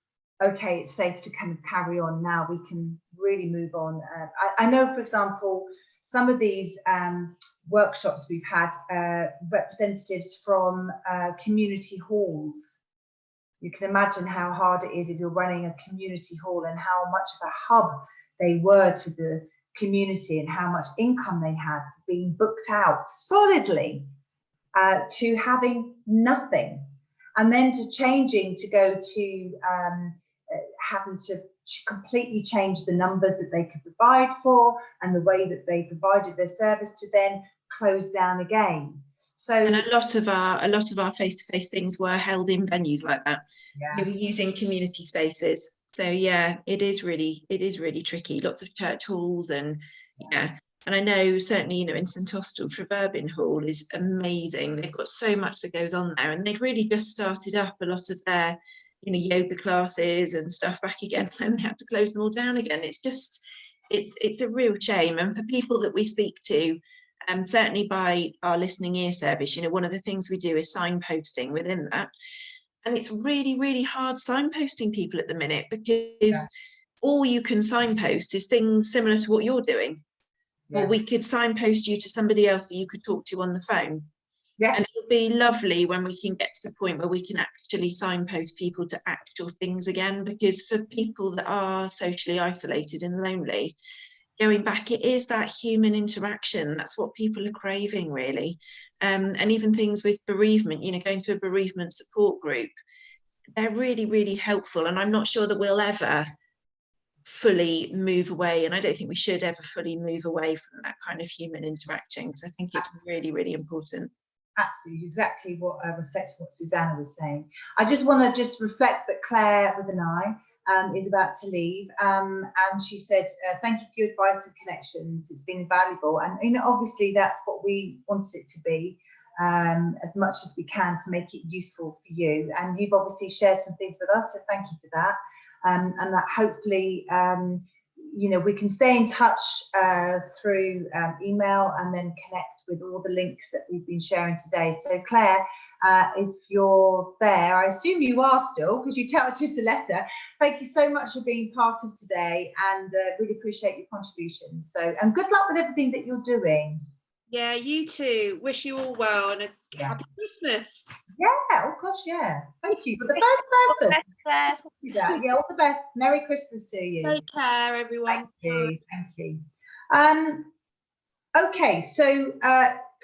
Speaker 1: okay, it's safe to kind of carry on now. We can really move on. I know, for example, some of these workshops we've had representatives from community halls. You can imagine how hard it is if you're running a community hall, and how much of a hub they were to the community, and how much income they had being booked out solidly to having nothing, and then to changing to go to having to completely change the numbers that they could provide for and the way that they provided their service, to then close down again. So,
Speaker 5: and a lot of our face-to-face things were held in venues like that. Yeah. We were using community spaces. So yeah, it is really tricky. Lots of church halls, and yeah. And I know certainly, in St Austell, Treverbin Hall is amazing. They've got so much that goes on there, and they'd really just started up a lot of their, yoga classes and stuff back again, and they had to close them all down again. It's just, it's a real shame. And for people that we speak to, certainly by our listening ear service, one of the things we do is signposting within that. And it's really, really hard signposting people at the minute, because all you can signpost is things similar to what you're doing. Or we could signpost you to somebody else that you could talk to on the phone. Yeah. And it'll be lovely when we can get to the point where we can actually signpost people to actual things again, because for people that are socially isolated and lonely, going back, it is that human interaction. That's what people are craving, really. And even things with bereavement, going to a bereavement support group, they're really, really helpful. And I'm not sure that we'll ever fully move away, and I don't think we should ever fully move away from that kind of human interaction, because I think it's really, really important.
Speaker 1: Absolutely, exactly what reflects what Susanna was saying. I just want to reflect that Claire with an I is about to leave, and she said, thank you for your advice and connections, it's been invaluable. And obviously that's what we wanted it to be, as much as we can to make it useful for you. And you've obviously shared some things with us, so thank you for that. And that hopefully we can stay in touch through email, and then connect with all the links that we've been sharing today. So Claire, if you're there, I assume you are still, because you typed us a letter. Thank you so much for being part of today, and really appreciate your contributions. So, and good luck with everything that you're doing.
Speaker 7: Yeah, you too. Wish you all well, and a happy Christmas.
Speaker 1: Yeah, of course, yeah. Thank you. For the first person. Yeah, all the best. Merry Christmas to you.
Speaker 7: Take care, everyone.
Speaker 1: Thank you. Okay, so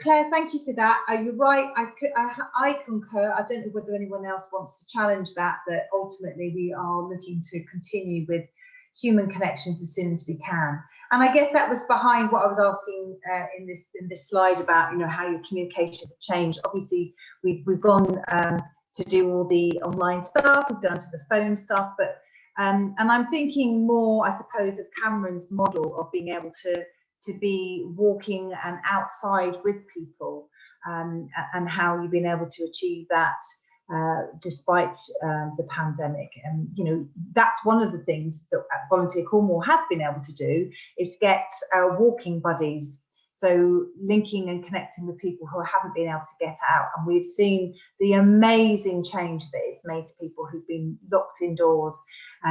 Speaker 1: Claire, thank you for that. You're right. I concur. I don't know whether anyone else wants to challenge that ultimately we are looking to continue with human connections as soon as we can. And I guess that was behind what I was asking in this slide about how your communications have changed. Obviously, we've gone to do all the online stuff, we've done to the phone stuff, but and I'm thinking more, I suppose, of Cameron's model of being able to to be walking and outside with people, and how you've been able to achieve that despite the pandemic. And you know, that's one of the things that Volunteer Cornwall has been able to do, is get walking buddies. So linking and connecting with people who haven't been able to get out. And we've seen the amazing change that it's made to people who've been locked indoors,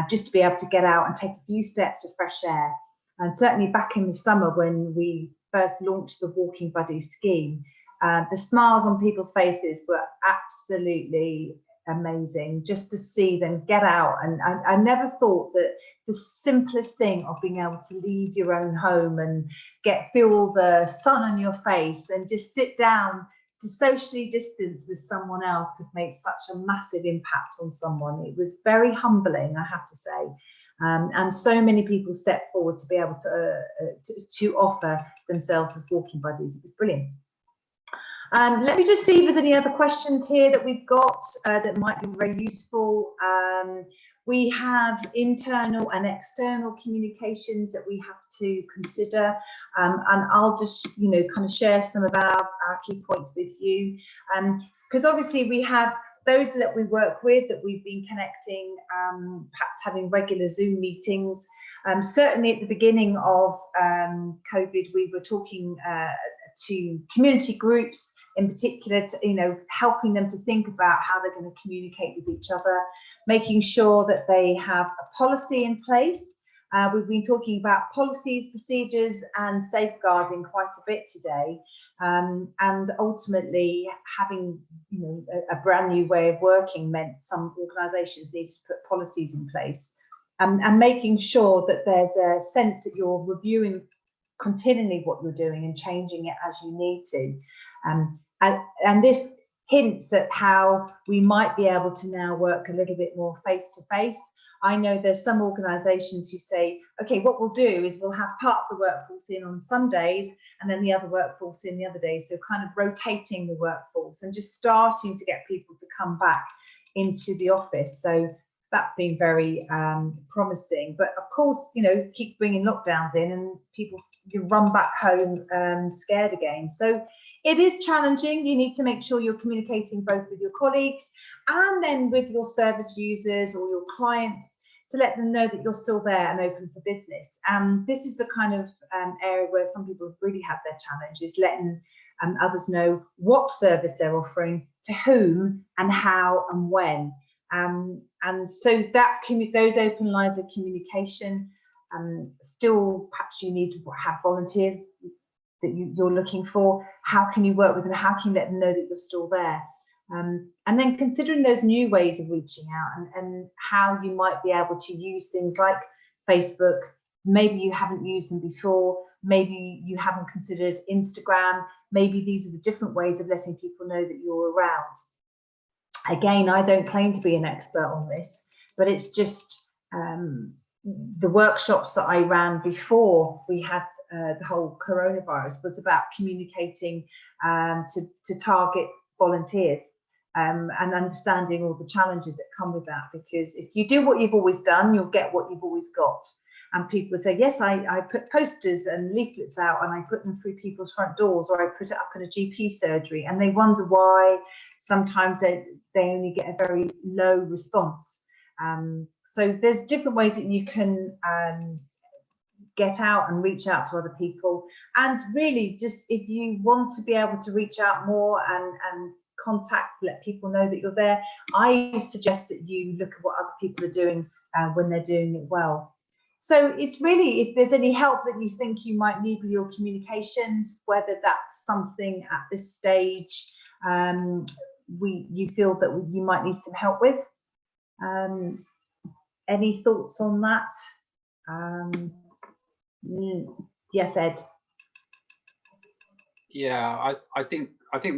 Speaker 1: just to be able to get out and take a few steps of fresh air. And certainly back in the summer, when we first launched the Walking Buddies scheme, the smiles on people's faces were absolutely amazing, just to see them get out. And I never thought that the simplest thing of being able to leave your own home and feel the sun on your face and just sit down to socially distance with someone else could make such a massive impact on someone. It was very humbling, I have to say. And so many people stepped forward to be able to offer themselves as walking buddies. It was brilliant. Let me just see if there's any other questions here that we've got that might be very useful. We have internal and external communications that we have to consider, and I'll just, you know, kind of share some of our key points with you, because obviously we have those that we work with that we've been connecting, perhaps having regular Zoom meetings. Certainly at the beginning of COVID, we were talking to community groups in particular, to, you know, helping them to think about how they're going to communicate with each other, making sure that they have a policy in place. We've been talking about policies, procedures and safeguarding quite a bit today, and ultimately having, you know, a brand new way of working meant some organisations need to put policies in place, and making sure that there's a sense that you're reviewing continually what you're doing and changing it as you need to. And this hints at how we might be able to now work a little bit more face to face. I know there's some organisations who say, okay, what we'll do is we'll have part of the workforce in on some days and then the other workforce in the other days. So kind of rotating the workforce and just starting to get people to come back into the office. So that's been very promising. But of course, you know, keep bringing lockdowns in and people, you run back home scared again. So it is challenging. You need to make sure you're communicating both with your colleagues and then with your service users or your clients to let them know that you're still there and open for business. This is the kind of area where some people have really had their challenge, is letting others know what service they're offering, to whom and how and when. And so that those open lines of communication, still perhaps you need to have volunteers that you're looking for. How can you work with them? How can you let them know that you're still there? And then considering those new ways of reaching out and how you might be able to use things like Facebook. Maybe you haven't used them before. Maybe you haven't considered Instagram. Maybe these are the different ways of letting people know that you're around. Again, I don't claim to be an expert on this, but it's just the workshops that I ran before we had the whole coronavirus was about communicating to target volunteers and understanding all the challenges that come with that. Because if you do what you've always done, you'll get what you've always got. And people say, yes, I put posters and leaflets out and I put them through people's front doors, or I put it up in a GP surgery, and they wonder why sometimes they only get a very low response. So there's different ways that you can get out and reach out to other people. And really, just if you want to be able to reach out more and contact, let people know that you're there, I suggest that you look at what other people are doing when they're doing it well. So it's really, if there's any help that you think you might need with your communications, whether that's something at this stage you feel that you might need some help with. Any thoughts on that? Yes, Ed.
Speaker 6: Yeah, I think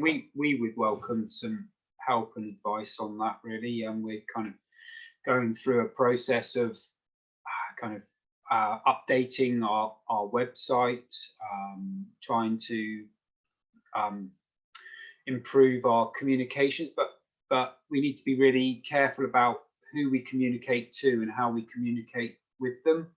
Speaker 6: we would welcome some help and advice on that, really. And we're kind of going through a process of kind of updating our website, trying to improve our communications, but we need to be really careful about who we communicate to and how we communicate with them.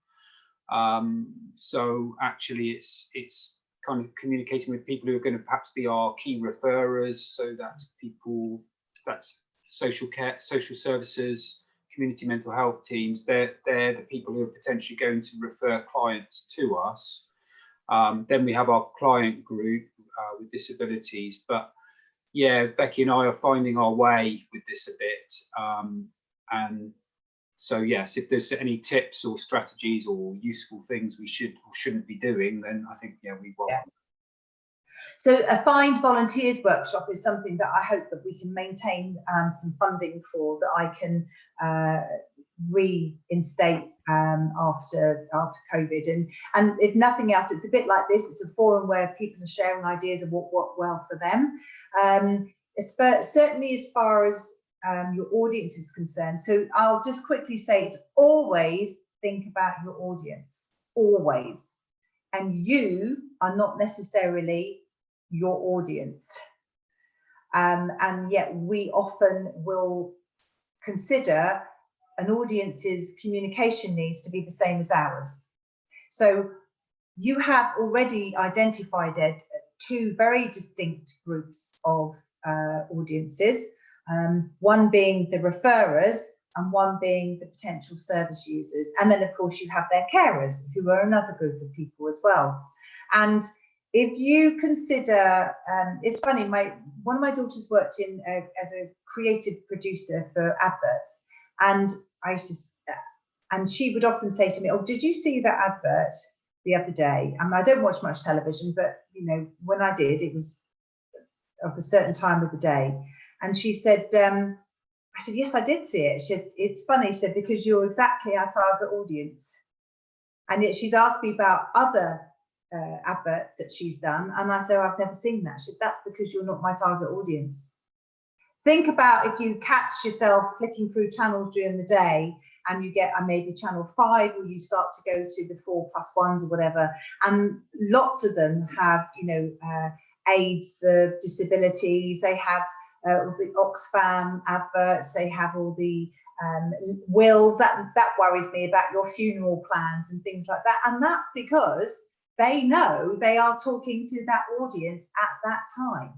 Speaker 6: So actually it's kind of communicating with people who are going to perhaps be our key referrers. So that's social care, social services, community mental health teams. They're the people who are potentially going to refer clients to us. Then we have our client group with disabilities. But yeah, Becky and I are finding our way with this a bit. And so yes, if there's any tips or strategies or useful things we should or shouldn't be doing, then I think, yeah, we welcome.
Speaker 1: So a Find Volunteers workshop is something that I hope that we can maintain some funding for, that I can reinstate after COVID. And if nothing else, it's a bit like this. It's a forum where people are sharing ideas of what worked well for them. Certainly as far as your audience is concerned. So I'll just quickly say, it's always think about your audience, always. And you are not necessarily your audience. And yet we often will consider an audience's communication needs to be the same as ours. So you have already identified, Ed, two very distinct groups of audiences, one being the referrers and one being the potential service users. And then, of course, you have their carers, who are another group of people as well. And if you consider, it's funny, one of my daughters worked in as a creative producer for adverts, and and she would often say to me, "Oh, did you see that advert the other day?" I don't watch much television, but you know, when I did, it was of a certain time of the day. And she said, I said, "Yes, I did see it." She said, "It's funny," she said, "because you're exactly our target audience." And yet she's asked me about other adverts that she's done, and I said, "I've never seen that." She said, "That's because you're not my target audience." Think about if you catch yourself flicking through channels during the day and you get maybe channel 5, or you start to go to the 4+1s or whatever, and lots of them have, you know, aids for disabilities. They have the Oxfam adverts. They have all the wills. That worries me about your funeral plans and things like that. And that's because they know they are talking to that audience at that time.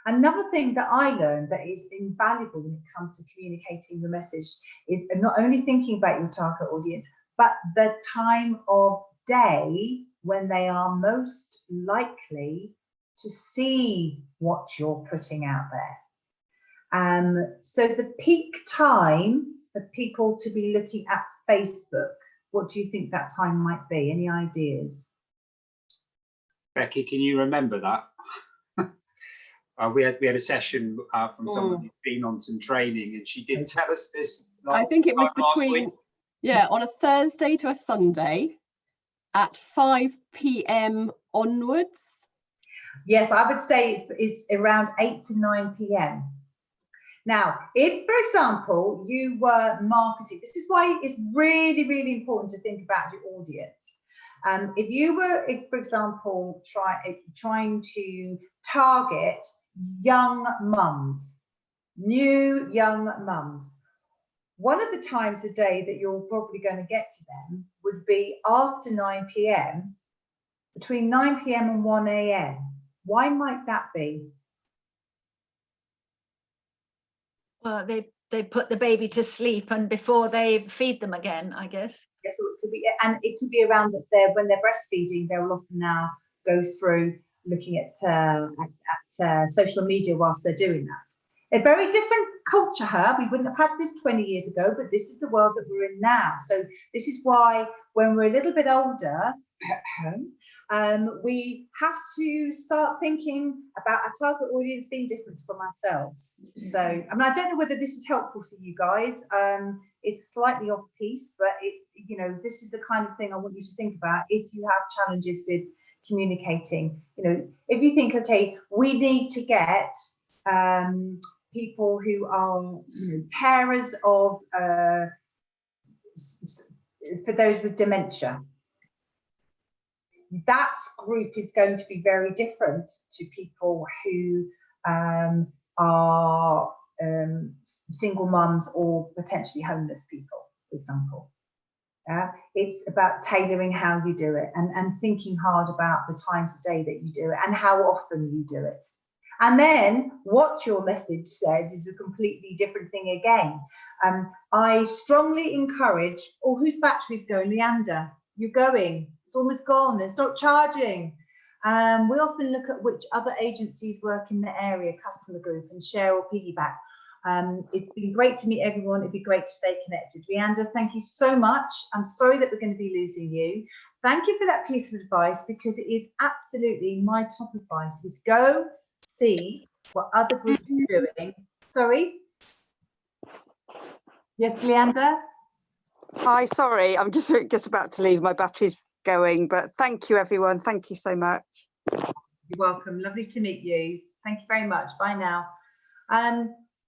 Speaker 1: Another thing that I learned that is invaluable when it comes to communicating the message is not only thinking about your target audience, but the time of day when they are most likely to see what you're putting out there. So the peak time for people to be looking at Facebook, what do you think that time might be? Any ideas?
Speaker 6: Becky, can you remember that? We had a session from someone who'd been on some training, and she did tell us this.
Speaker 4: I think it was between, yeah, on a Thursday to a Sunday at 5 p.m. onwards.
Speaker 1: Yes, I would say it's around 8 to 9 p.m. Now, if, for example, you were marketing, this is why it's really, really important to think about your audience. If you were, for example, trying to target young mums, new young mums, one of the times a day that you're probably going to get to them would be after 9 p.m, between 9 p.m. and 1 a.m. Why might that be?
Speaker 8: Well, they put the baby to sleep and before they feed them again, I guess.
Speaker 1: Yes, so it could be, and it could be around that when they're breastfeeding, they will often now go through looking at social media whilst they're doing that. A very different culture here. We wouldn't have had this 20 years ago, but this is the world that we're in now. So this is why when we're a little bit older at home, we have to start thinking about our target audience being different from ourselves. So, I mean, I don't know whether this is helpful for you guys. It's slightly off piece, but you know, this is the kind of thing I want you to think about if you have challenges with communicating. You know, if you think, okay, we need to get people who are, you know, carers of for those with dementia. That group is going to be very different to people who are single mums or potentially homeless people, for example. It's about tailoring how you do it and thinking hard about the times of day that you do it and how often you do it. And then what your message says is a completely different thing again. I strongly encourage, oh, whose battery's going? Leander, you're going. It's almost gone. It's not charging. We often look at which other agencies work in the area, customer group, and share or piggyback. It's been great to meet everyone. It'd be great to stay connected. Leander, thank you so much. I'm sorry that we're going to be losing you. Thank you for that piece of advice, because it is absolutely my top advice, is go see what other groups are doing. Sorry? Yes, Leander?
Speaker 10: Hi, sorry, I'm just about to leave. My battery's going, but thank you, everyone. Thank you so much.
Speaker 1: You're welcome. Lovely to meet you. Thank you very much. Bye now.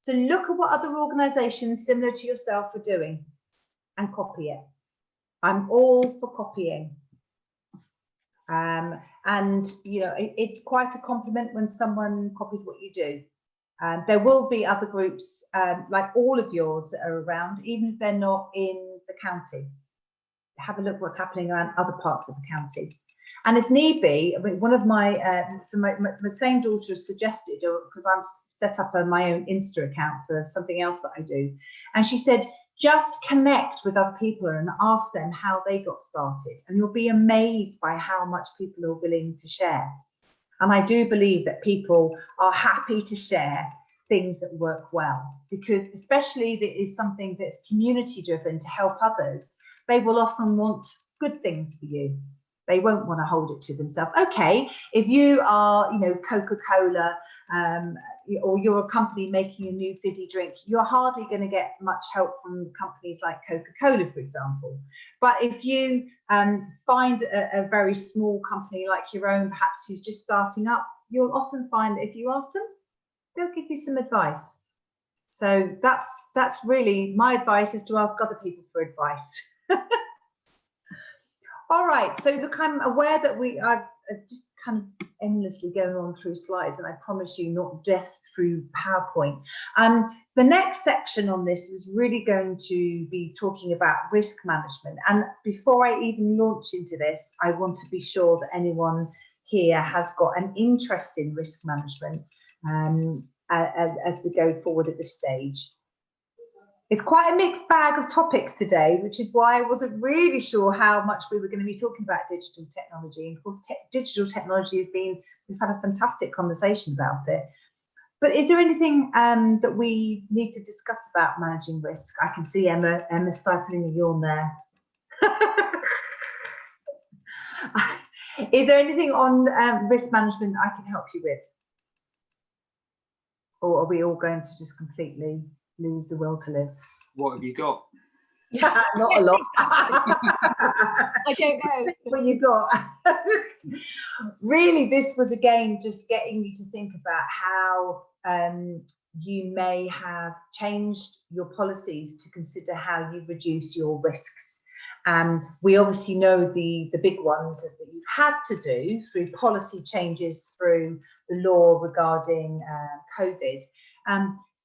Speaker 1: So look at what other organisations similar to yourself are doing and copy it. I'm all for copying. And you know, it's quite a compliment when someone copies what you do. There will be other groups like all of yours that are around, even if they're not in the county. Have a look what's happening around other parts of the county. And if need be, I mean, one of my, so my same daughter has suggested, because I'm set up my own Insta account for something else that I do. And she said, just connect with other people and ask them how they got started. And you'll be amazed by how much people are willing to share. And I do believe that people are happy to share things that work well, because especially if it is something that's community driven to help others, they will often want good things for you. They won't want to hold it to themselves. Okay, if you are, you know, Coca-Cola, or you're a company making a new fizzy drink, you're hardly going to get much help from companies like Coca-Cola, for example. But if you find a very small company like your own, perhaps who's just starting up, you'll often find that if you ask them, they'll give you some advice. So that's really my advice, is to ask other people for advice. All right, so look, I'm aware that I've just kind of endlessly going on through slides, and I promise you not death through PowerPoint. The next section on this is really going to be talking about risk management. And before I even launch into this, I want to be sure that anyone here has got an interest in risk management as we go forward at this stage. It's quite a mixed bag of topics today, which is why I wasn't really sure how much we were going to be talking about digital technology. And of course, digital technology has been, we've had a fantastic conversation about it. But is there anything that we need to discuss about managing risk? I can see Emma stifling a yawn there. Is there anything on risk management I can help you with? Or are we all going to just completely lose the will to live?
Speaker 6: What have you got?
Speaker 1: Not a lot.
Speaker 4: I don't know.
Speaker 1: What you got? Really, this was again just getting you to think about how you may have changed your policies to consider how you reduce your risks. We obviously know the big ones that you've had to do through policy changes, through the law regarding COVID.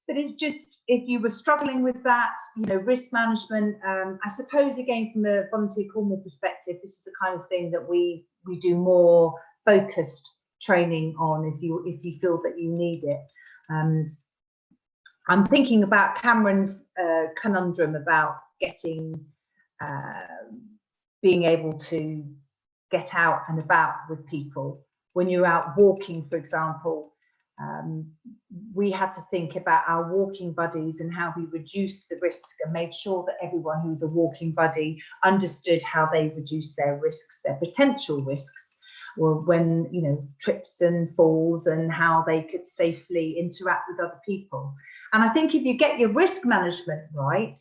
Speaker 1: But it's just, if you were struggling with that, you know, risk management, I suppose, again, from a Volunteer Cornwall perspective, this is the kind of thing that we do more focused training on if you feel that you need it. I'm thinking about Cameron's conundrum about being able to get out and about with people. When you're out walking, for example, we had to think about our walking buddies and how we reduced the risk and made sure that everyone who was a walking buddy understood how they reduced their risks, their potential risks, or when, you know, trips and falls, and how they could safely interact with other people. And I think if you get your risk management right,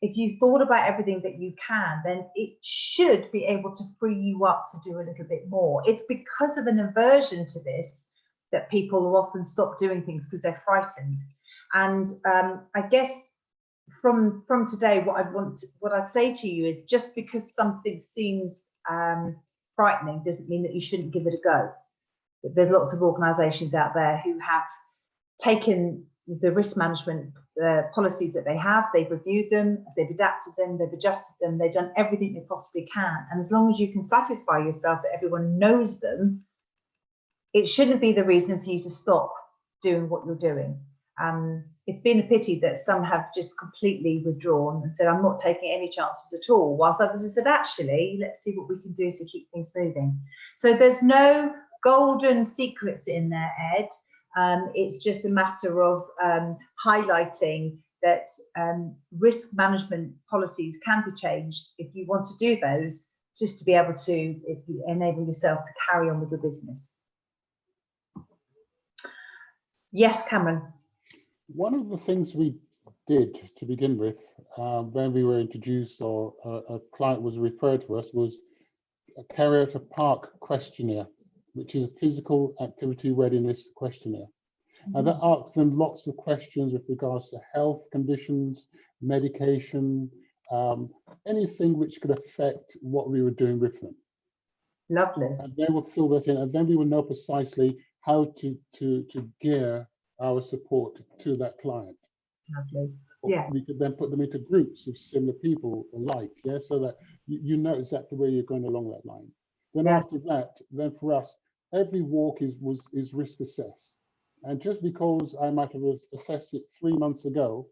Speaker 1: if you thought about everything that you can, then it should be able to free you up to do a little bit more. It's because of an aversion to this that people will often stop doing things, because they're frightened. And I guess from today, what I say to you is, just because something seems frightening doesn't mean that you shouldn't give it a go. There's lots of organisations out there who have taken the risk management policies that they have. They've reviewed them, they've adapted them, they've adjusted them, they've done everything they possibly can. And as long as you can satisfy yourself that everyone knows them, it shouldn't be the reason for you to stop doing what you're doing. It's been a pity that some have just completely withdrawn and said, I'm not taking any chances at all, whilst others have said, actually, let's see what we can do to keep things moving. So there's no golden secrets in there, Ed. It's just a matter of highlighting that risk management policies can be changed if you want to do those, just to be able to enable yourself to carry on with your business. Yes, Cameron.
Speaker 2: One of the things we did to begin with, when we were introduced or a client was referred to us, was carry out a PARC questionnaire, which is a physical activity readiness questionnaire. And that asks them lots of questions with regards to health conditions, medication, anything which could affect what we were doing with them.
Speaker 1: Lovely.
Speaker 2: And they would fill that in, and then we would know precisely how to gear our support to that client.
Speaker 1: Lovely. Yeah.
Speaker 2: We could then put them into groups of similar people alike, yeah, so that you know exactly where you're going along that line. Then after that, then for us, every walk is risk assessed. And just because I might have assessed it 3 months ago,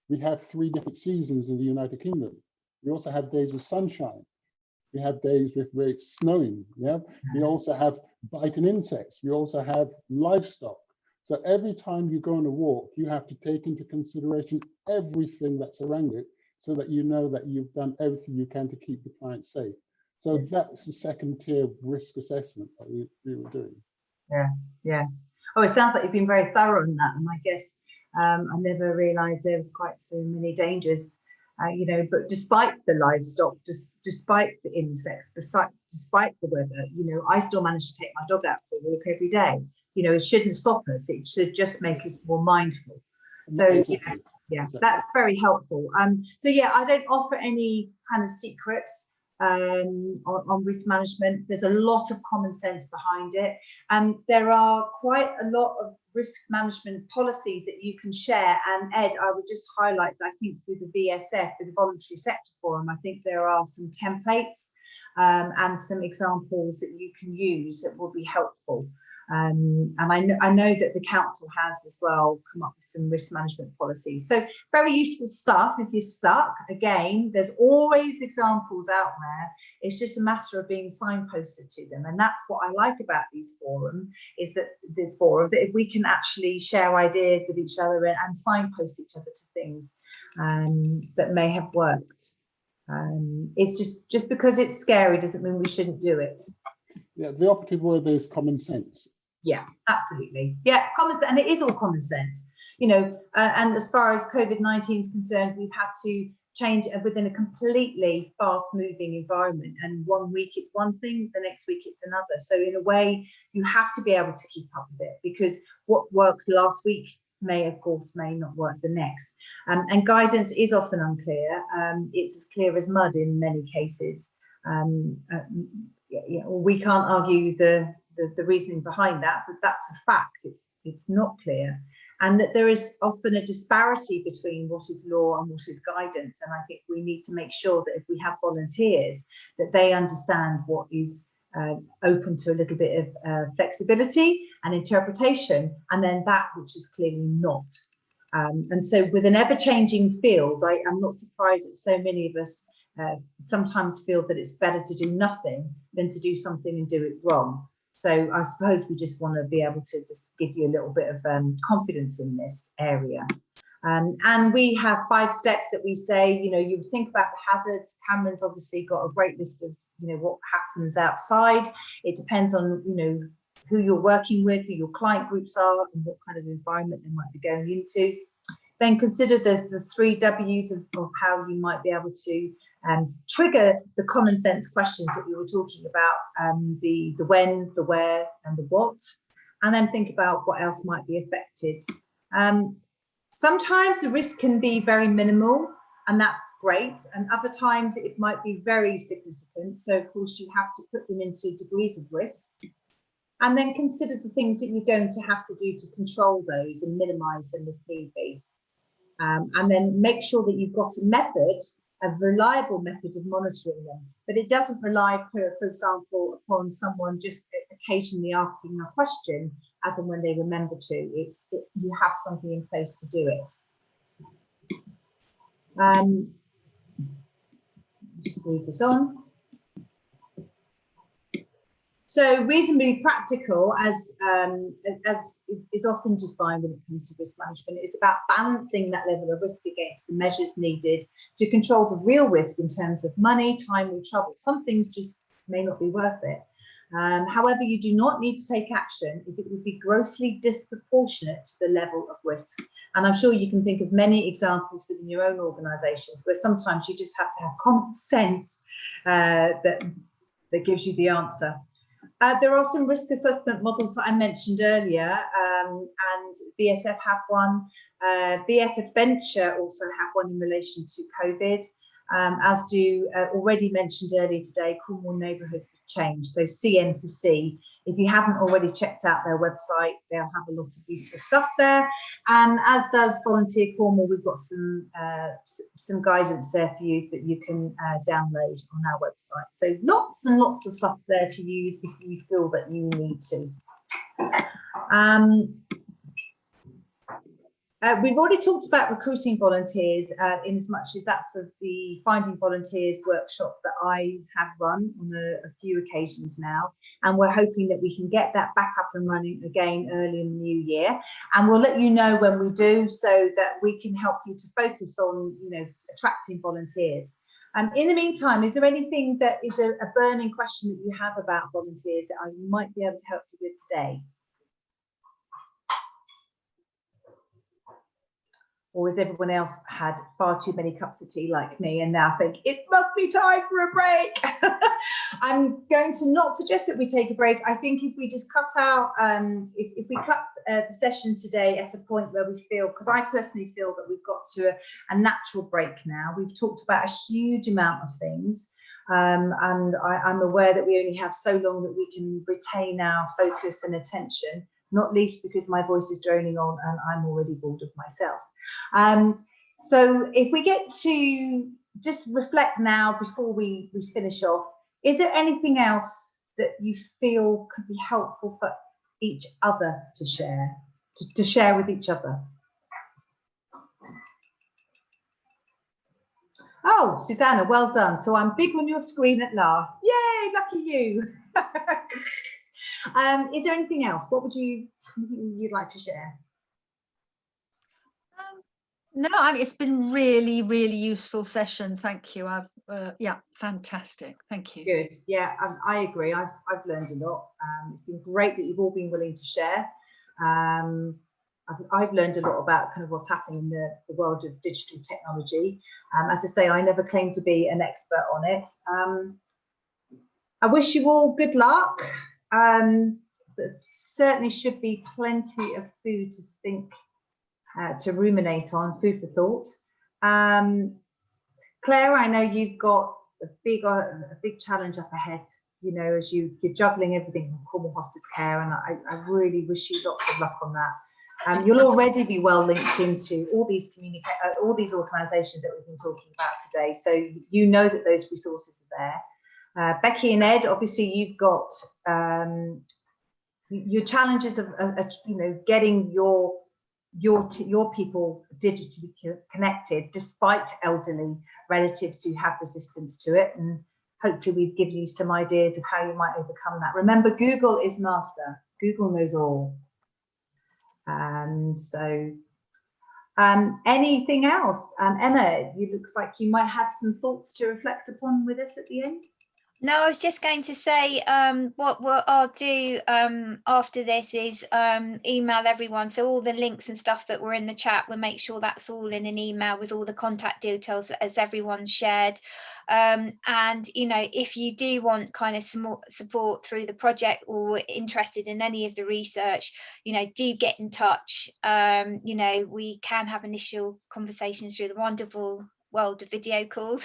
Speaker 2: we have 3 different seasons in the United Kingdom. We also have days with sunshine. We have days where it's snowing. Yeah. We also have biting insects. We also have livestock. So every time you go on a walk, you have to take into consideration everything that's around it, so that you know that you've done everything you can to keep the client safe. So that's the second tier of risk assessment that we were doing.
Speaker 1: Yeah, yeah. Oh, it sounds like you've been very thorough on that, and I guess I never realised there was quite so many dangers. You know, but despite the livestock, despite the insects, despite the weather, you know, I still manage to take my dog out for a walk every day. You know, it shouldn't stop us. It should just make us more mindful. So yeah, that's very helpful. So yeah, I don't offer any kind of secrets on risk management. There's a lot of common sense behind it, and there are quite a lot of risk management policies that you can share. And Ed, I would just highlight that I think through the VSF, the Voluntary Sector Forum, I think there are some templates and some examples that you can use that will be helpful. And I know that the council has as well come up with some risk management policies. So very useful stuff if you're stuck. Again, there's always examples out there. It's just a matter of being signposted to them. And that's what I like about these forums, is that if we can actually share ideas with each other and signpost each other to things that may have worked. It's just because it's scary doesn't mean we shouldn't do it.
Speaker 2: Yeah, the operative word is common sense.
Speaker 1: Yeah, absolutely. Yeah, common sense, and it is all common sense, you know. And as far as COVID-19 is concerned, we've had to change within a completely fast-moving environment. And 1 week it's one thing, the next week it's another. So in a way, you have to be able to keep up with it, because what worked last week may not work the next. And guidance is often unclear. It's as clear as mud in many cases. We can't argue the reasoning behind that, but that's a fact. It's not clear, and that there is often a disparity between what is law and what is guidance. And I think we need to make sure that if we have volunteers, that they understand what is open to a little bit of flexibility and interpretation, and then that which is clearly not. And so with an ever-changing field, I am not surprised that so many of us sometimes feel that it's better to do nothing than to do something and do it wrong. So I suppose we just want to be able to just give you a little bit of confidence in this area. And we have 5 steps that we say, you know, you think about the hazards. Cameron's obviously got a great list of, you know, what happens outside. It depends on, you know, who you're working with, who your client groups are, and what kind of environment they might be going into. Then consider the 3 W's of how you might be able to trigger the common sense questions that we were talking about, the when, the where, and the what. And then think about what else might be affected. Sometimes the risk can be very minimal, and that's great. And other times it might be very significant. So of course you have to put them into degrees of risk. And then consider the things that you're going to have to do to control those and minimise them if need be. And then make sure that you've got a method, a reliable method of monitoring them. But it doesn't rely, for example, upon someone just occasionally asking a question as and when they remember to. You have something in place to do it. Just move this on. So reasonably practical, as is often defined when it comes to risk management, is about balancing that level of risk against the measures needed to control the real risk in terms of money, time, or trouble. Some things just may not be worth it. However, you do not need to take action if it would be grossly disproportionate to the level of risk. And I'm sure you can think of many examples within your own organisations where sometimes you just have to have common sense that gives you the answer. There are some risk assessment models that I mentioned earlier, and BSF have one. BF Adventure also have one in relation to COVID, as do already mentioned earlier today, Cornwall Neighbourhoods for Change, so CN for C. If you haven't already checked out their website, they'll have a lot of useful stuff there. And as does Volunteer Cornwall, we've got some guidance there for you that you can download on our website. So lots and lots of stuff there to use if you feel that you need to. We've already talked about recruiting volunteers in as much as that's of the Finding Volunteers workshop that I have run on a few occasions now, and we're hoping that we can get that back up and running again early in the new year, and we'll let you know when we do so that we can help you to focus on, you know, attracting volunteers. In the meantime, is there anything that is a burning question that you have about volunteers that I might be able to help you with today? Or has everyone else had far too many cups of tea like me and now think it must be time for a break? I'm going to not suggest that we take a break. I think if we just cut out, if we cut the session today at a point where we feel, because I personally feel that we've got to a natural break now. We've talked about a huge amount of things. And I'm aware that we only have so long that we can retain our focus and attention, not least because my voice is droning on and I'm already bored of myself. So if we get to just reflect now before we finish off, is there anything else that you feel could be helpful for each other to share, to share with each other? Oh, Susanna, well done. So I'm big on your screen at last. Yay, lucky you. Is there anything else? What would you'd like to share?
Speaker 8: No, I mean, it's been really, really useful session. Thank you. Yeah, fantastic. Thank you.
Speaker 1: Good. Yeah, I agree. I've learned a lot. It's been great that you've all been willing to share. I've learned a lot about kind of what's happening in the world of digital technology. As I say, I never claim to be an expert on it. I wish you all good luck. There certainly should be plenty of food to think, to ruminate on, food for thought. Claire, I know you've got a big challenge up ahead, you know, as you're juggling everything from Cornwall Hospice Care, and I really wish you lots of luck on that. You'll already be well linked into all these organisations that we've been talking about today, so you know that those resources are there. Becky and Ed, obviously you've got your challenges of you know, getting your people digitally connected despite elderly relatives who have resistance to it, and hopefully we've given you some ideas of how you might overcome that. Remember, Google is master. Google knows all. Anything else? Emma, you looks like you might have some thoughts to reflect upon with us at the end.
Speaker 3: No, I was just going to say what I'll do after this is email everyone. So all the links and stuff that were in the chat, we'll make sure that's all in an email with all the contact details as everyone's shared. And, you know, if you do want kind of support through the project or interested in any of the research, you know, do get in touch. You know, we can have initial conversations through the wonderful world of video calls.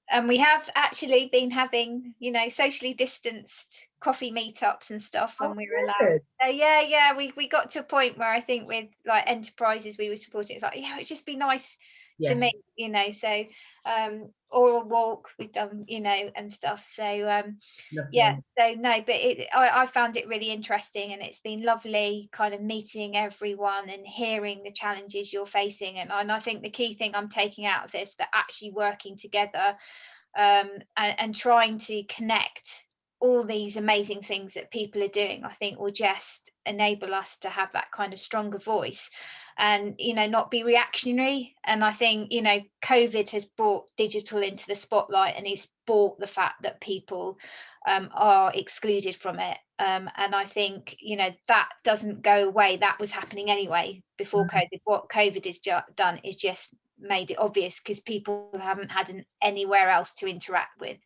Speaker 3: And we have actually been having, you know, socially distanced coffee meetups and stuff when we were allowed.
Speaker 1: good.
Speaker 3: So yeah, we got to a point where I think with like enterprises we were supporting, it's like, yeah, it'd just be nice
Speaker 1: Yeah.
Speaker 3: to meet, you know. So or a walk we've done, you know, and stuff. So yeah, so no, but I found it really interesting, and it's been lovely kind of meeting everyone and hearing the challenges you're facing. And I think the key thing I'm taking out of this, that actually working together and trying to connect all these amazing things that people are doing, I think will just enable us to have that kind of stronger voice and, you know, not be reactionary. And I think, you know, COVID has brought digital into the spotlight, and it's brought the fact that people are excluded from it. And I think, you know, that doesn't go away. That was happening anyway before COVID. What COVID has done is just made it obvious, because people haven't had anywhere else to interact with.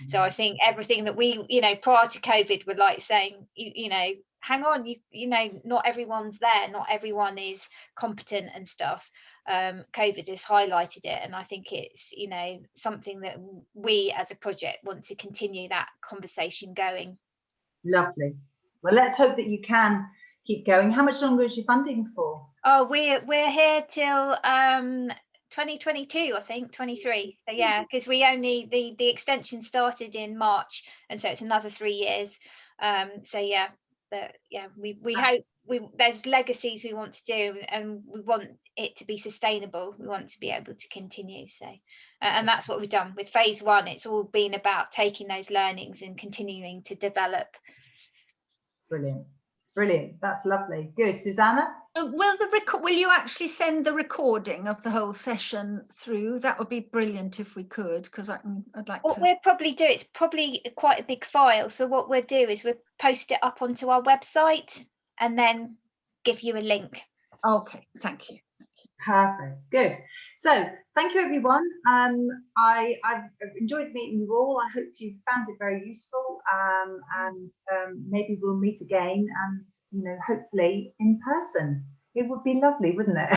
Speaker 3: So I think everything that we, you know, prior to COVID were like saying, you know, hang on, you know, not everyone's there, not everyone is competent and stuff. COVID has highlighted it, and I think it's, you know, something that we as a project want to continue that conversation going.
Speaker 1: Lovely. Well, let's hope that you can keep going. How much longer is your funding for?
Speaker 3: Oh, we're here till 2022, I think, 23. So yeah, because we only the extension started in March, and so it's another 3 years. So yeah, we hope there's legacies we want to do, and we want it to be sustainable. We want to be able to continue. So and that's what we've done with phase 1. It's all been about taking those learnings and continuing to develop.
Speaker 1: Brilliant. Brilliant. That's lovely. Good. Susanna?
Speaker 8: Will you actually send the recording of the whole session through? That would be brilliant if we could, because I'd like
Speaker 3: What
Speaker 8: to.
Speaker 3: we'll probably do, it's probably quite a big file. So what we'll do is we'll post it up onto our website and then give you a link.
Speaker 8: Okay, thank you.
Speaker 1: Perfect. Good. So thank you, everyone. I've enjoyed meeting you all. I hope you found it very useful, and maybe we'll meet again, and, you know, hopefully in person. It would be lovely, wouldn't it?